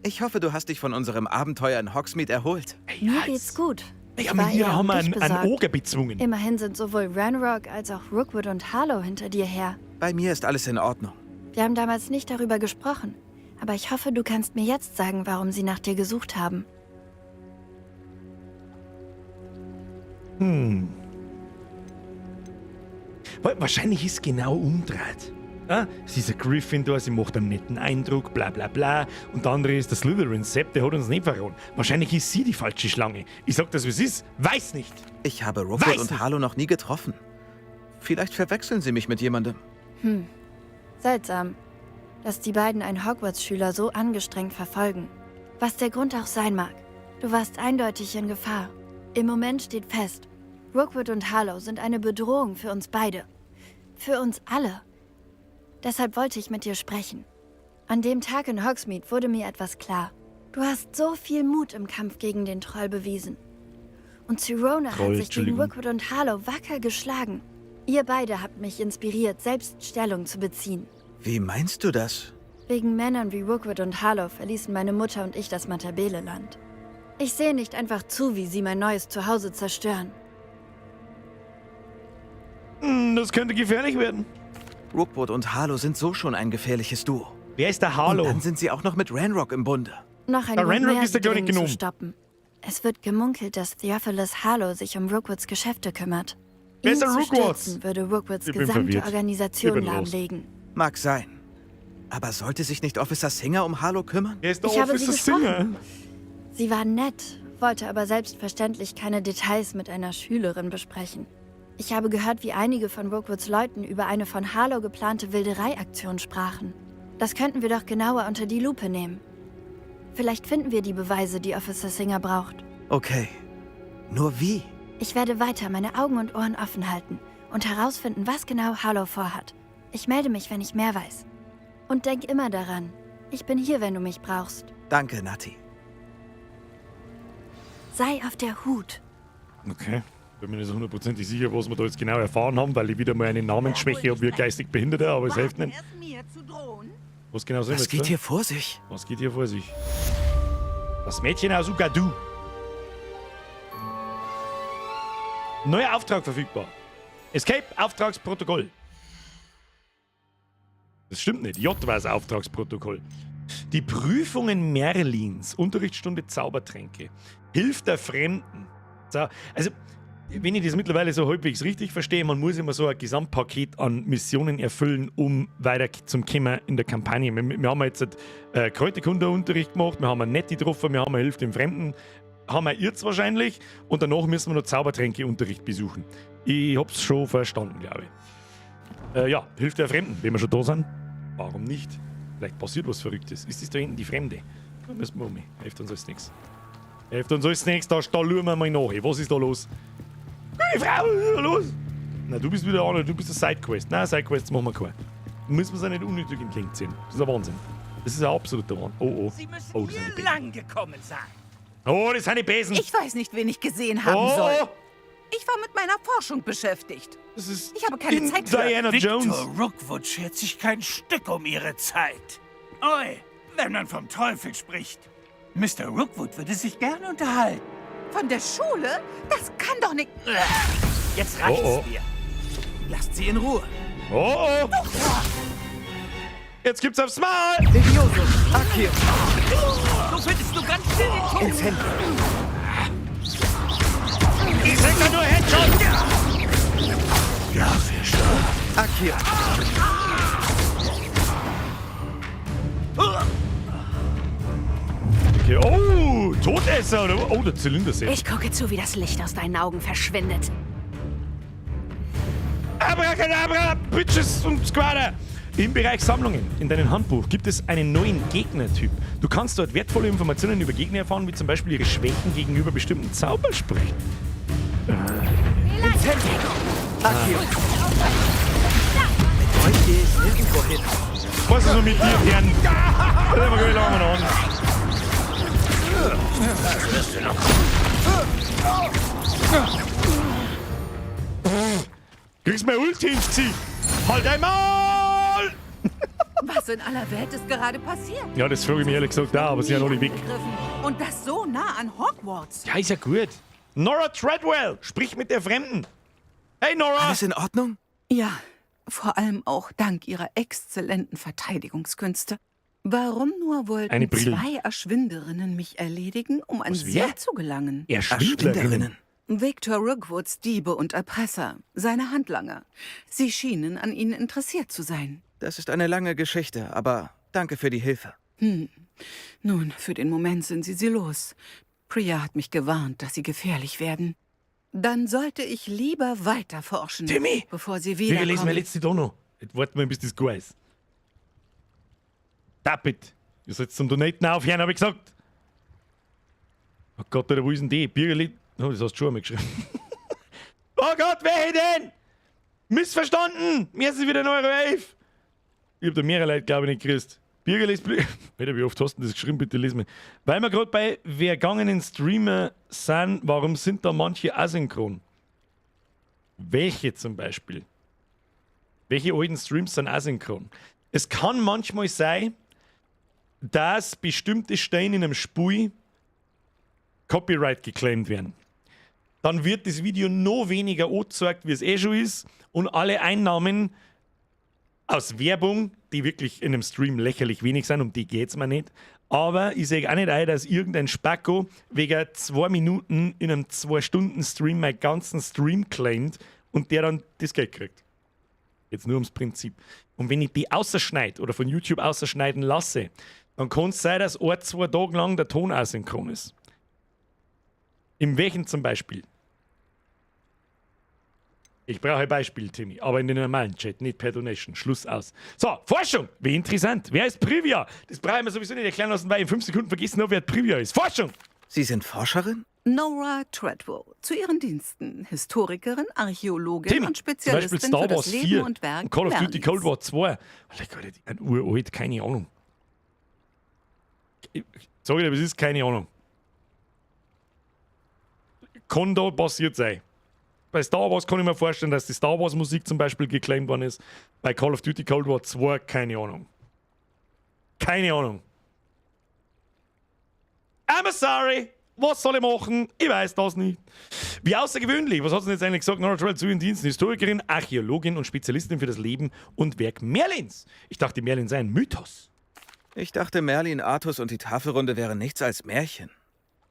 E: Ich hoffe, du hast dich von unserem Abenteuer in Hogsmeade erholt.
C: Mir geht's gut.
A: Ja, mit mir haben wir einen Oger bezwungen.
C: Immerhin sind sowohl Ranrock als auch Rookwood und Harlow hinter dir her.
E: Bei mir ist alles in Ordnung.
C: Wir haben damals nicht darüber gesprochen, aber ich hoffe, du kannst mir jetzt sagen, warum sie nach dir gesucht haben.
A: Wahrscheinlich ist es genau umgedreht. Ah, sie ist ein Gryffindor, sie macht einen netten Eindruck, bla bla bla. Und der andere ist der Slytherin, Sepp, der hat uns nicht verraten. Wahrscheinlich ist sie die falsche Schlange. Ich sag das, wie es ist. Weiß nicht.
E: Ich habe Rookwood und Harlow noch nie getroffen. Vielleicht verwechseln sie mich mit jemandem.
C: Seltsam, dass die beiden einen Hogwarts-Schüler so angestrengt verfolgen. Was der Grund auch sein mag, du warst eindeutig in Gefahr. Im Moment steht fest, Rookwood und Harlow sind eine Bedrohung für uns beide. Für uns alle. Deshalb wollte ich mit dir sprechen. An dem Tag in Hogsmeade wurde mir etwas klar. Du hast so viel Mut im Kampf gegen den Troll bewiesen. Und Sirona hat sich gegen Rookwood und Harlow wacker geschlagen. Ihr beide habt mich inspiriert, selbst Stellung zu beziehen.
E: Wie meinst du das?
C: Wegen Männern wie Rookwood und Harlow verließen meine Mutter und ich das Matabele-Land. Ich sehe nicht einfach zu, wie sie mein neues Zuhause zerstören.
A: Das könnte gefährlich werden.
E: Rookwood und Harlow sind so schon ein gefährliches Duo.
A: Wer ist der Harlow?
E: Und dann sind sie auch noch mit Ranrock im Bunde.
C: Noch ein
A: Der
C: Grund
A: Ranrock
C: mehr,
A: ist der
C: sie
A: gar nicht
C: dringend zu
A: genommen.
C: stoppen. Es wird gemunkelt, dass Theophilus Harlow sich um Rookwoods Geschäfte kümmert.
A: Wer
C: Ihn
A: ist der
C: zu
A: Rookwood?
C: stürzen würde Rookwoods
A: Ich bin
C: gesamte
A: verwirrt.
C: Organisation
A: Ich bin los.
C: lahmlegen.
E: Mag sein. Aber sollte sich nicht Officer Singer um Harlow kümmern?
A: Wer ist der
C: Ich habe sie
A: Officer
C: gesprochen.
A: Singer?
C: Sie war nett, wollte aber selbstverständlich keine Details mit einer Schülerin besprechen. Ich habe gehört, wie einige von Rookwoods Leuten über eine von Harlow geplante Wildereiaktion sprachen. Das könnten wir doch genauer unter die Lupe nehmen. Vielleicht finden wir die Beweise, die Officer Singer braucht.
E: Okay. Nur wie?
C: Ich werde weiter meine Augen und Ohren offen halten und herausfinden, was genau Harlow vorhat. Ich melde mich, wenn ich mehr weiß. Und denk immer daran, ich bin hier, wenn du mich brauchst.
E: Danke, Nati.
C: Sei auf der Hut.
A: Okay. Ich bin mir nicht so hundertprozentig sicher, was wir da jetzt genau erfahren haben, weil ich wieder mal eine Namensschwäche habe wie ein geistig Behinderter, aber es hilft nicht. Was genau soll
E: Was geht hier vor sich?
A: Was geht hier vor sich? Das Mädchen aus Ugadu. Neuer Auftrag verfügbar. Escape-Auftragsprotokoll. Das stimmt nicht. J war das Auftragsprotokoll. Die Prüfungen Merlins, Unterrichtsstunde Zaubertränke, hilft der Fremden. So, also, wenn ich das mittlerweile so halbwegs richtig verstehe, man muss immer so ein Gesamtpaket an Missionen erfüllen, um weiter zum Kommen in der Kampagne. Wir haben jetzt Kräuterkundeunterricht gemacht, wir haben eine Nette getroffen, wir haben eine Hilfe dem Fremden, haben wir jetzt wahrscheinlich und danach müssen wir noch Zaubertränkeunterricht besuchen. Ich hab's schon verstanden, glaube ich. Ja, Hilfe der Fremden, wenn wir schon da sind. Warum nicht? Vielleicht passiert was Verrücktes. Ist das da hinten die Fremde? Da müssen wir um. Hilft uns alles nichts. Hilft uns alles nichts, da schauen wir mal nach. Was ist da los? Hey Frau, was ist da los? Na, du bist wieder einer, du bist eine Sidequest. Nein, Sidequests machen wir keine. Müssen wir sie nicht unnötig in den Kling ziehen. Das ist ein Wahnsinn. Das ist ein absoluter Wahnsinn. Oh, oh.
S: Sie müssen
A: Oh, das sind die
S: hier
A: Besen.
S: lang gekommen sein.
A: Oh, das sind die Besen.
M: Ich weiß nicht, wen ich gesehen haben
A: Oh!
M: soll. Ich war mit meiner Forschung beschäftigt. Ich habe keine Zeit für...
S: Victor Rookwood schert sich kein Stück um ihre Zeit. Oi, wenn man vom Teufel spricht. Mr. Rookwood würde sich gerne unterhalten.
M: Von der Schule? Das kann doch nicht...
S: Jetzt reicht's
A: Oh, oh.
S: mir. Lasst sie in Ruhe.
A: Oh, oh. Jetzt gibt's aufs Maul.
E: Leviosus, Akir.
S: So findest du ganz schnell den Tod.
E: Ins Handy.
A: Ich sag da nur Headshot.
S: Ja, Fischer.
E: Akir.
A: Okay. Oh, du Todesser oder was? Oh, der Zylinder sitzt.
N: Ich gucke zu, wie das Licht aus deinen Augen verschwindet.
A: Abracadabra, Bitches und Squatter! Im Bereich Sammlungen, in deinem Handbuch, gibt es einen neuen Gegnertyp. Du kannst dort wertvolle Informationen über Gegner erfahren, wie zum Beispiel ihre Schwächen gegenüber bestimmten Zaubersprüchen.
E: Akio. Mit euch gehe ich nirgendwo hin.
A: Was ist so mit dir, Herrn? Warte mal, geh lang an. Kriegst mein Ulti ins Gesicht. Halt einmal!
M: Was in aller Welt ist gerade passiert?
A: Ja, das frage ich mich ehrlich gesagt auch, aber sie sind noch nicht weg.
M: Und das so nah an Hogwarts.
A: Ja, ist ja gut. Nora Treadwell, sprich mit der Fremden. Hey, Nora!
E: Alles in Ordnung?
M: Ja, vor allem auch dank ihrer exzellenten Verteidigungskünste. Warum nur wollten zwei Erschwinderinnen mich erledigen, um an sie zu gelangen?
A: Erschwinderinnen?
M: Victor Rookwoods Diebe und Erpresser, seine Handlanger. Sie schienen an ihnen interessiert zu sein.
E: Das ist eine lange Geschichte, aber danke für die Hilfe.
M: Nun, für den Moment sind sie los. Priya hat mich gewarnt, dass sie gefährlich werden. Dann sollte ich lieber weiter forschen,
A: Timmy!
M: bevor sie
A: Wir lesen
M: wiederkommen.
A: wir letzte da noch. Jetzt warten wir, bis das gut ist. Tappet! Ihr sollt zum Donaten aufhören, habe ich gesagt. Oh Gott, wo ist denn die? Bürgerli. Oh, das hast du schon einmal geschrieben. Oh Gott, wer denn? Missverstanden! Mir ist es wieder 1,11 €. Ich hab da mehrere Leute, glaube ich, nicht gekriegt. Bürgerlis Alter, wie oft hast du das geschrieben? Bitte lies mir. Weil wir gerade bei vergangenen Streamer sind, warum sind da manche asynchron? Welche zum Beispiel? Welche alten Streams sind asynchron? Es kann manchmal sein, dass bestimmte Stellen in einem Spiel Copyright geclaimed werden. Dann wird das Video noch weniger angezeigt, wie es eh schon ist, und alle Einnahmen aus Werbung, die wirklich in einem Stream lächerlich wenig sind, um die geht es mir nicht. Aber ich sehe auch nicht ein, dass irgendein Spacko wegen 2 Minuten in einem 2-Stunden-Stream meinen ganzen Stream claimt und der dann das Geld kriegt. Jetzt nur ums Prinzip. Und wenn ich die ausschneide oder von YouTube ausschneiden lasse, dann kann es sein, dass 1-2 Tage lang der Ton asynchron ist. In welchen zum Beispiel? Ich brauche ein Beispiel, Timmy, aber in den normalen Chat, nicht per Donation. Schluss aus. So, Forschung! Wie interessant. Wer ist Privia? Das brauche ich mir sowieso nicht erklären lassen, weil ich in 5 Sekunden vergessen habe, wer Privia ist. Forschung!
E: Sie sind Forscherin?
M: Nora Treadwell, zu ihren Diensten. Historikerin, Archäologin
A: Timmy,
M: und
A: zum
M: Spezialistin
A: Beispiel Star
M: für
A: Wars
M: das Leben
A: 4
M: und Werk
A: und Call of Duty
M: Merlins.
A: Cold War 2. Alter, die sind uralt, keine Ahnung. Sag ich dir, es ist keine Ahnung. Kann da passiert sein. Bei Star Wars kann ich mir vorstellen, dass die Star Wars Musik zum Beispiel geclaimed worden ist. Bei Call of Duty Cold War 2 keine Ahnung. Keine Ahnung. I'm sorry. Was soll ich machen? Ich weiß das nicht. Wie außergewöhnlich. Was hat sie jetzt eigentlich gesagt? Nora Treadwell zu ihren Diensten. Historikerin, Archäologin und Spezialistin für das Leben und Werk Merlins. Ich dachte, Merlin sei ein Mythos.
E: Ich dachte, Merlin, Artus und die Tafelrunde wären nichts als Märchen.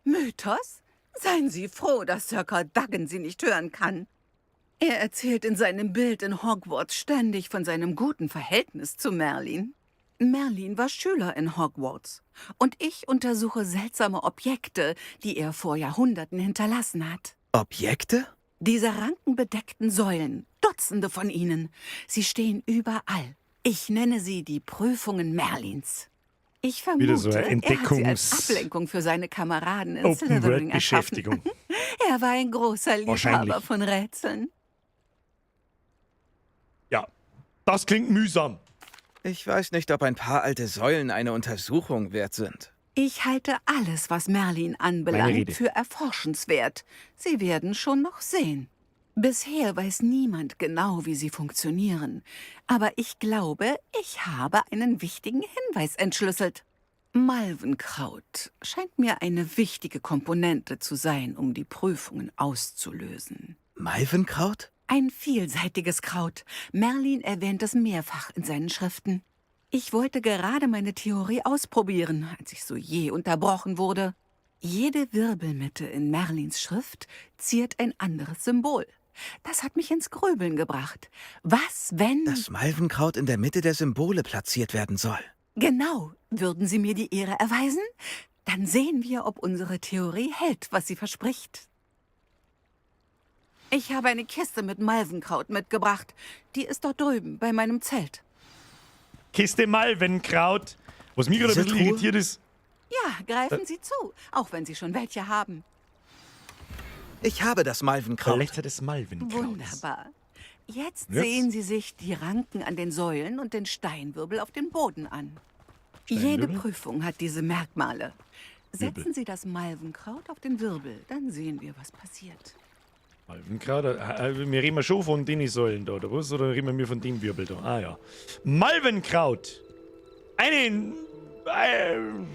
M: Mythos? Seien Sie froh, dass Sir Cadogan Sie nicht hören kann. Er erzählt in seinem Bild in Hogwarts ständig von seinem guten Verhältnis zu Merlin. Merlin war Schüler in Hogwarts. Und ich untersuche seltsame Objekte, die er vor Jahrhunderten hinterlassen hat.
E: Objekte?
M: Diese rankenbedeckten Säulen, Dutzende von ihnen. Sie stehen überall. Ich nenne sie die Prüfungen Merlins. Ich vermute,
A: Wieder so eine
M: er hat sie als Ablenkung für seine Kameraden in Slytherin erschaffen.
A: Open-World-Beschäftigung.
M: Er war ein großer
A: Wahrscheinlich.
M: Liebhaber von Rätseln.
A: Ja, das klingt mühsam.
E: Ich weiß nicht, ob ein paar alte Säulen eine Untersuchung wert sind.
M: Ich halte alles, was Merlin
A: Meine
M: anbelangt,
A: Rede.
M: für erforschenswert. Sie werden schon noch sehen. Bisher weiß niemand genau, wie sie funktionieren. Aber ich glaube, ich habe einen wichtigen Hinweis entschlüsselt. Malvenkraut scheint mir eine wichtige Komponente zu sein, um die Prüfungen auszulösen.
E: Malvenkraut?
M: Ein vielseitiges Kraut. Merlin erwähnt es mehrfach in seinen Schriften. Ich wollte gerade meine Theorie ausprobieren, als ich so je unterbrochen wurde. Jede Wirbelmitte in Merlins Schrift ziert ein anderes Symbol. Das hat mich ins Grübeln gebracht. Was, wenn...
E: Das Malvenkraut in der Mitte der Symbole platziert werden soll.
M: Genau. Würden Sie mir die Ehre erweisen? Dann sehen wir, ob unsere Theorie hält, was sie verspricht. Ich habe eine Kiste mit Malvenkraut mitgebracht. Die ist dort drüben, bei meinem Zelt.
A: Kiste Malvenkraut. Was mich gerade ein bisschen irritiert ist...
M: Ja, greifen Sie zu, auch wenn Sie schon welche haben.
E: Ich habe das Malvenkraut.
A: Verletzter des Malvenkrauts.
M: Wunderbar. Jetzt sehen Sie sich die Ranken an den Säulen und den Steinwirbel auf dem Boden an. Jede Prüfung hat diese Merkmale. Setzen Sie das Malvenkraut auf den Wirbel, dann sehen wir, was passiert.
A: Malvenkraut? Wir reden schon von den Säulen da, oder was? Oder reden wir von dem Wirbel da? Ah ja. Malvenkraut! Einen...
M: Meine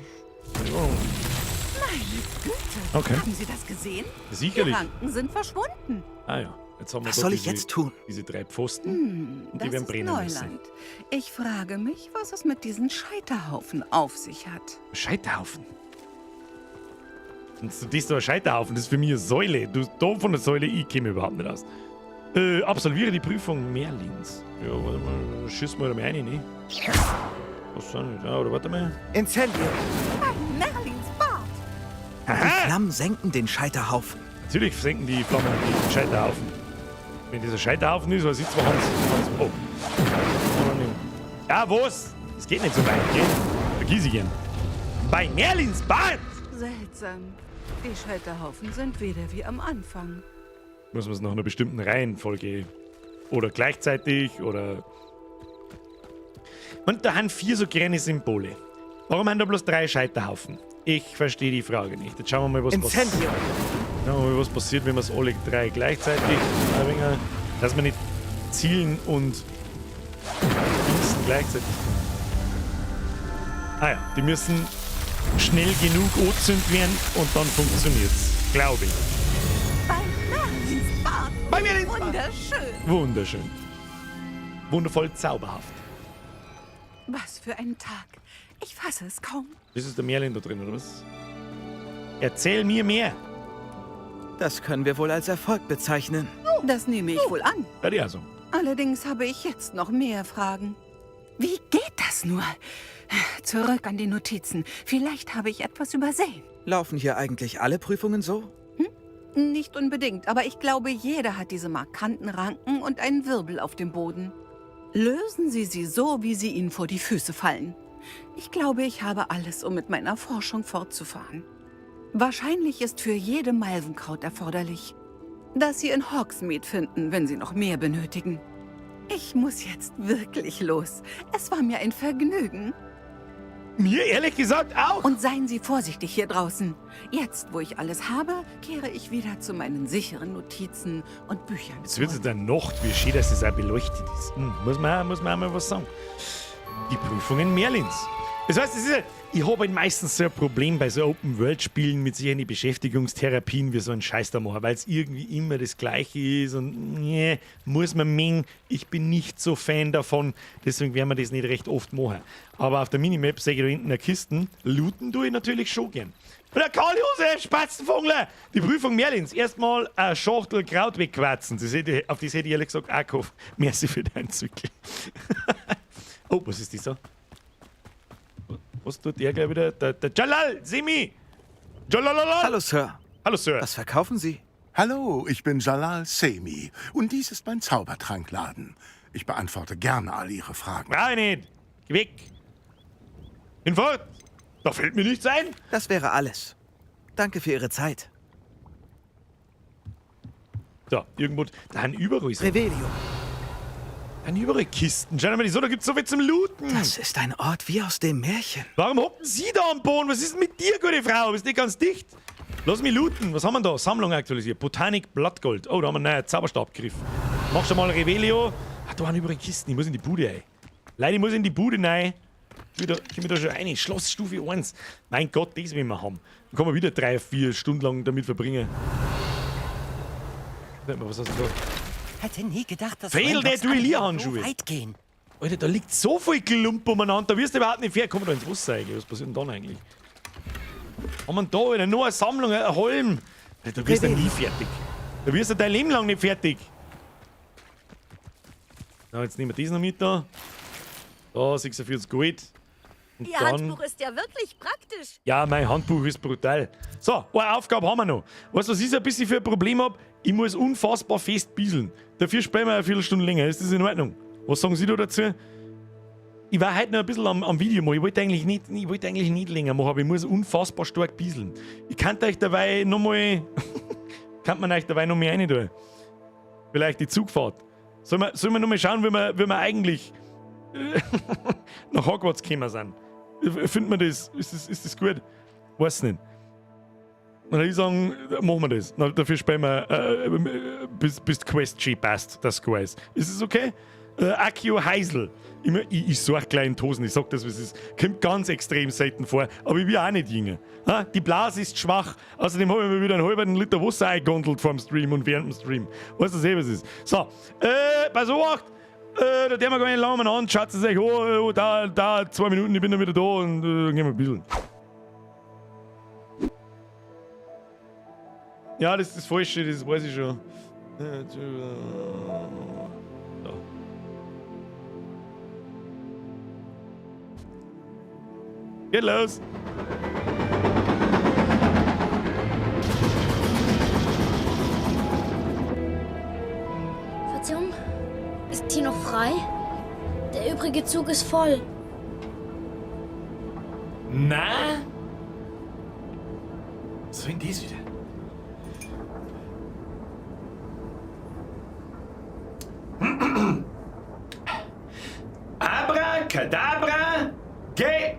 M: Güte,
A: Okay.
M: haben Sie das gesehen?
A: Sicherlich.
M: Die Ranken sind verschwunden.
A: Ah ja. Jetzt haben wir
E: Was
A: da
E: soll ich
A: diese,
E: jetzt tun?
A: Diese 3 Pfosten. Und die
M: Das
A: werden
M: ist
A: brennen müssen.
M: Neuland. Ich frage mich, was es mit diesen Scheiterhaufen auf sich hat.
A: Scheiterhaufen? Und das ist doch ein Scheiterhaufen, das ist für mich eine Säule. Du, da von der Säule, ich käme überhaupt nicht aus. Absolviere die Prüfung Merlins. Ja, warte mal, schieß mal da rein, ne? Was soll nicht? Ah, oder warte mal.
E: Incendio.
M: Merlins Bart.
E: Die Flammen senken den Scheiterhaufen.
A: Natürlich senken die Flammen den Scheiterhaufen. Wenn dieser Scheiterhaufen ist, was sieht zwar Hans. Oh. Ja, was? Es geht nicht so weit, gell? Vergiss ich gern. Bei Merlins Bart!
M: Seltsam. Die Scheiterhaufen sind wieder wie am Anfang.
A: Muss man es nach einer bestimmten Reihenfolge oder gleichzeitig oder... Und da haben 4 so kleine Symbole. Warum haben da bloß 3 Scheiterhaufen? Ich verstehe die Frage nicht. Jetzt schauen wir mal, was passiert. Schauen wir mal, was passiert, wenn wir es alle 3 gleichzeitig einbringen. Dass wir nicht zielen und schießen gleichzeitig. Ah ja, die müssen schnell genug anzünden werden und dann funktioniert's. Glaube ich.
M: Bei Merlins Bart.
A: Bei Merlins Bart.
M: Wunderschön.
A: Wunderschön. Wundervoll zauberhaft.
M: Was für ein Tag. Ich fasse es kaum.
A: Das ist der Merlin da drin, oder was? Erzähl mir mehr.
E: Das können wir wohl als Erfolg bezeichnen.
M: Das nehme ich wohl an.
A: Ja, die also.
M: Allerdings habe ich jetzt noch mehr Fragen. Wie geht das nur? Zurück an die Notizen. Vielleicht habe ich etwas übersehen.
E: Laufen hier eigentlich alle Prüfungen so?
M: Nicht unbedingt, aber ich glaube, jeder hat diese markanten Ranken und einen Wirbel auf dem Boden. Lösen Sie sie so, wie sie Ihnen vor die Füße fallen. Ich glaube, ich habe alles, um mit meiner Forschung fortzufahren. Wahrscheinlich ist für jede Malvenkraut erforderlich, dass Sie in Hogsmeade finden, wenn Sie noch mehr benötigen. Ich muss jetzt wirklich los. Es war mir ein Vergnügen.
A: Mir ehrlich gesagt auch.
M: Und seien Sie vorsichtig hier draußen. Jetzt, wo ich alles habe, kehre ich wieder zu meinen sicheren Notizen und Büchern
A: Jetzt wird es dann Nacht, wie schön, dass es auch beleuchtet ist. Muss man auch mal was sagen. Die Prüfungen Merlins. Das heißt, ich habe halt meistens so ein Problem bei so Open-World-Spielen mit solchen Beschäftigungstherapien wie so ein Scheiß da machen, weil es irgendwie immer das Gleiche ist und nee, muss man mengen. Ich bin nicht so Fan davon, deswegen werden wir das nicht recht oft machen. Aber auf der Minimap sehe ich da hinten eine Kiste, looten tue ich natürlich schon gern. Und der Karl-Josef Spatzenvogler, die Prüfung Merlins. Erstmal eine Schachtel Kraut wegquatzen. Auf das hätte ich ehrlich gesagt auch gehofft. Merci für deinen Zückel. Oh, was ist das da? Was tut der gleich wieder? Der Jalal, Semi! Jalalala!
E: Hallo, Sir.
A: Hallo, Sir.
E: Was verkaufen Sie?
T: Hallo, ich bin Jalal Semi und dies ist mein Zaubertrankladen. Ich beantworte gerne all Ihre Fragen.
A: Nein, nicht. Geh weg. Hinfort. Da fällt mir nichts ein.
E: Das wäre alles. Danke für Ihre Zeit.
A: So, irgendwo. Da haben überall so.
E: Revelio.
A: Dann überall Kisten. Schau mal, so, da gibt's so viel zum Looten.
E: Das ist ein Ort wie aus dem Märchen.
A: Warum hocken Sie da am Boden? Was ist denn mit dir, gute Frau? Bist nicht ganz dicht? Lass mich looten. Was haben wir da? Sammlung aktualisiert. Botanik Blattgold. Oh, da haben wir einen neuen Zauberstabgriff. Mach schon mal Revelio. Ah, da waren überall Kisten. Ich muss in die Bude rein. Leute, ich muss in die Bude rein. Ich komme da schon rein. Schlossstufe 1. Mein Gott, das will wir haben. Dann kann man wieder 3-4 Stunden lang damit verbringen. Warte mal, was hast du da?
F: Hätte nie gedacht, dass
A: Fehl der Duellierhandschuhe.
F: so weit gehen.
A: Alter, da liegt so viel Klump umeinander. Da wirst du überhaupt nicht fair. Komm da ins Wasser eigentlich. Was passiert denn dann eigentlich? Haben wir da wieder nur eine Sammlung, ein Holm? Da wirst du nie fertig. Da wirst du dein Leben lang nicht fertig. Na, jetzt nehmen wir das noch mit da. Da, 46 Gold.
J: Ihr
A: dann-
J: Handbuch ist ja wirklich praktisch.
A: Ja, mein Handbuch ist brutal. So, eine Aufgabe haben wir noch. Weißt du, was ich so ein bisschen für ein Problem habe? Ich muss unfassbar fest bieseln. Dafür spielen wir eine Viertelstunde länger. Ist das in Ordnung? Was sagen Sie da dazu? Ich war heute noch ein bisschen am Video mal. Ich wollte eigentlich nicht länger machen, aber ich muss unfassbar stark bieseln. Ich kann euch dabei nochmal. Kann man euch dabei nochmal rein tun? Vielleicht die Zugfahrt. Sollen wir nochmal schauen, wie wir eigentlich nach Hogwarts gekommen sind? Findet man das? Ist das gut? Weiß nicht. Dann würde ich sagen, machen wir das. Dafür spielen wir, bis die Quest passt, das Quiz. Ist es okay? Accio Heisel. Ich suche gleich in die Hosen, ich sag das, was es ist. Kommt ganz extrem selten vor, aber ich will auch nicht jünger. Die Blase ist schwach, außerdem habe ich mir wieder einen halben Liter Wasser eingegondelt vor dem Stream und während dem Stream. Weißt du eh, was es ist? So, bei so Acht, da der wir gar nicht lange an, schaut es euch an, da 2 Minuten, ich bin dann wieder da und dann gehen wir ein bisschen. Ja, das ist das Falsche, das weiß ich schon. Geht los!
U: Verzeihung, ist hier noch frei? Der übrige Zug ist voll.
A: Na? Was soll denn das wieder? Abracadabra, geh!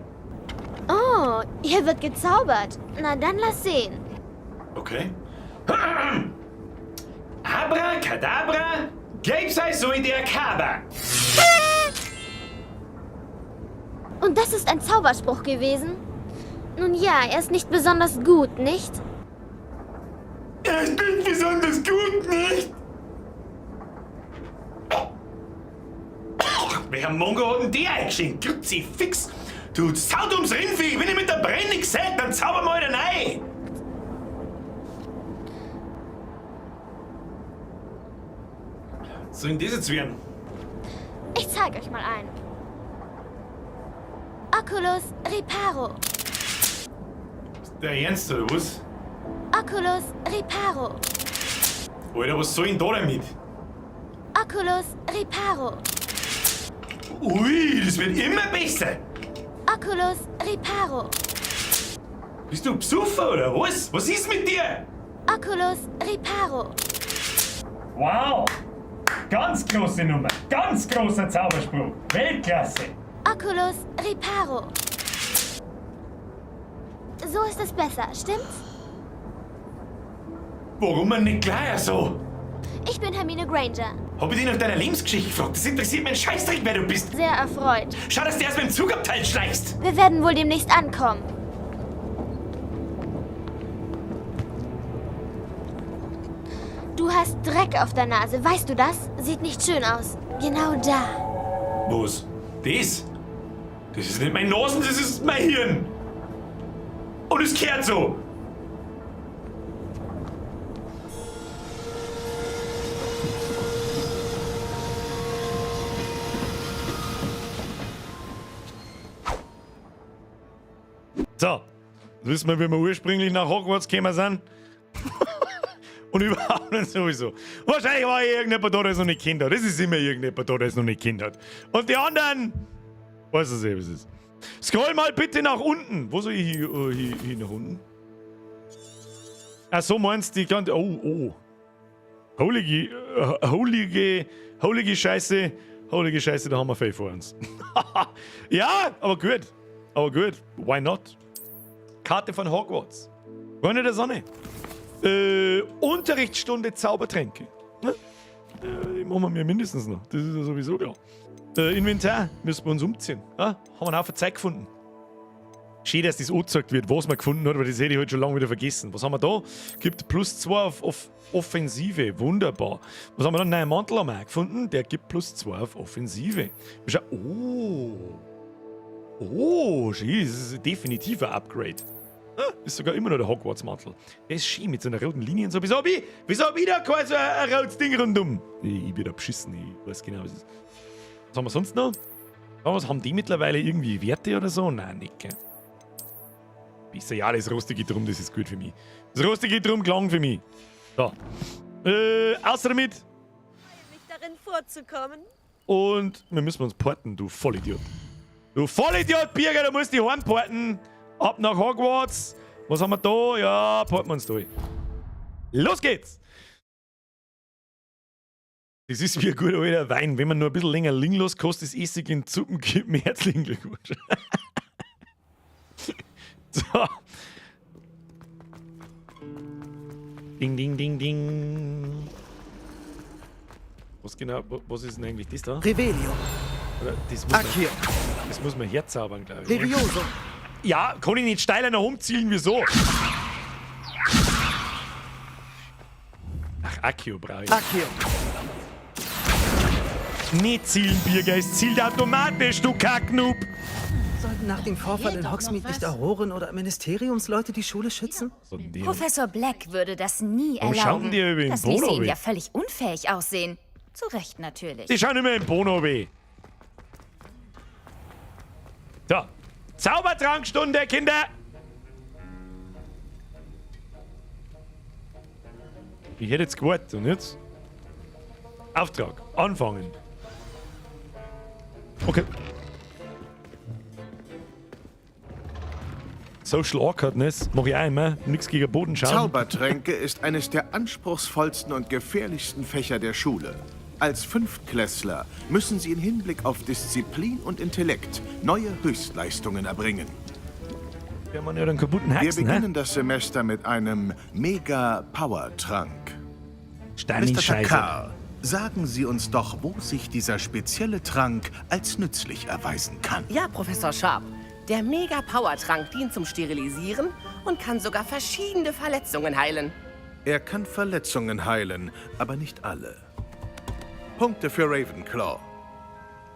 U: Oh, hier wird gezaubert. Na dann lass sehen.
A: Okay. Abracadabra, gib sei so in der Kaba.
U: Und das ist ein Zauberspruch gewesen? Nun ja, er ist nicht besonders gut, nicht?
A: Er ist nicht besonders gut, nicht? Welcher Mongo hat denn die eingeschenkt? Kruzifix! Du saudums Rindvieh, wenn ich mit der Brenne gesagt, dann zauber mal wieder rein! Sollen das jetzt werden?
U: Ich zeig euch mal einen. Oculus Reparo.
A: Ist der Ernst oder was?
U: Oculus Reparo.
A: Alter, was soll ich denn da damit?
U: Oculus Reparo.
A: Ui, das wird immer besser!
U: Oculus Reparo.
A: Bist du besoffen oder was? Was ist mit dir?
U: Oculus Reparo.
A: Wow! Ganz große Nummer, ganz großer Zauberspruch. Weltklasse!
U: Oculus Reparo. So ist es besser, stimmt's?
A: Warum man nicht gleich so?
U: Ich bin Hermine Granger.
A: Hab ich dich nach deiner Lebensgeschichte gefragt? Das interessiert mich ein Scheißdreck, wer du bist.
U: Sehr erfreut.
A: Schau, dass du erst mit dem Zugabteil schleichst.
U: Wir werden wohl demnächst ankommen. Du hast Dreck auf der Nase, weißt du das? Sieht nicht schön aus. Genau da.
A: Was? Das? Das ist nicht mein Nasen, das ist mein Hirn. Und es kehrt so. So, wissen wir, wie wir ursprünglich nach Hogwarts gekommen sind? Und überhaupt nicht sowieso. Wahrscheinlich war irgendjemand da, der es noch nicht kennt hat. Das ist immer irgendjemand da, der es noch nicht kennt hat. Und die anderen, weiß es eh, was es ist. Scroll mal bitte nach unten. Wo soll ich hier nach unten? Ach so, meinst du die ganze... Oh. Heilige Scheiße. Heilige Scheiße, da haben wir viel vor uns. Ja, aber gut. Why not? Karte von Hogwarts. War nicht der Sonne. Unterrichtsstunde Zaubertränke. Die machen wir mir mindestens noch. Das ist ja sowieso klar. Inventar müssen wir uns umziehen. Haben wir einen Haufen Zeit gefunden. Schön, dass das angezeigt wird, was man gefunden hat, weil das hätte ich heute schon lange wieder vergessen. Was haben wir da? Gibt +2 auf Offensive. Wunderbar. Was haben wir da? Einen neuen Mantel haben wir auch gefunden. Der gibt +2 auf Offensive. Oh, schön. Das ist definitiv ein Upgrade. Ist sogar immer noch der Hogwarts-Mantel. Der ist schön mit so einer roten Linie und so. Wieso hab ich da quasi so ein rotes Ding rundum? Ich bin da beschissen, ich weiß genau, was es ist. Was haben wir sonst noch? Was haben die mittlerweile irgendwie Werte oder so? Nein, nicht. Gell? Besser, ja, das rostige Drum, das ist gut für mich. Das rostige Drum klang für mich. So. Außer damit.
Q: Mich darin vorzukommen.
A: Und wir müssen uns porten, du Vollidiot. Du Vollidiot, Birger, du musst die Horn porten. Ab nach Hogwarts. Was haben wir da? Ja, porten wir uns durch. Los geht's! Das ist wie ein guter alter Wein. Wenn man nur ein bisschen länger liegen lässt, kostet das Essig in Suppen, gibt mir herzlichen Glückwunsch. So. Ding, ding, ding, ding. Was genau, was ist denn eigentlich das da?
E: Revelio.
A: Oder das muss man herzaubern, glaube ich.
E: Levioso.
A: Ja, kann ich nicht steiler nach oben zielen, wieso? Ach, Accio brauche ich.
E: Accio.
A: Nicht zielen, Birger, es zielt automatisch, du Kacknoob!
E: Sollten nach dem Vorfall in Hogsmeade nicht Auroren oder Ministeriumsleute die Schule schützen?
B: Professor Black würde das nie
A: Warum schauen
B: erlauben.
A: die über den
B: Das
A: Bono
B: ließe ihn
A: weh?
B: ja völlig unfähig aussehen. Zu Recht natürlich.
A: Die schauen immer im Bono weh. So, Zaubertrankstunde, Kinder! Ich hätte jetzt gewartet und jetzt? Auftrag, anfangen. Okay. Social Awkwardness, mach ich auch immer. Nix gegen Boden schauen.
T: Zaubertränke ist eines der anspruchsvollsten und gefährlichsten Fächer der Schule. Als Fünftklässler müssen sie im Hinblick auf Disziplin und Intellekt neue Höchstleistungen erbringen.
A: Ja, man ja einen kaputten
T: Wir
A: Hexen,
T: beginnen das Semester mit einem Mega-Power-Trank. Mr.
A: Steining-Scheiße.
T: Takar, sagen Sie uns doch, wo sich dieser spezielle Trank als nützlich erweisen kann.
O: Ja, Professor Sharp. Der Mega-Power-Trank dient zum Sterilisieren und kann sogar verschiedene Verletzungen heilen.
T: Er kann Verletzungen heilen, aber nicht alle. Punkte für Ravenclaw.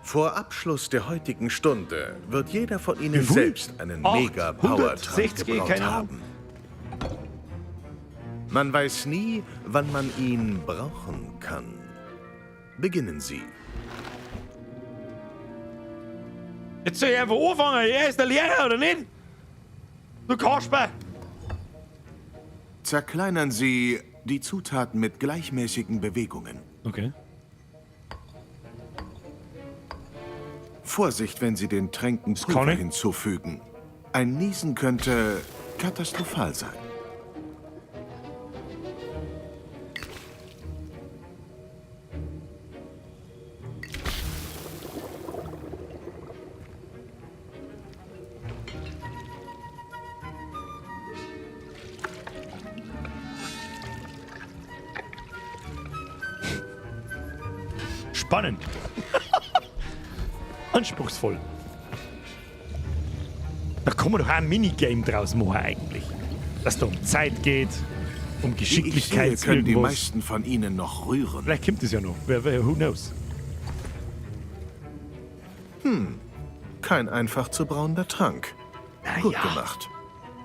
T: Vor Abschluss der heutigen Stunde wird jeder von Ihnen selbst einen Mega-Power-Trank gebraut haben. Man weiß nie, wann man ihn brauchen kann. Beginnen Sie.
A: Jetzt soll ich einfach anfangen. Er ist der Lehrer, oder nicht? Du Kasper!
T: Zerkleinern Sie die Zutaten mit gleichmäßigen Bewegungen.
A: Okay.
T: Vorsicht, wenn Sie den Tränken Pulver hinzufügen. Ein Niesen könnte katastrophal sein.
A: Spannend. Anspruchsvoll. Da kann man doch auch ein Minigame draus machen eigentlich. Dass da um Zeit geht, um Geschicklichkeit.
T: Wie ich sehe, können die meisten von Ihnen noch rühren.
A: Vielleicht kommt es ja noch. Who knows?
T: Kein einfach zu brauender Trank. Gut gemacht.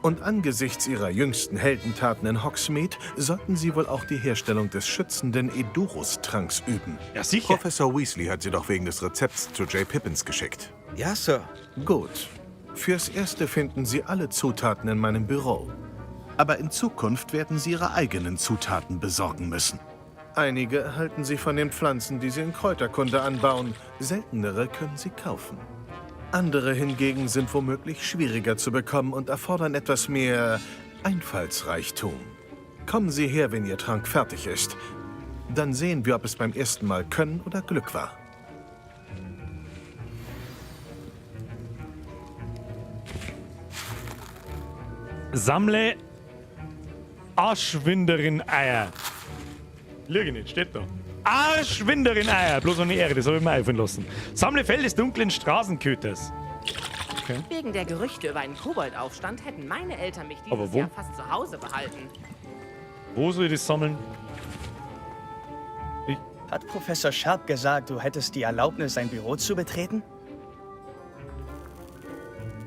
T: Und angesichts Ihrer jüngsten Heldentaten in Hogsmeade sollten Sie wohl auch die Herstellung des schützenden Edurus-Tranks üben.
A: Ja, sicher.
T: Professor Weasley hat Sie doch wegen des Rezepts zu J. Pippins geschickt.
E: Ja, Sir.
T: Gut. Fürs Erste finden Sie alle Zutaten in meinem Büro. Aber in Zukunft werden Sie Ihre eigenen Zutaten besorgen müssen. Einige erhalten Sie von den Pflanzen, die Sie in Kräuterkunde anbauen. Seltenere können Sie kaufen. Andere hingegen sind womöglich schwieriger zu bekommen und erfordern etwas mehr Einfallsreichtum. Kommen Sie her, wenn Ihr Trank fertig ist. Dann sehen wir, ob es beim ersten Mal Können oder Glück war.
A: Sammle Arschwinderin-Eier. Lüge nicht, steht da. Arschwinderin-Eier. Bloß eine Ehre, das habe ich mir einfallen lassen. Sammle Fell des dunklen Straßenköters. Okay.
O: Wegen der Gerüchte über einen Koboldaufstand hätten meine Eltern mich
A: Aber
O: dieses
A: wo?
O: Jahr fast zu Hause behalten.
A: Wo soll ich das sammeln?
V: Hat Professor Sharp gesagt, du hättest die Erlaubnis, sein Büro zu betreten?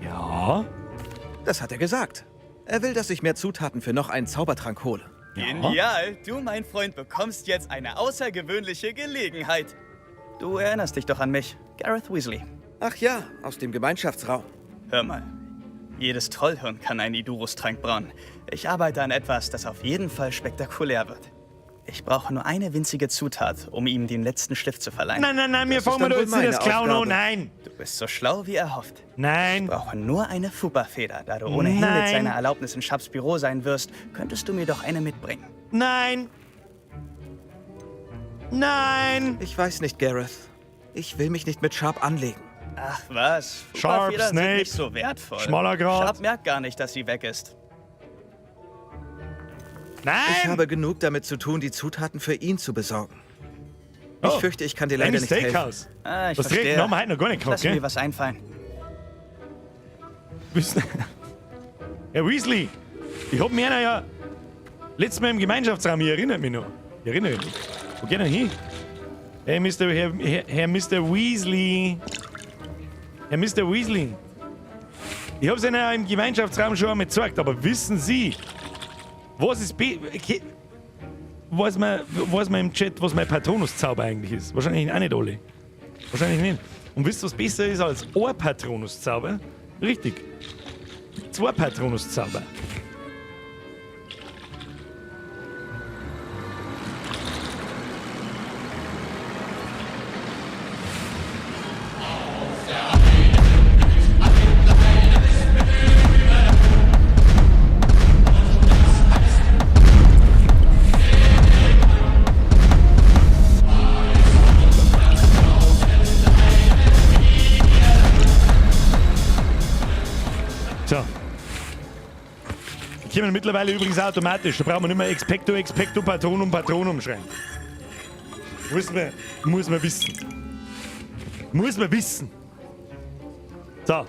A: Ja.
E: Das hat er gesagt. Er will, dass ich mehr Zutaten für noch einen Zaubertrank hole.
V: Genial! Du, mein Freund, bekommst jetzt eine außergewöhnliche Gelegenheit. Du erinnerst dich doch an mich, Gareth Weasley.
E: Ach ja, aus dem Gemeinschaftsraum.
V: Hör mal. Jedes Trollhirn kann einen Idurus-Trank brauen. Ich arbeite an etwas, das auf jeden Fall spektakulär wird. Ich brauche nur eine winzige Zutat, um ihm den letzten Schliff zu verleihen.
A: Nein, mir fangen wir doch jetzt nicht das Klauen an, nein.
V: Du bist so schlau, wie erhofft.
A: Nein.
V: Ich brauche nur eine Fupa-Feder. Da du ohnehin mit seiner Erlaubnis in Sharps Büro sein wirst, könntest du mir doch eine mitbringen.
A: Nein. Nein.
E: Ich weiß nicht, Gareth. Ich will mich nicht mit Sharp anlegen.
V: Ach was,
A: Sharp,
V: Fupa-Federn sind
A: Snape,
V: nicht so wertvoll.
A: schmaler Grat.
V: Sharp merkt gar nicht, dass sie weg ist.
A: Nein!
E: Ich habe genug damit zu tun, die Zutaten für ihn zu besorgen. Ich fürchte, ich kann dir leider nicht helfen.
V: Ah, ich
A: das
V: verstehe.
A: haben wir heute noch gar nicht gehabt,
V: Lass mir was einfallen.
A: Herr Weasley, ich hab mich ja letztes Mal im Gemeinschaftsraum, ich erinnere mich noch. Ich erinnere mich. Wo geht er hin? Hey, Herr Mr. Weasley. Herr Mr. Weasley. Ich hab's Ihnen ja im Gemeinschaftsraum schon einmal gezeigt, aber wissen Sie, was ist weiß man im Chat, was mein Patronuszauber eigentlich ist? Wahrscheinlich auch nicht alle. Wahrscheinlich nicht. Und wisst ihr, was besser ist als ein Patronuszauber? Richtig. 2 Patronuszauber. So. Die kommen mittlerweile übrigens automatisch. Da brauchen wir nicht mehr Expecto, Patronum schreiben. Muss man wissen. Muss man wissen. So.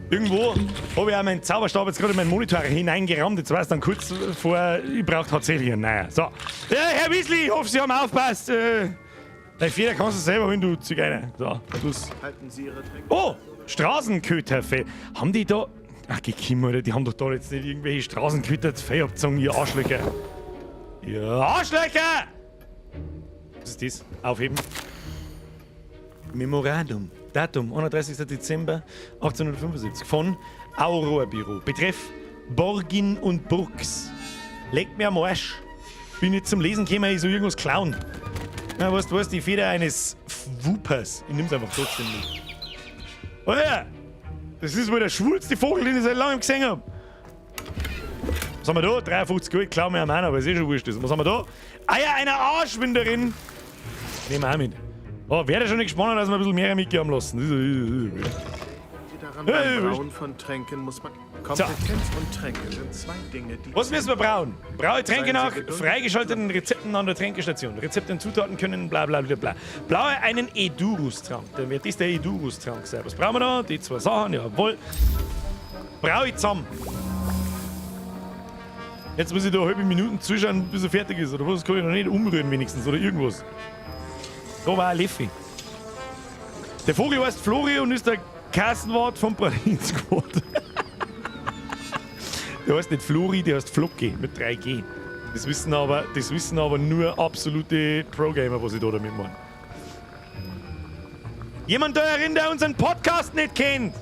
A: Irgendwo habe ich auch meinen Zauberstab jetzt gerade in meinen Monitor hineingerammt. Jetzt war es dann kurz vor, ich brauche tatsächlich einen neuen. So. Ja, Herr Weasley, ich hoffe, Sie haben aufgepasst. Deine Feder kannst du selber, wenn du Zigeuner. So, Schluss.
T: Halten Sie Ihre Tränke.
A: Oh, Straßenköterfee. Haben die da... Ach, Kim, Alter, die haben doch da jetzt nicht irgendwelche Straßenköterfee abgezogen, ihr Arschlöcher. Ihr Arschlöcher! Was ist das? Aufheben. Memorandum. Datum 31. Dezember 1875 von Aurora Büro. Betreff Borgin und Brooks. Legt mir am Arsch. Bin jetzt zum Lesen gekommen, ich soll irgendwas klauen. Na, weißt du, die Feder eines Whoopers. Ich nimm's einfach trotzdem mit. Oh ja! Das ist wohl der schwulste Vogel, den ich seit langem gesehen habe. Was haben wir da? 53 Gold, klauen wir am einen, aber ist eh schon wurscht. Was haben wir da? Ah ja, eine Arschwinderin! Nehmen wir auch mit. Oh, wäre schon nicht gespannt, dass wir ein bisschen mehr mitgeben lassen.
T: Daran beim Brauen von Tränken muss man... Kompetenz und Tränke sind 2 Dinge, die...
A: Was müssen wir brauen? Braue Tränke nach freigeschalteten Rezepten an der Tränkestation. Rezepte und Zutaten können bla bla bla bla. Blaue einen Edurus-Trank. Dann wird das der Edurus-Trank sein. Was brauchen wir da? Die 2 Sachen, jawohl. Brau ich zusammen. Jetzt muss ich da halbe Minuten zuschauen, bis er fertig ist. Oder was? Kann ich noch nicht umrühren wenigstens oder irgendwas. Da war ein Leffi. Der Vogel heißt Flori und ist der Kassenwart vom Pralin-Squad. Der heißt nicht Flori, der heißt Flocki mit 3G. Das wissen aber nur absolute Pro-Gamer, was ich da damit meine. Jemand da herin, der unseren Podcast nicht kennt?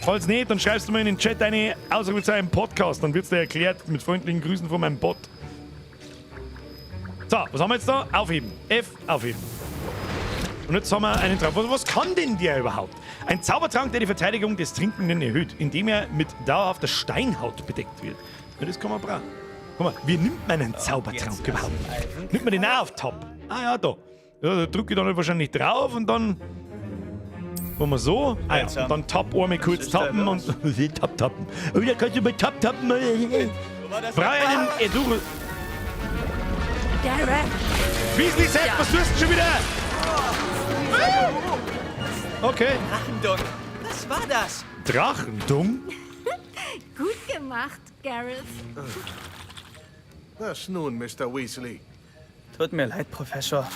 A: Falls nicht, dann schreibst du mir in den Chat eine Ausrufezeichen Podcast. Dann wird's dir erklärt mit freundlichen Grüßen von meinem Bot. So, was haben wir jetzt da? Aufheben. F, aufheben. Und jetzt haben wir einen Trank. Was kann denn der überhaupt? Ein Zaubertrank, der die Verteidigung des Trinkenden erhöht, indem er mit dauerhafter Steinhaut bedeckt wird. Ja, das kann man brauchen. Guck mal, wie nimmt man einen Zaubertrank überhaupt? Nimmt man den auch auf Top? Ah ja, da. Ja, da drücke ich dann halt wahrscheinlich drauf und dann... Machen wir so. Ah ja, und dann Top einmal kurz tappen und... tappen. Oh, da kannst du mal tappen. Brauche einen Edurus... Weasley, Sepp, was tust du schon wieder? Okay.
V: Drachendung. Was war das?
A: Drachendung?
N: Gut gemacht, Gareth.
T: Was nun, Mr. Weasley?
V: Tut mir leid, Professor.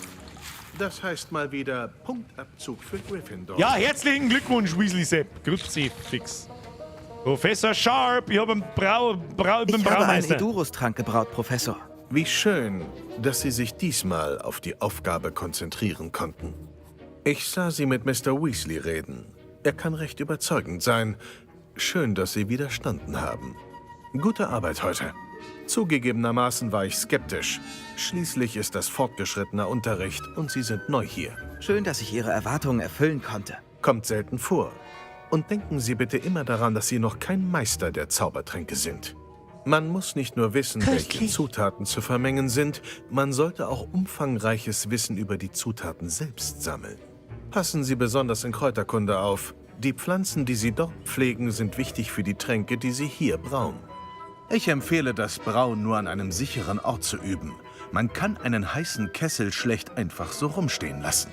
T: Das heißt mal wieder Punktabzug für Gryffindor.
A: Ja, herzlichen Glückwunsch, Weasley Sepp. Grüezi, fix. Professor Sharp, ich habe einen
E: Ich habe einen Edurus-Trank gebraut, Professor.
T: Wie schön, dass Sie sich diesmal auf die Aufgabe konzentrieren konnten. Ich sah Sie mit Mr. Weasley reden. Er kann recht überzeugend sein. Schön, dass Sie widerstanden haben. Gute Arbeit heute. Zugegebenermaßen war ich skeptisch. Schließlich ist das fortgeschrittener Unterricht und Sie sind neu hier.
E: Schön, dass ich Ihre Erwartungen erfüllen konnte.
T: Kommt selten vor. Und denken Sie bitte immer daran, dass Sie noch kein Meister der Zaubertränke sind. Man muss nicht nur wissen, welche Zutaten zu vermengen sind, man sollte auch umfangreiches Wissen über die Zutaten selbst sammeln. Passen Sie besonders in Kräuterkunde auf. Die Pflanzen, die Sie dort pflegen, sind wichtig für die Tränke, die Sie hier brauen. Ich empfehle, das Brauen nur an einem sicheren Ort zu üben. Man kann einen heißen Kessel schlecht einfach so rumstehen lassen.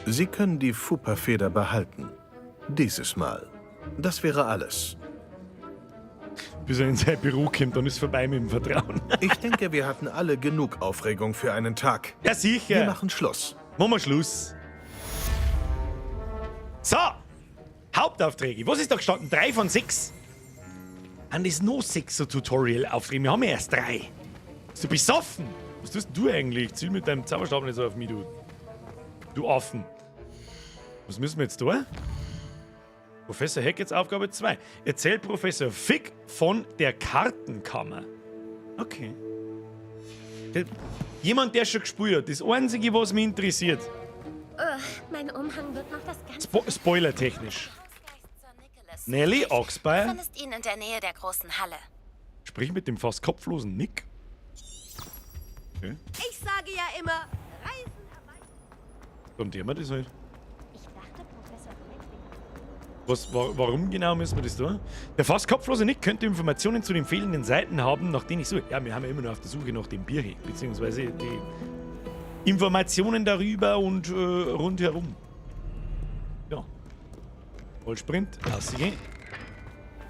T: Sie können die Fupa-Feder behalten. Dieses Mal. Das wäre alles.
A: Bis er in sein Büro kommt, dann ist vorbei mit dem Vertrauen.
T: Ich denke, wir hatten alle genug Aufregung für einen Tag.
A: Ja, sicher.
T: Wir machen Schluss.
A: Machen wir Schluss. So, Hauptaufträge. Was ist da gestanden? 3 von 6. An das noch 6er Tutorial-Aufträge. Wir haben ja erst 3. Bist du besoffen? Was tust du eigentlich? Ziel mit deinem Zauberstab nicht so auf mich, du Affen. Was müssen wir jetzt tun? Professor Hagrids Aufgabe 2. Erzählt Professor Fig von der Kartenkammer. Okay. Jemand, der schon gespielt hat. Das Einzige, was mich interessiert.
U: Mein Umhang wird noch das ganze...
A: Spoilertechnisch. Nelly Oxby.
B: Du findest ihn in der Nähe der großen Halle.
A: Sprich mit dem fast kopflosen Nick. Okay.
Q: Ich sage ja immer, Reisen erweitern.
A: Dann tun wir das halt.
U: Ich dachte, Professor
A: Warum genau müssen wir das tun? Der fast kopflose Nick könnte Informationen zu den fehlenden Seiten haben, nach denen ich suche. Ja, wir haben ja immer noch auf der Suche nach dem Bier, beziehungsweise die Informationen darüber und rundherum. Ja. Vollsprint, rausgehen.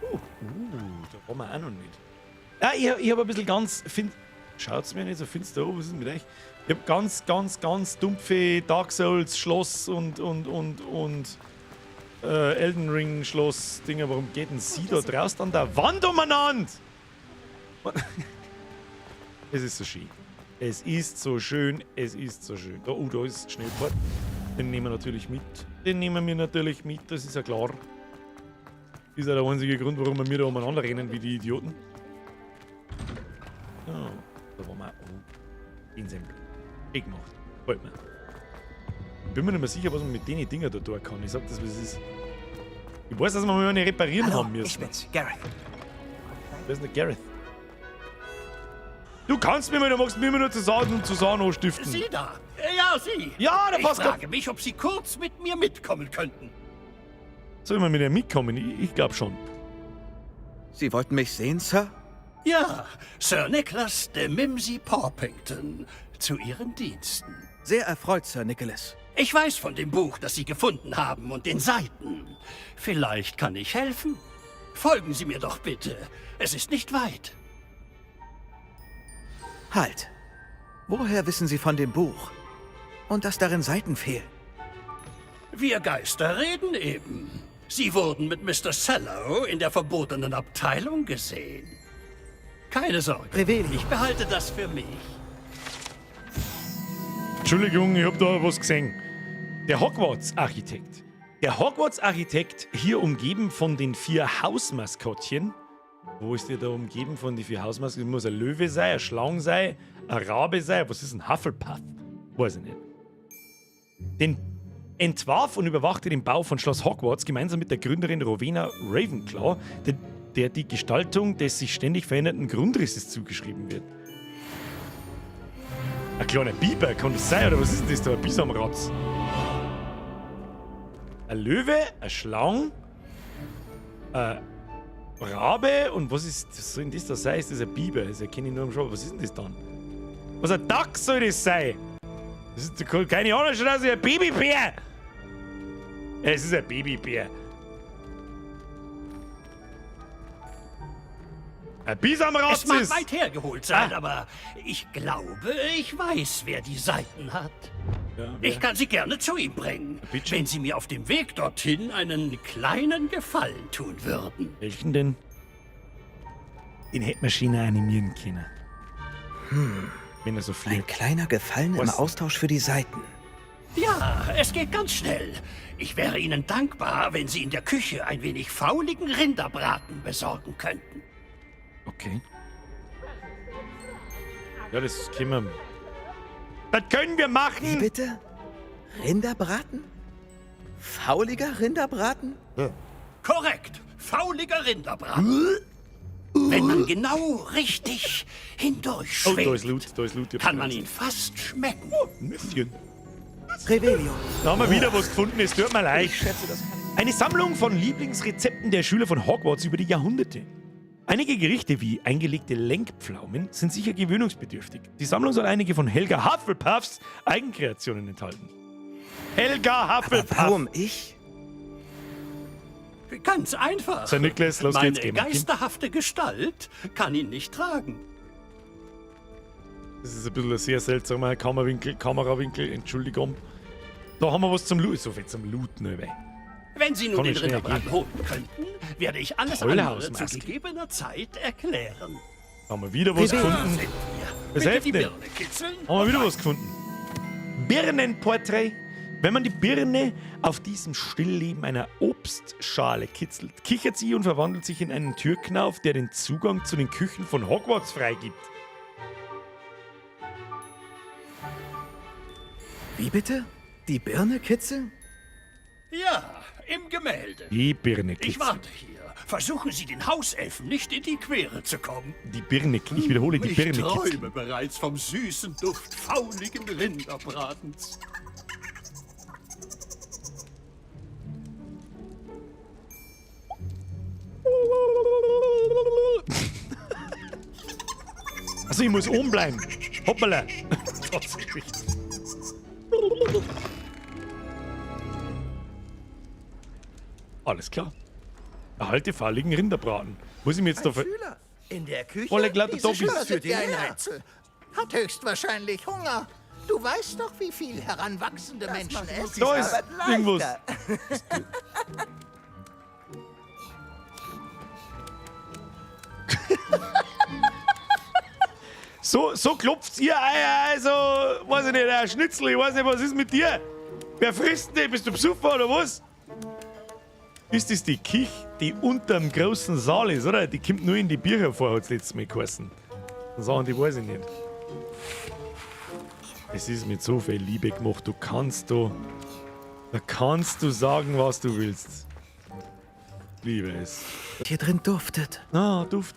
A: Da waren wir auch noch nicht. Ja, ich habe ein bisschen ganz... Schaut's mir nicht so finster an, was ist mit euch? Ich habe ganz dumpfe Dark Souls Schloss und Elden Ring Schloss Dinger. Warum geht denn sie da draußen an der Wand umeinander? Es ist so schön. Es ist so schön, es ist so schön. Da ist Schnellport. Den nehmen wir natürlich mit. Das ist ja klar. Das ist ja der einzige Grund, warum wir da umeinander rennen wie die Idioten. Ja, da waren wir Ensemble. Gemacht. Halt mir. Ich bin mir nicht mehr sicher, was man mit den Dingen da tun kann. Ich sag das, was es ist. Ich weiß, dass wir mal eine reparieren haben müssen.
P: Ich bin's, Gareth.
A: Wer ist denn der Gareth? Du kannst mir mal, du magst mir immer nur zu sagen anstiften.
I: Sie da! Ja, Sie!
A: Ja, der passt.
I: Ich frage mich, ob Sie kurz mit mir mitkommen könnten.
A: Soll ich mal mit dir mitkommen? Ich glaube schon.
E: Sie wollten mich sehen, Sir?
I: Ja, Sir Nicholas de Mimsy Porpington. Zu Ihren Diensten.
E: Sehr erfreut, Sir Nicholas.
I: Ich weiß von dem Buch, das Sie gefunden haben und den Seiten. Vielleicht kann ich helfen. Folgen Sie mir doch bitte. Es ist nicht weit.
E: Halt. Woher wissen Sie von dem Buch? Und dass darin Seiten fehlen?
I: Wir Geister reden eben. Sie wurden mit Mr. Cello in der verbotenen Abteilung gesehen. Keine Sorge.
E: Revelio.
I: Ich behalte das für mich.
A: Entschuldigung, ich habe da was gesehen. Der Hogwarts-Architekt. Der Hogwarts-Architekt, hier umgeben von den 4 Hausmaskottchen. Wo ist der da umgeben von den 4 Hausmaskottchen? Muss ein Löwe sein, ein Schlange sein, ein Rabe sein. Was ist ein Hufflepuff? Weiß ich nicht. Den entwarf und überwachte den Bau von Schloss Hogwarts gemeinsam mit der Gründerin Rowena Ravenclaw, der die Gestaltung des sich ständig verändernden Grundrisses zugeschrieben wird. Ein kleiner Biber, kann das sein? Oder was ist denn das da? Ein Bisamratz? Ein Löwe, ein Schlang, ein Rabe und was soll denn das da sein? Ist das ein Biber? Das erkenne ich nur am Schau. Was ist denn das dann? Was ein Dachs soll das sein? Das ist keine Ahnung, schon aus wie ein Babybär! Es ist ein Babybär. Ein Bisamratz
I: Es mag
A: ist...
I: weit hergeholt sein, aber ich glaube, ich weiß, wer die Seiten hat.
A: Ja,
I: ich kann sie gerne zu ihm bringen, wenn Sie mir auf dem Weg dorthin einen kleinen Gefallen tun würden.
A: Welchen denn? Den hätte man China animieren können. Wenn er so fliegt.
E: Ein kleiner Gefallen im Austausch für die Seiten.
I: Ja, es geht ganz schnell. Ich wäre Ihnen dankbar, wenn Sie in der Küche ein wenig fauligen Rinderbraten besorgen könnten.
A: Okay. Ja, das können wir. Das können wir machen!
E: Wie bitte? Rinderbraten? Fauliger Rinderbraten?
A: Ja.
I: Korrekt, fauliger Rinderbraten. Wenn man genau richtig hindurchschwingt,
A: da ist Loot.
I: kann man ihn fast schmecken.
A: Oh, ein bisschen.
E: Revelio.
A: Da haben wir wieder was gefunden, es tut mir leid. Eine Sammlung von Lieblingsrezepten der Schüler von Hogwarts über die Jahrhunderte. Einige Gerichte wie eingelegte Lenkpflaumen sind sicher gewöhnungsbedürftig. Die Sammlung soll einige von Helga Hufflepuffs Eigenkreationen enthalten. Helga Hufflepuff!
E: Aber warum ich?
I: Ganz einfach.
A: Sir Nicholas, los geht's.
I: Meine geisterhafte Gestalt kann ihn nicht tragen.
A: Das ist ein bisschen ein sehr seltsamer Kamerawinkel, Entschuldigung. Da haben wir was zum Looten. So viel zum Looten.
I: Wenn Sie nun
A: Kann
I: den
A: ich schnell
I: Rinderbraten
A: gehen.
I: holen könnten, werde ich alles
A: Tollhaus,
I: andere zu
A: Maske.
I: gegebener Zeit erklären.
A: Haben wir wieder was gefunden. Was
I: Bitte
A: hilft
I: die
A: denn?
I: Birne kitzeln.
A: Haben wir wieder was gefunden. Birnenporträt. Wenn man die Birne auf diesem Stillleben einer Obstschale kitzelt, kichert sie und verwandelt sich in einen Türknauf, der den Zugang zu den Küchen von Hogwarts freigibt.
E: Wie bitte? Die Birne kitzeln?
I: Ja, im Gemälde.
A: Die Birne
I: Ich
A: kitzelt.
I: warte hier. Versuchen Sie den Hauselfen nicht in die Quere zu kommen.
A: Die Birne, ich wiederhole, die Birne
I: Ich träume
A: kitzelt.
I: bereits vom süßen Duft fauligen Rinderbratens.
A: Also ich muss oben bleiben. Hoppala. Tatsächlich. Alles klar. Erhalte fauligen Rinderbraten. Muss ich mir jetzt da...
G: Schüler in der Küche?
A: Volle glatte
G: Diese
A: Doppis.
G: Schüler sind ja ein Rätsel. Hat höchstwahrscheinlich Hunger. Du weißt doch, wie viel heranwachsende Menschen essen.
A: Da ist irgendwas. So klopft's ihr Eier, also, weiß ich nicht, ein Schnitzel, ich weiß nicht, was ist mit dir? Wer frisst denn? Bist du besoffen oder was? Ist das die Kich, die unterm großen Saal ist, oder? Die kommt nur in die Bücher vor, hat's letztes Mal geheißen. Dann sagen die, weiß ich nicht. Es ist mit so viel Liebe gemacht, da kannst du sagen, was du willst. Liebe es.
E: Hier drin duftet.
A: Ah, Duft.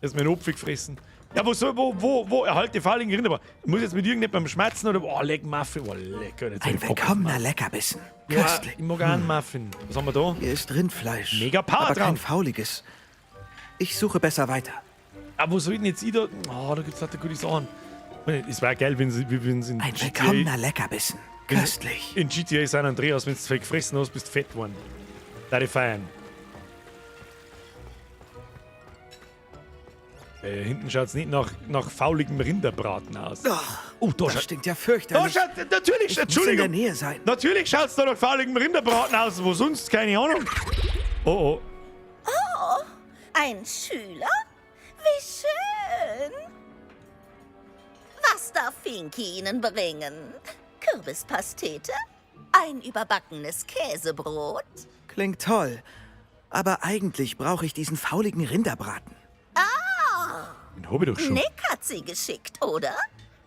A: Erst mein Opfer gefressen. Ja, wo erhalte fauligen Rinderbraten? Ich muss jetzt mit irgendjemandem schmerzen oder, oh, leck Muffin, oh, lecker. Jetzt
E: Ein willkommener Leckerbissen.
A: Ja,
E: Köstlich.
A: ich mag auch einen Muffin. Was haben wir da?
E: Hier ist Rindfleisch.
A: Mega Power
E: aber kein
A: drauf.
E: fauliges. Ich suche besser weiter.
A: Aber wo soll denn jetzt ich da? Oh, da gibt's halt gute Sachen. Es wäre geil, wenn sie in
E: Ein
A: GTA...
E: willkommener Leckerbissen. Köstlich.
A: In GTA San Andreas, wenn du es gefressen hast, bist du fett geworden. Da die feiern. Hinten schaut es nicht nach fauligem Rinderbraten aus.
E: Oh, das stinkt ja fürchterlich.
A: Da schaut, natürlich,
E: Ich
A: Entschuldigung.
E: muss in der Nähe sein.
A: Natürlich schaut es da nach fauligem Rinderbraten aus. Wo sonst? Keine Ahnung. Oh, oh.
J: Oh, ein Schüler? Wie schön. Was darf Finky Ihnen bringen? Kürbispastete? Ein überbackenes Käsebrot?
E: Klingt toll. Aber eigentlich brauche ich diesen fauligen Rinderbraten.
J: Ah!
A: Den hab ich doch schon.
J: Nick hat Sie geschickt, oder?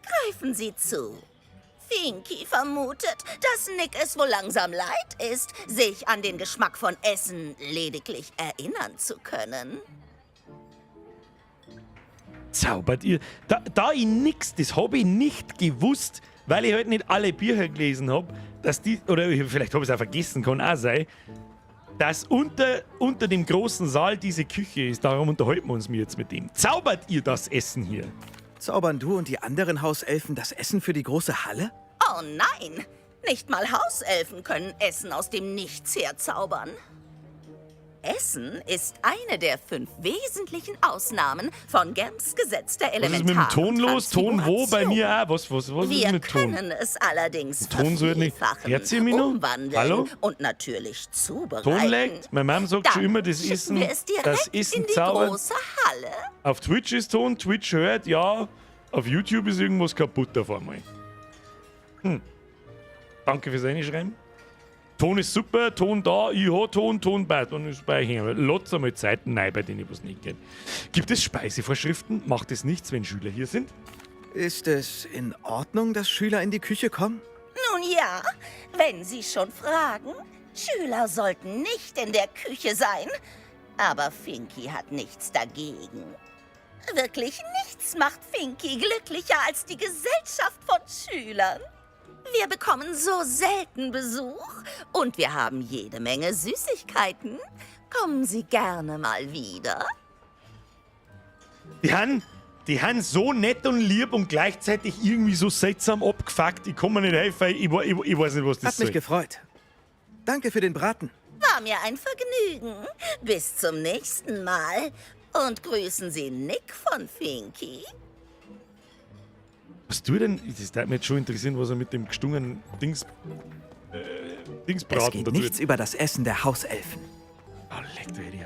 J: Greifen Sie zu. Finky vermutet, dass Nick es wohl langsam leid ist, sich an den Geschmack von Essen lediglich erinnern zu können.
A: Zaubert ihr? Da ich nix, das habe ich nicht gewusst, weil ich halt nicht alle Bücher gelesen habe, dass die, oder vielleicht habe ich es auch vergessen, kann auch sein, dass unter dem großen Saal diese Küche ist. Darum unterhalten wir uns jetzt mit dem. Zaubert ihr das Essen hier?
E: Zaubern du und die anderen Hauselfen das Essen für die große Halle?
J: Oh nein! Nicht mal Hauselfen können Essen aus dem Nichts herzaubern. Essen ist eine der 5 wesentlichen Ausnahmen von Gemms Gesetz der
A: Was ist
J: Elementar.
A: mit dem Ton los? Ton wo? Bei mir auch. Was ist
J: Wir
A: mit Ton?
J: können es allerdings
A: Ton soll nicht.
J: vervielfachen,
A: Hört ihr mich noch?
J: umwandeln
A: Hallo?
J: und natürlich zubereiten.
A: Ton legt? Meine Mom sagt schon
J: Dann
A: immer, das
J: schicken
A: Essen,
J: wir es direkt
A: das Essen
J: in die
A: zaubert.
J: große Halle.
A: Auf Twitch ist Ton, Twitch hört, ja. Auf YouTube ist irgendwas kaputt auf einmal. Danke fürs Reinschreiben. Ton ist super, Ton da, ich habe Ton bei. Dann ist bei hängen. Lotz einmal Zeiten rein, bei denen was nicht geht. Gibt es Speisevorschriften? Macht es nichts, wenn Schüler hier sind?
E: Ist es in Ordnung, dass Schüler in die Küche kommen?
J: Nun ja, wenn Sie schon fragen. Schüler sollten nicht in der Küche sein. Aber Finky hat nichts dagegen. Wirklich nichts macht Finky glücklicher als die Gesellschaft von Schülern. Wir bekommen so selten Besuch und wir haben jede Menge Süßigkeiten. Kommen Sie gerne mal wieder.
A: Die haben so nett und lieb und gleichzeitig irgendwie so seltsam abgefuckt. Ich kann mir nicht helfen, ich weiß nicht, was das
E: Hat mich gefreut. Danke für den Braten.
J: War mir ein Vergnügen. Bis zum nächsten Mal. Und grüßen Sie Nick von Finky.
A: Was du denn? Das würde mich jetzt schon interessieren, was er mit dem gestungenen Dingsbraten
E: Es geht nichts über das Essen der Hauselfen.
A: Oh, leck du die.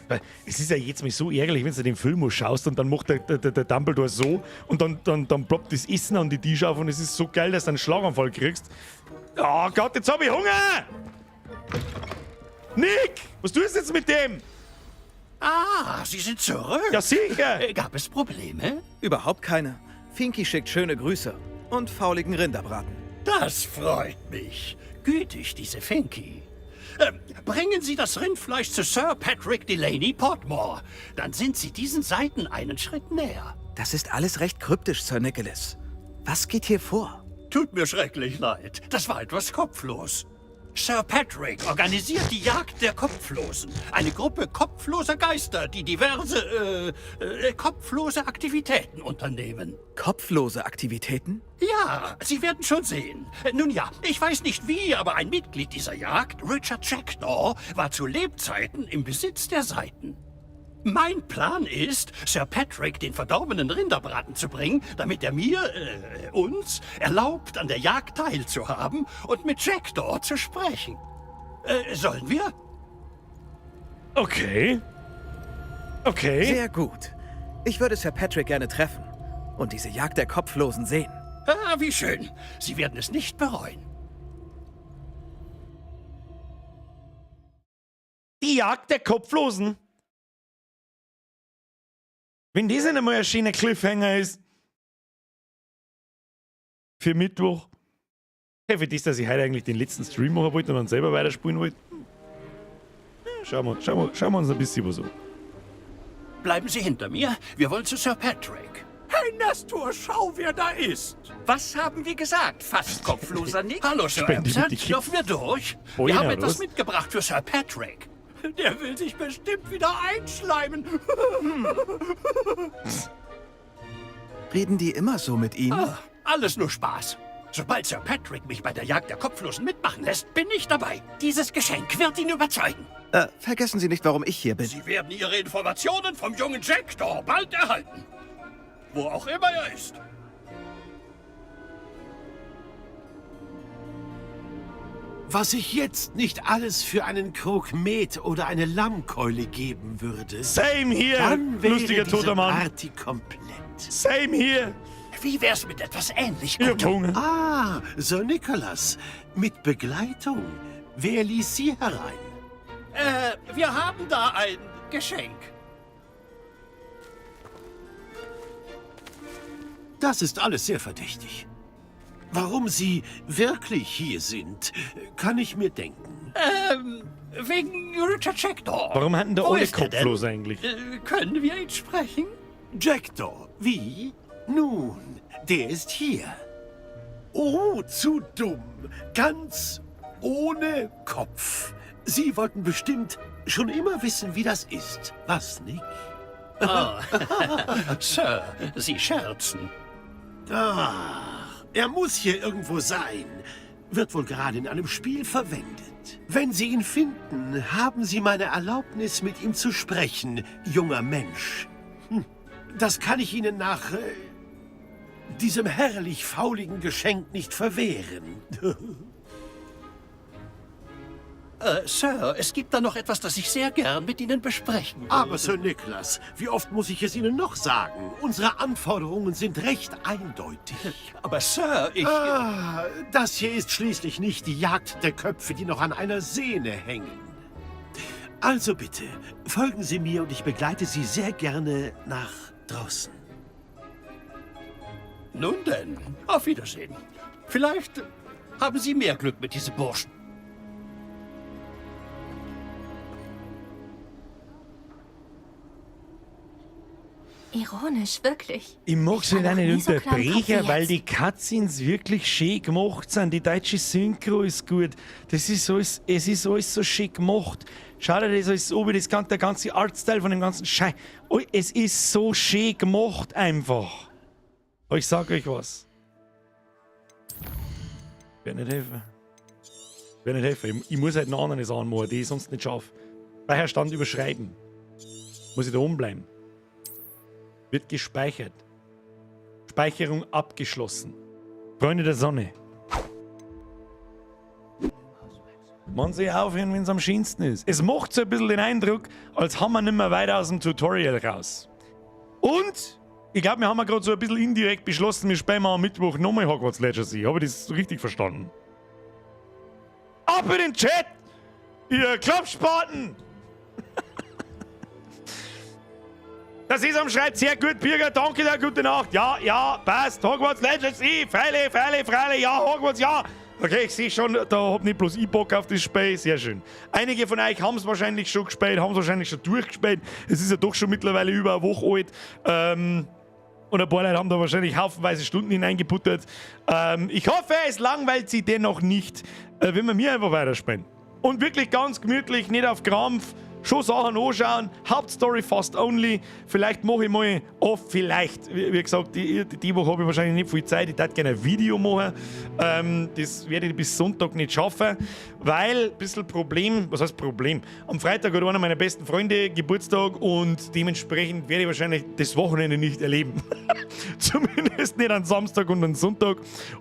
A: Weil es ist ja jetzt mal so ärgerlich, wenn du den Film schaust und dann macht der Dumbledore so und dann ploppt das Essen an die Tische auf und es ist so geil, dass du einen Schlaganfall kriegst. Oh Gott, jetzt hab ich Hunger! Nick, was tust du jetzt mit dem?
I: Ah, Sie sind zurück.
A: Ja, sicher.
I: Gab es Probleme?
E: Überhaupt keine. Finky schickt schöne Grüße und fauligen Rinderbraten.
I: Das freut mich. Gütig, diese Finky. Bringen Sie das Rindfleisch zu Sir Patrick Delaney Portmore. Dann sind Sie diesen Seiten einen Schritt näher.
E: Das ist alles recht kryptisch, Sir Nicholas. Was geht hier vor?
I: Tut mir schrecklich leid. Das war etwas kopflos. Sir Patrick organisiert die Jagd der Kopflosen. Eine Gruppe kopfloser Geister, die diverse, kopflose Aktivitäten unternehmen.
E: Kopflose Aktivitäten?
I: Ja, Sie werden schon sehen. Nun ja, ich weiß nicht wie, aber ein Mitglied dieser Jagd, Richard Jackdaw, war zu Lebzeiten im Besitz der Seiten. Mein Plan ist, Sir Patrick den verdorbenen Rinderbraten zu bringen, damit er uns, erlaubt, an der Jagd teilzuhaben und mit Jackdaw zu sprechen. Sollen wir?
A: Okay.
E: Sehr gut. Ich würde Sir Patrick gerne treffen und diese Jagd der Kopflosen sehen.
I: Ah, wie schön. Sie werden es nicht bereuen.
A: Die Jagd der Kopflosen? Wenn das nicht einmal ein schöner Cliffhanger ist. Für Mittwoch. Ja, für das, dass ich heute eigentlich den letzten Stream machen wollte und dann selber weiterspielen wollte. Schauen wir uns ein bisschen was an.
I: Bleiben Sie hinter mir. Wir wollen zu Sir Patrick.
H: Hey Nestor, schau, wer da ist. Was haben wir gesagt? Fast kopfloser Nick?
I: Hallo, Sir Absent. Dürfen wir durch?
H: Oh,
I: wir
H: ja,
I: haben etwas
H: los.
I: mitgebracht für Sir Patrick.
H: Der will sich bestimmt wieder einschleimen.
E: Reden die immer so mit Ihnen?
I: Ah, alles nur Spaß. Sobald Sir Patrick mich bei der Jagd der Kopflosen mitmachen lässt, bin ich dabei. Dieses Geschenk wird ihn überzeugen.
E: Vergessen Sie nicht, warum ich hier bin.
I: Sie werden Ihre Informationen vom jungen Jackdaw bald erhalten. Wo auch immer er ist.
H: Was ich jetzt nicht alles für einen Krug Met oder eine Lammkeule geben würde.
A: Same here,
H: dann wäre
A: lustiger
H: diese
A: toter Mann.
H: Party komplett.
A: Same here.
I: Wie wär's mit etwas ähnlich?
H: Ah, Sir Nicholas. Mit Begleitung. Wer ließ Sie herein?
I: Wir haben da ein Geschenk.
H: Das ist alles sehr verdächtig. Warum Sie wirklich hier sind, kann ich mir denken.
I: Wegen Richard Jackdaw.
A: Warum hatten da
I: Wo
A: alle
I: ist er denn?
A: kopflos eigentlich?
I: Können wir ihn sprechen?
H: Jackdaw, wie? Nun, der ist hier. Oh, zu dumm. Ganz ohne Kopf. Sie wollten bestimmt schon immer wissen, wie das ist. Was, Nick?
I: Oh. Sir, Sie scherzen.
H: Ach, er muss hier irgendwo sein. Wird wohl gerade in einem Spiel verwendet. Wenn Sie ihn finden, haben Sie meine Erlaubnis, mit ihm zu sprechen, junger Mensch. Das kann ich Ihnen nach diesem herrlich fauligen Geschenk nicht verwehren.
I: Sir, es gibt da noch etwas, das ich sehr gern mit Ihnen besprechen will.
H: Aber Sir Nicholas, wie oft muss ich es Ihnen noch sagen? Unsere Anforderungen sind recht eindeutig.
I: Aber Sir, ich...
H: das hier ist schließlich nicht die Jagd der Köpfe, die noch an einer Sehne hängen. Also bitte, folgen Sie mir und ich begleite Sie sehr gerne nach draußen.
I: Nun denn, auf Wiedersehen. Vielleicht haben Sie mehr Glück mit diesem Burschen.
K: Ironisch, wirklich.
A: Ich mag sie
K: hab noch
A: nicht
K: nie so klaren Kopf
A: unterbrechen,
K: wie
A: weil
K: jetzt.
A: die Cutscenes wirklich schön gemacht sind. Die deutsche Synchro ist gut. Das ist alles, es ist alles so schön gemacht. Schau dir das alles an, der ganze Artstyle von dem ganzen Scheiß. Oh, es ist so schön gemacht einfach. Aber ich sag euch was. Ich werde nicht helfen. Ich werde nicht helfen. Ich muss halt noch anderes anmachen, die ich sonst nicht schaffe. Speicherstand überschreiben. Muss ich da oben bleiben. Wird gespeichert. Speicherung abgeschlossen. Freunde der Sonne. Man sich aufhören, wenn es am schönsten ist. Es macht so ein bisschen den Eindruck, als haben wir nicht mehr weiter aus dem Tutorial raus. Und ich glaube, wir haben gerade so ein bisschen indirekt beschlossen, wir spielen am Mittwoch nochmal Hogwarts Legacy. Habe ich das richtig verstanden? Ab in den Chat! Ihr Klopfspaten! Der Sesam schreibt sehr gut, Birger, danke dir, gute Nacht. Ja, ja, passt. Hogwarts Legacy, freilich, ja, Hogwarts, ja. Okay, ich sehe schon, da hab nicht bloß ich Bock auf das Spiel, sehr schön. Einige von euch haben es wahrscheinlich schon gespielt, haben es wahrscheinlich schon durchgespielt. Es ist ja doch schon mittlerweile über eine Woche alt. Und ein paar Leute haben da wahrscheinlich haufenweise Stunden hineingebuttert. Ich hoffe, es langweilt sie dennoch nicht, wenn wir mir einfach weiterspielen. Und wirklich ganz gemütlich, nicht auf Krampf. Schon Sachen anschauen, Hauptstory fast only. Vielleicht mache ich mal vielleicht. Wie gesagt, die Woche habe ich wahrscheinlich nicht viel Zeit. Ich würde gerne ein Video machen. Das werde ich bis Sonntag nicht schaffen, weil ein bisschen Problem, was heißt Problem? Am Freitag hat einer meiner besten Freunde Geburtstag und dementsprechend werde ich wahrscheinlich das Wochenende nicht erleben. Zumindest nicht am Samstag und am Sonntag.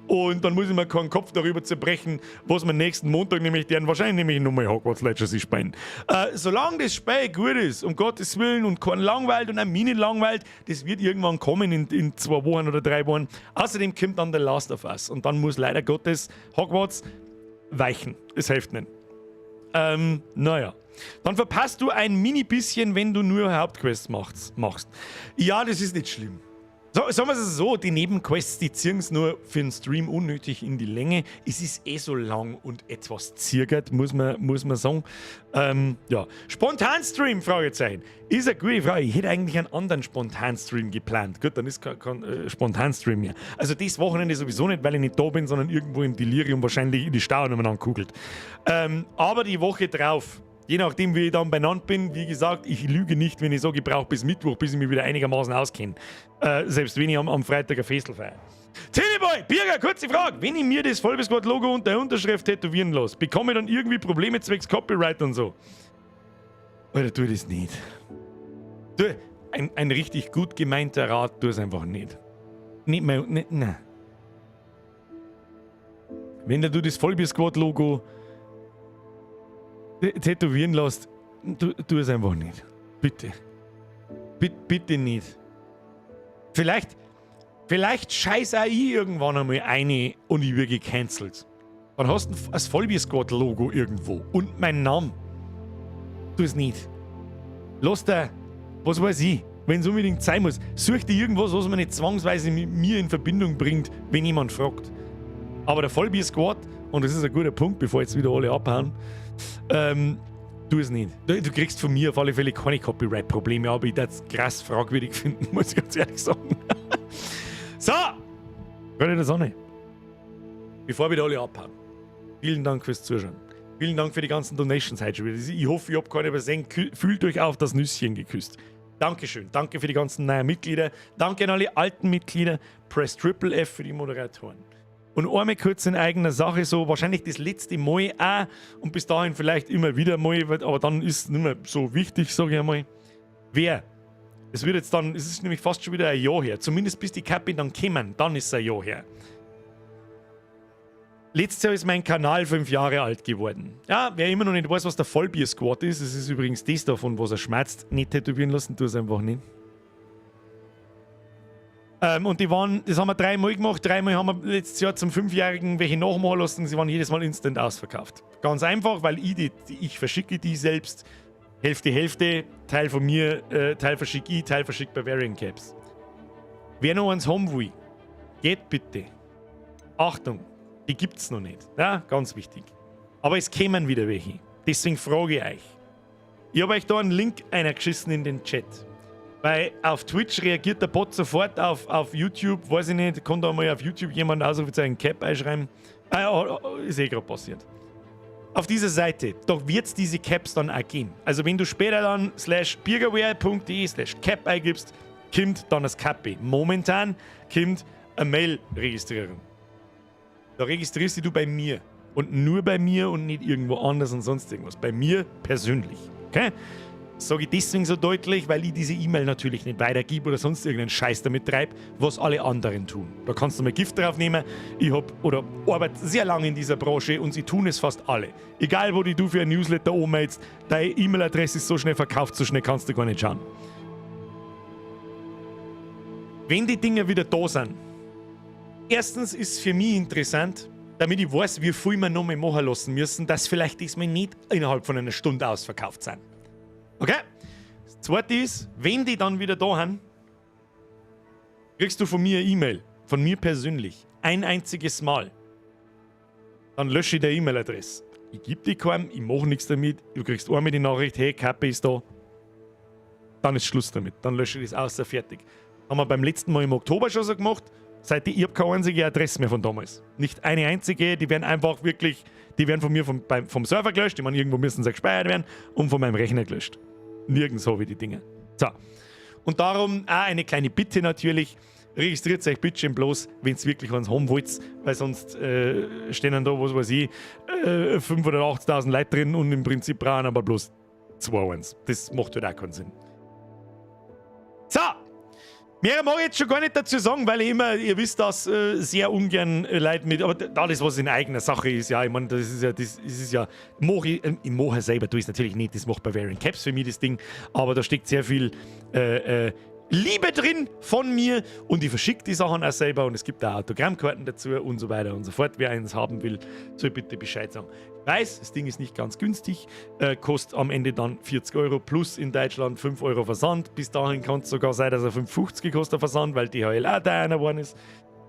A: Und dann muss ich mir keinen Kopf darüber zerbrechen, was wir nächsten Montag nämlich wahrscheinlich nochmal Hogwarts Legacy spielen. Solange das Spiel gut ist, um Gottes Willen, und kein langweilt und auch mich nicht langweilt, das wird irgendwann kommen in 2 Wochen oder 3 Wochen. Außerdem kommt dann The Last of Us und dann muss leider Gottes Hogwarts weichen. Es hilft nicht. Naja. Dann verpasst du ein mini bisschen, wenn du nur Hauptquests machst. Ja, das ist nicht schlimm. Sagen wir es so, die Nebenquests, die ziehen es nur für den Stream unnötig in die Länge. Es ist so lang und etwas zirgert, muss man sagen. Ja. Spontanstream, Fragezeichen. Ist eine gute Frage. Ich hätte eigentlich einen anderen Spontanstream geplant. Gut, dann ist kein Spontanstream mehr. Also das Wochenende sowieso nicht, weil ich nicht da bin, sondern irgendwo im Delirium wahrscheinlich in die Stau umeinander kugelt. Aber die Woche drauf, je nachdem, wie ich dann benannt bin, wie gesagt, ich lüge nicht, wenn ich sage, ich brauche bis Mittwoch, bis ich mich wieder einigermaßen auskenne. Selbst wenn ich am Freitag ein Festel feiere. Tinyboy, Birger, kurze Frage. Wenn ich mir das Vollbesquad-Logo und der Unterschrift tätowieren lasse, bekomme ich dann irgendwie Probleme zwecks Copyright und so? Alter, tu das nicht. Du, ein richtig gut gemeinter Rat, tu es einfach nicht. Nicht mehr, nein. Wenn du das Vollbesquad-Logo tätowieren lässt, tu es einfach nicht. Bitte. Bitte nicht. Vielleicht scheiß auch ich irgendwann einmal eine und ich werde gecancelt. Dann hast du das Vollbier-Squad-Logo irgendwo und meinen Namen. Tu es nicht. Lass dir, was weiß ich, wenn es unbedingt sein muss, such dir irgendwas, was man nicht zwangsweise mit mir in Verbindung bringt, wenn jemand fragt. Aber der Vollbier-Squad, und das ist ein guter Punkt, bevor jetzt wieder alle abhauen, tu es nicht. Du kriegst von mir auf alle Fälle keine Copyright-Probleme, aber ich würde es krass fragwürdig finden, muss ich ganz ehrlich sagen. So, Freunde der Sonne. Bevor wieder alle abhauen, vielen Dank fürs Zuschauen. Vielen Dank für die ganzen Donations heute schon wieder. Ich hoffe, ich habe keine übersehen. Fühlt euch auf das Nüsschen geküsst. Dankeschön. Danke für die ganzen neuen Mitglieder. Danke an alle alten Mitglieder. Press Triple F für die Moderatoren. Und einmal kurz in eigener Sache, so wahrscheinlich das letzte Mal auch und bis dahin vielleicht immer wieder mal, aber dann ist es nicht mehr so wichtig, sage ich einmal. Es ist nämlich fast schon wieder ein Jahr her, zumindest bis die Kappen dann kommen, dann ist es ein Jahr her. Letztes Jahr ist mein Kanal 5 Jahre alt geworden. Ja, wer immer noch nicht weiß, was der Vollbier-Squad ist, es ist übrigens das davon, was er schmerzt, nicht tätowieren lassen, tu es einfach nicht. Und das haben wir 3-mal gemacht. 3-mal haben wir letztes Jahr zum 5-Jährigen welche nachmachen lassen. Sie waren jedes Mal instant ausverkauft. Ganz einfach, weil ich verschicke die selbst. Hälfte, Teil von mir, Teil verschicke ich, Teil verschickt Bavarian Caps. Wer noch eins haben will, geht bitte. Achtung, die gibt's noch nicht. Ja, ganz wichtig. Aber es kämen wieder welche. Deswegen frage ich euch. Ich habe euch da einen Link eingeschissen in den Chat. Weil auf Twitch reagiert der Bot sofort, auf YouTube, weiß ich nicht, kann da mal auf YouTube jemand Ausrufezeichen Cap einschreiben. Ist eh gerade passiert. Auf dieser Seite, da wird es diese Caps dann auch geben. Also wenn du später dann /bürgerwehr.de/cap eingibst, kommt dann das Cappy. Momentan kommt eine Mail-Registrierung. Da registrierst du bei mir. Und nur bei mir und nicht irgendwo anders und sonst irgendwas. Bei mir persönlich. Okay? Das sage ich deswegen so deutlich, weil ich diese E-Mail natürlich nicht weitergebe oder sonst irgendeinen Scheiß damit treibe, was alle anderen tun. Da kannst du mal Gift drauf nehmen. Ich arbeite sehr lange in dieser Branche und sie tun es fast alle. Egal, wo du für ein Newsletter anmeldest, deine E-Mail-Adresse ist so schnell verkauft, so schnell kannst du gar nicht schauen. Wenn die Dinge wieder da sind, erstens ist es für mich interessant, damit ich weiß, wie viel wir noch mehr machen lassen müssen, dass vielleicht diesmal nicht innerhalb von einer Stunde ausverkauft sind. Okay? Das zweite ist, wenn die dann wieder da sind, kriegst du von mir eine E-Mail. Von mir persönlich. Ein einziges Mal. Dann lösche ich die E-Mail-Adresse. Ich gebe dir keinem, ich mache nichts damit. Du kriegst einmal die Nachricht, hey, Kappe ist da. Dann ist Schluss damit. Dann lösche ich das außer fertig. Haben wir beim letzten Mal im Oktober schon so gemacht. Seitdem, ich habe keine einzige Adresse mehr von damals. Nicht eine einzige, die werden einfach wirklich, die werden von mir vom Server gelöscht. Ich meine, irgendwo müssen sie gespeichert werden und von meinem Rechner gelöscht. Nirgends habe ich die Dinge. So. Und darum auch eine kleine Bitte natürlich. Registriert euch bitte bloß, wenn ihr wirklich eins haben wollt, weil sonst stehen dann da, was weiß ich, 5.000 oder 8.000 Leute drin und im Prinzip brauchen aber bloß 2 eins. Das macht halt auch keinen Sinn. So! Mehr mag ich jetzt schon gar nicht dazu sagen, weil ich immer, ihr wisst das, sehr ungern Leute mit, aber alles, was in eigener Sache ist, ja, ich meine, das ist ja, ich mache selber, tue ich es natürlich nicht, das macht Bavarian Caps für mich, das Ding, aber da steckt sehr viel Liebe drin von mir und ich verschicke die Sachen auch selber und es gibt auch Autogrammkarten dazu und so weiter und so fort. Wer eins haben will, soll bitte Bescheid sagen. Ich weiß, das Ding ist nicht ganz günstig, kostet am Ende dann 40 € plus in Deutschland 5 € Versand. Bis dahin kann es sogar sein, dass er 5,50 kostet Versand, weil DHL auch teuer geworden ist.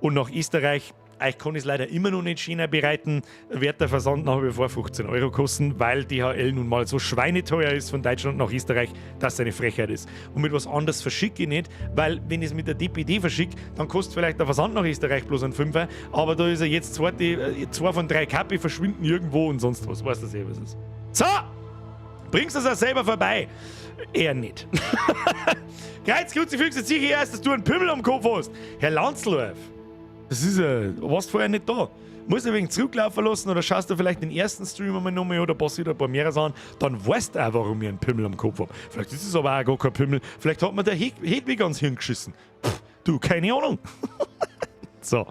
A: Und nach Österreich, ich kann es leider immer noch nicht China bereiten, wird der Versand nach wie vor 15 € kosten, weil DHL nun mal so schweineteuer ist von Deutschland nach Österreich, dass es eine Frechheit ist. Und mit was anderes verschicke ich nicht, weil wenn ich es mit der DPD verschicke, dann kostet vielleicht der Versand nach Österreich bloß ein 5er, aber da ist er jetzt 2 von 3 Kapi verschwinden irgendwo und sonst was. Weißt du selber, was es ist. So! Bringst du es auch selber vorbei? Eher nicht. Kreuzkruzifix, jetzt sicher erst, dass du einen Pimmel am Kopf hast. Herr Lanzlorf. Das ist warst vorher nicht da. Musst du ein wenig zurücklaufen lassen oder schaust du vielleicht den ersten Stream einmal nochmal oder passt wieder ein paar mehr an, dann weißt du auch, warum ich einen Pimmel am Kopf habe. Vielleicht ist es aber auch gar kein Pimmel. Vielleicht hat mir der Hedwig ans Hirn geschissen. Du, keine Ahnung. So.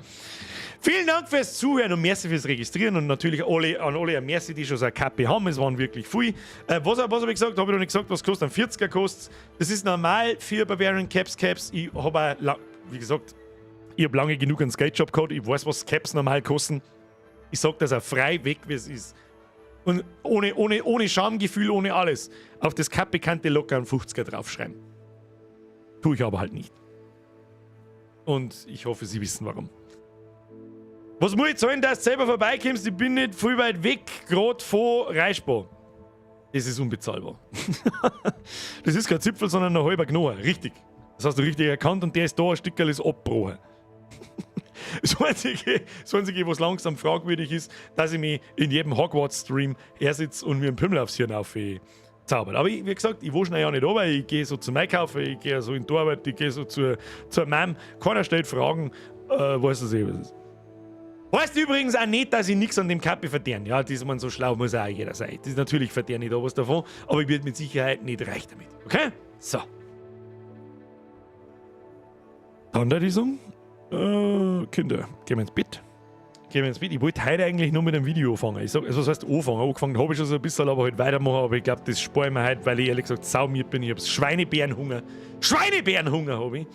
A: Vielen Dank fürs Zuhören und merci fürs Registrieren und natürlich an alle ein merci, die schon so eine Kappe haben. Es waren wirklich viel. Was habe ich gesagt? Habe ich noch nicht gesagt, was kostet? Ein 40er kostet. Das ist normal für Bavarian Caps. Ich habe auch, wie gesagt, ich habe lange genug einen Skatejob gehabt, ich weiß, was Caps normal kosten. Ich sage das auch frei weg, wie es ist. Und ohne Schamgefühl, ohne alles. Auf das Cap bekannte locker einen 50er draufschreiben. Tue ich aber halt nicht. Und ich hoffe, Sie wissen warum. Was muss ich zahlen, dass du selber vorbeikommst? Ich bin nicht viel weit weg, gerade von Reichsbau. Das ist unbezahlbar. Das ist kein Zipfel, sondern ein halber Knochen. Richtig. Das hast du richtig erkannt und der ist da, ein Stückchen ist abgebrochen. Das Einzige, was langsam fragwürdig ist, dass ich mich in jedem Hogwarts-Stream hersitze und mir einen Pimmel aufs Hirn aufzaubert. Aber wie gesagt, ich wasche ja nicht runter, ich gehe so zum Einkaufen, ich gehe so in die Arbeit, ich gehe so zur Mom. Keiner stellt Fragen, weißt du was ist. Weißt du übrigens auch nicht, dass ich nichts an dem Kappe verdiene. Ja, das ist man so schlau, muss auch jeder sein. Das ist natürlich verdiene ich da was davon, aber ich werde mit Sicherheit nicht reich damit. Okay? So. Dann würde ich sagen, Kinder, gehen wir ins Bett. gehen wir ins Bett. Ich wollte heute eigentlich nur mit einem Video anfangen. Ich sag, also was heißt anfangen? Angefangen habe ich schon so ein bisschen, aber halt weitermachen. Aber ich glaube, das spare ich mir heute, weil ich ehrlich gesagt saumüde bin. Ich habe Schweinebärenhunger. Schweinebärenhunger habe ich.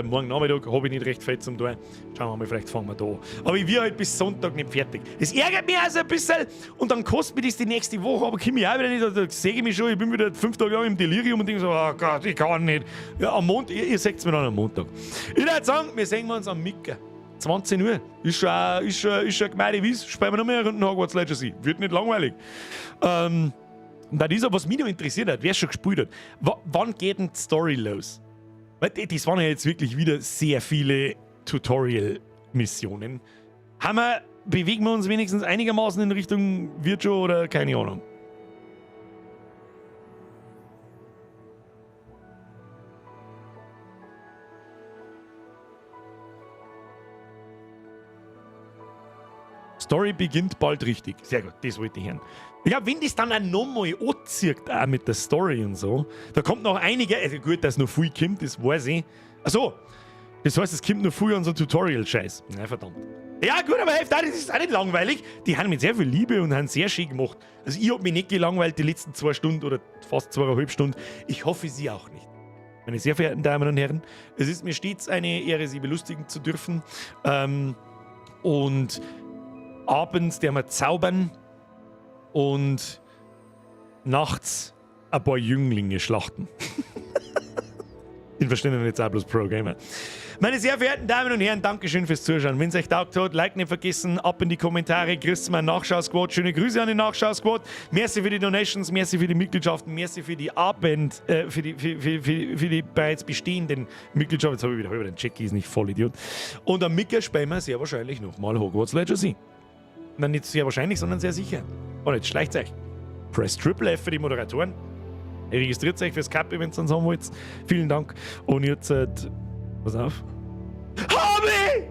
A: Morgen Nachmittag habe ich nicht recht fett zum Tun. Schauen wir mal, vielleicht fangen wir da an. Aber ich werde halt bis Sonntag nicht fertig. Das ärgert mich also ein bisschen. Und dann kostet mich das die nächste Woche. Aber komme ich auch wieder nicht. Da sehe ich mich schon. Ich bin wieder 5 Tage lang im Delirium und denke so, oh Gott, ich kann nicht. Ja, am Montag, ihr seht es mir dann am Montag. Ich würde sagen, wir sehen uns am Mittwoch. 20 Uhr. Ist schon gemeine Wies. Spielen wir noch mehr Runden Hogwarts Legacy. Wird nicht langweilig. Und das ist aber, was mich noch interessiert hat, wer schon gespielt hat. Wann geht denn die Story los? Weil das waren ja jetzt wirklich wieder sehr viele Tutorial-Missionen. Bewegen wir uns wenigstens einigermaßen in Richtung Virtual oder keine Ahnung? Story beginnt bald richtig. Sehr gut, das wollte ich hören. Ja, wenn das dann auch nochmal anzieht, auch mit der Story und so, da kommt noch einige, also gut, dass noch viel kommt, das weiß ich. Achso, das heißt, es kommt noch viel an so Tutorial-Scheiß. Na, verdammt. Ja, gut, aber das ist auch nicht langweilig. Die haben mit sehr viel Liebe und haben sehr schön gemacht. Also, ich habe mich nicht gelangweilt die letzten 2 Stunden oder fast 2,5 Stunden. Ich hoffe, Sie auch nicht. Meine sehr verehrten Damen und Herren, es ist mir stets eine Ehre, Sie belustigen zu dürfen. Und abends der wir zaubern und nachts ein paar Jünglinge schlachten. Ich verstehe jetzt auch bloß Pro-Gamer. Meine sehr verehrten Damen und Herren, Dankeschön fürs Zuschauen. Wenn es euch taugt hat, Like nicht vergessen, ab in die Kommentare, grüßt mein Nachschau-Squad. Schöne Grüße an den Nachschau-Squad. Merci für die Donations, merci für die Mitgliedschaften, merci für die Abend, für die bereits bestehenden Mitgliedschaften. Jetzt habe ich wieder den Jackie ist nicht voll Idiot. Und am Mittwoch spielen wir sehr wahrscheinlich nochmal Hogwarts Legacy. Nein, nicht sehr wahrscheinlich, sondern sehr sicher. Und jetzt schleicht euch. Press Triple F für die Moderatoren. Ihr registriert euch fürs Cup, wenn ihr es haben wollt. Vielen Dank. Und jetzt, pass auf. Hobby!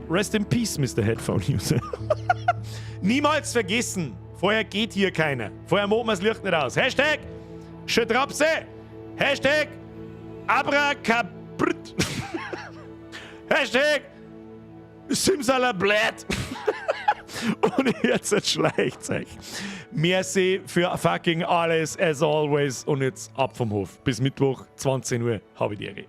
A: Rest in Peace, Mr. Headphone User. Niemals vergessen, vorher geht hier keiner. Vorher machen wir das Licht nicht aus. Hashtag Schötrapse. Hashtag Abracabrt. Hashtag Simsalablätt. Und jetzt schleicht euch. Merci für fucking alles, as always. Und jetzt ab vom Hof. Bis Mittwoch, 20 Uhr, habe ich die Ehre.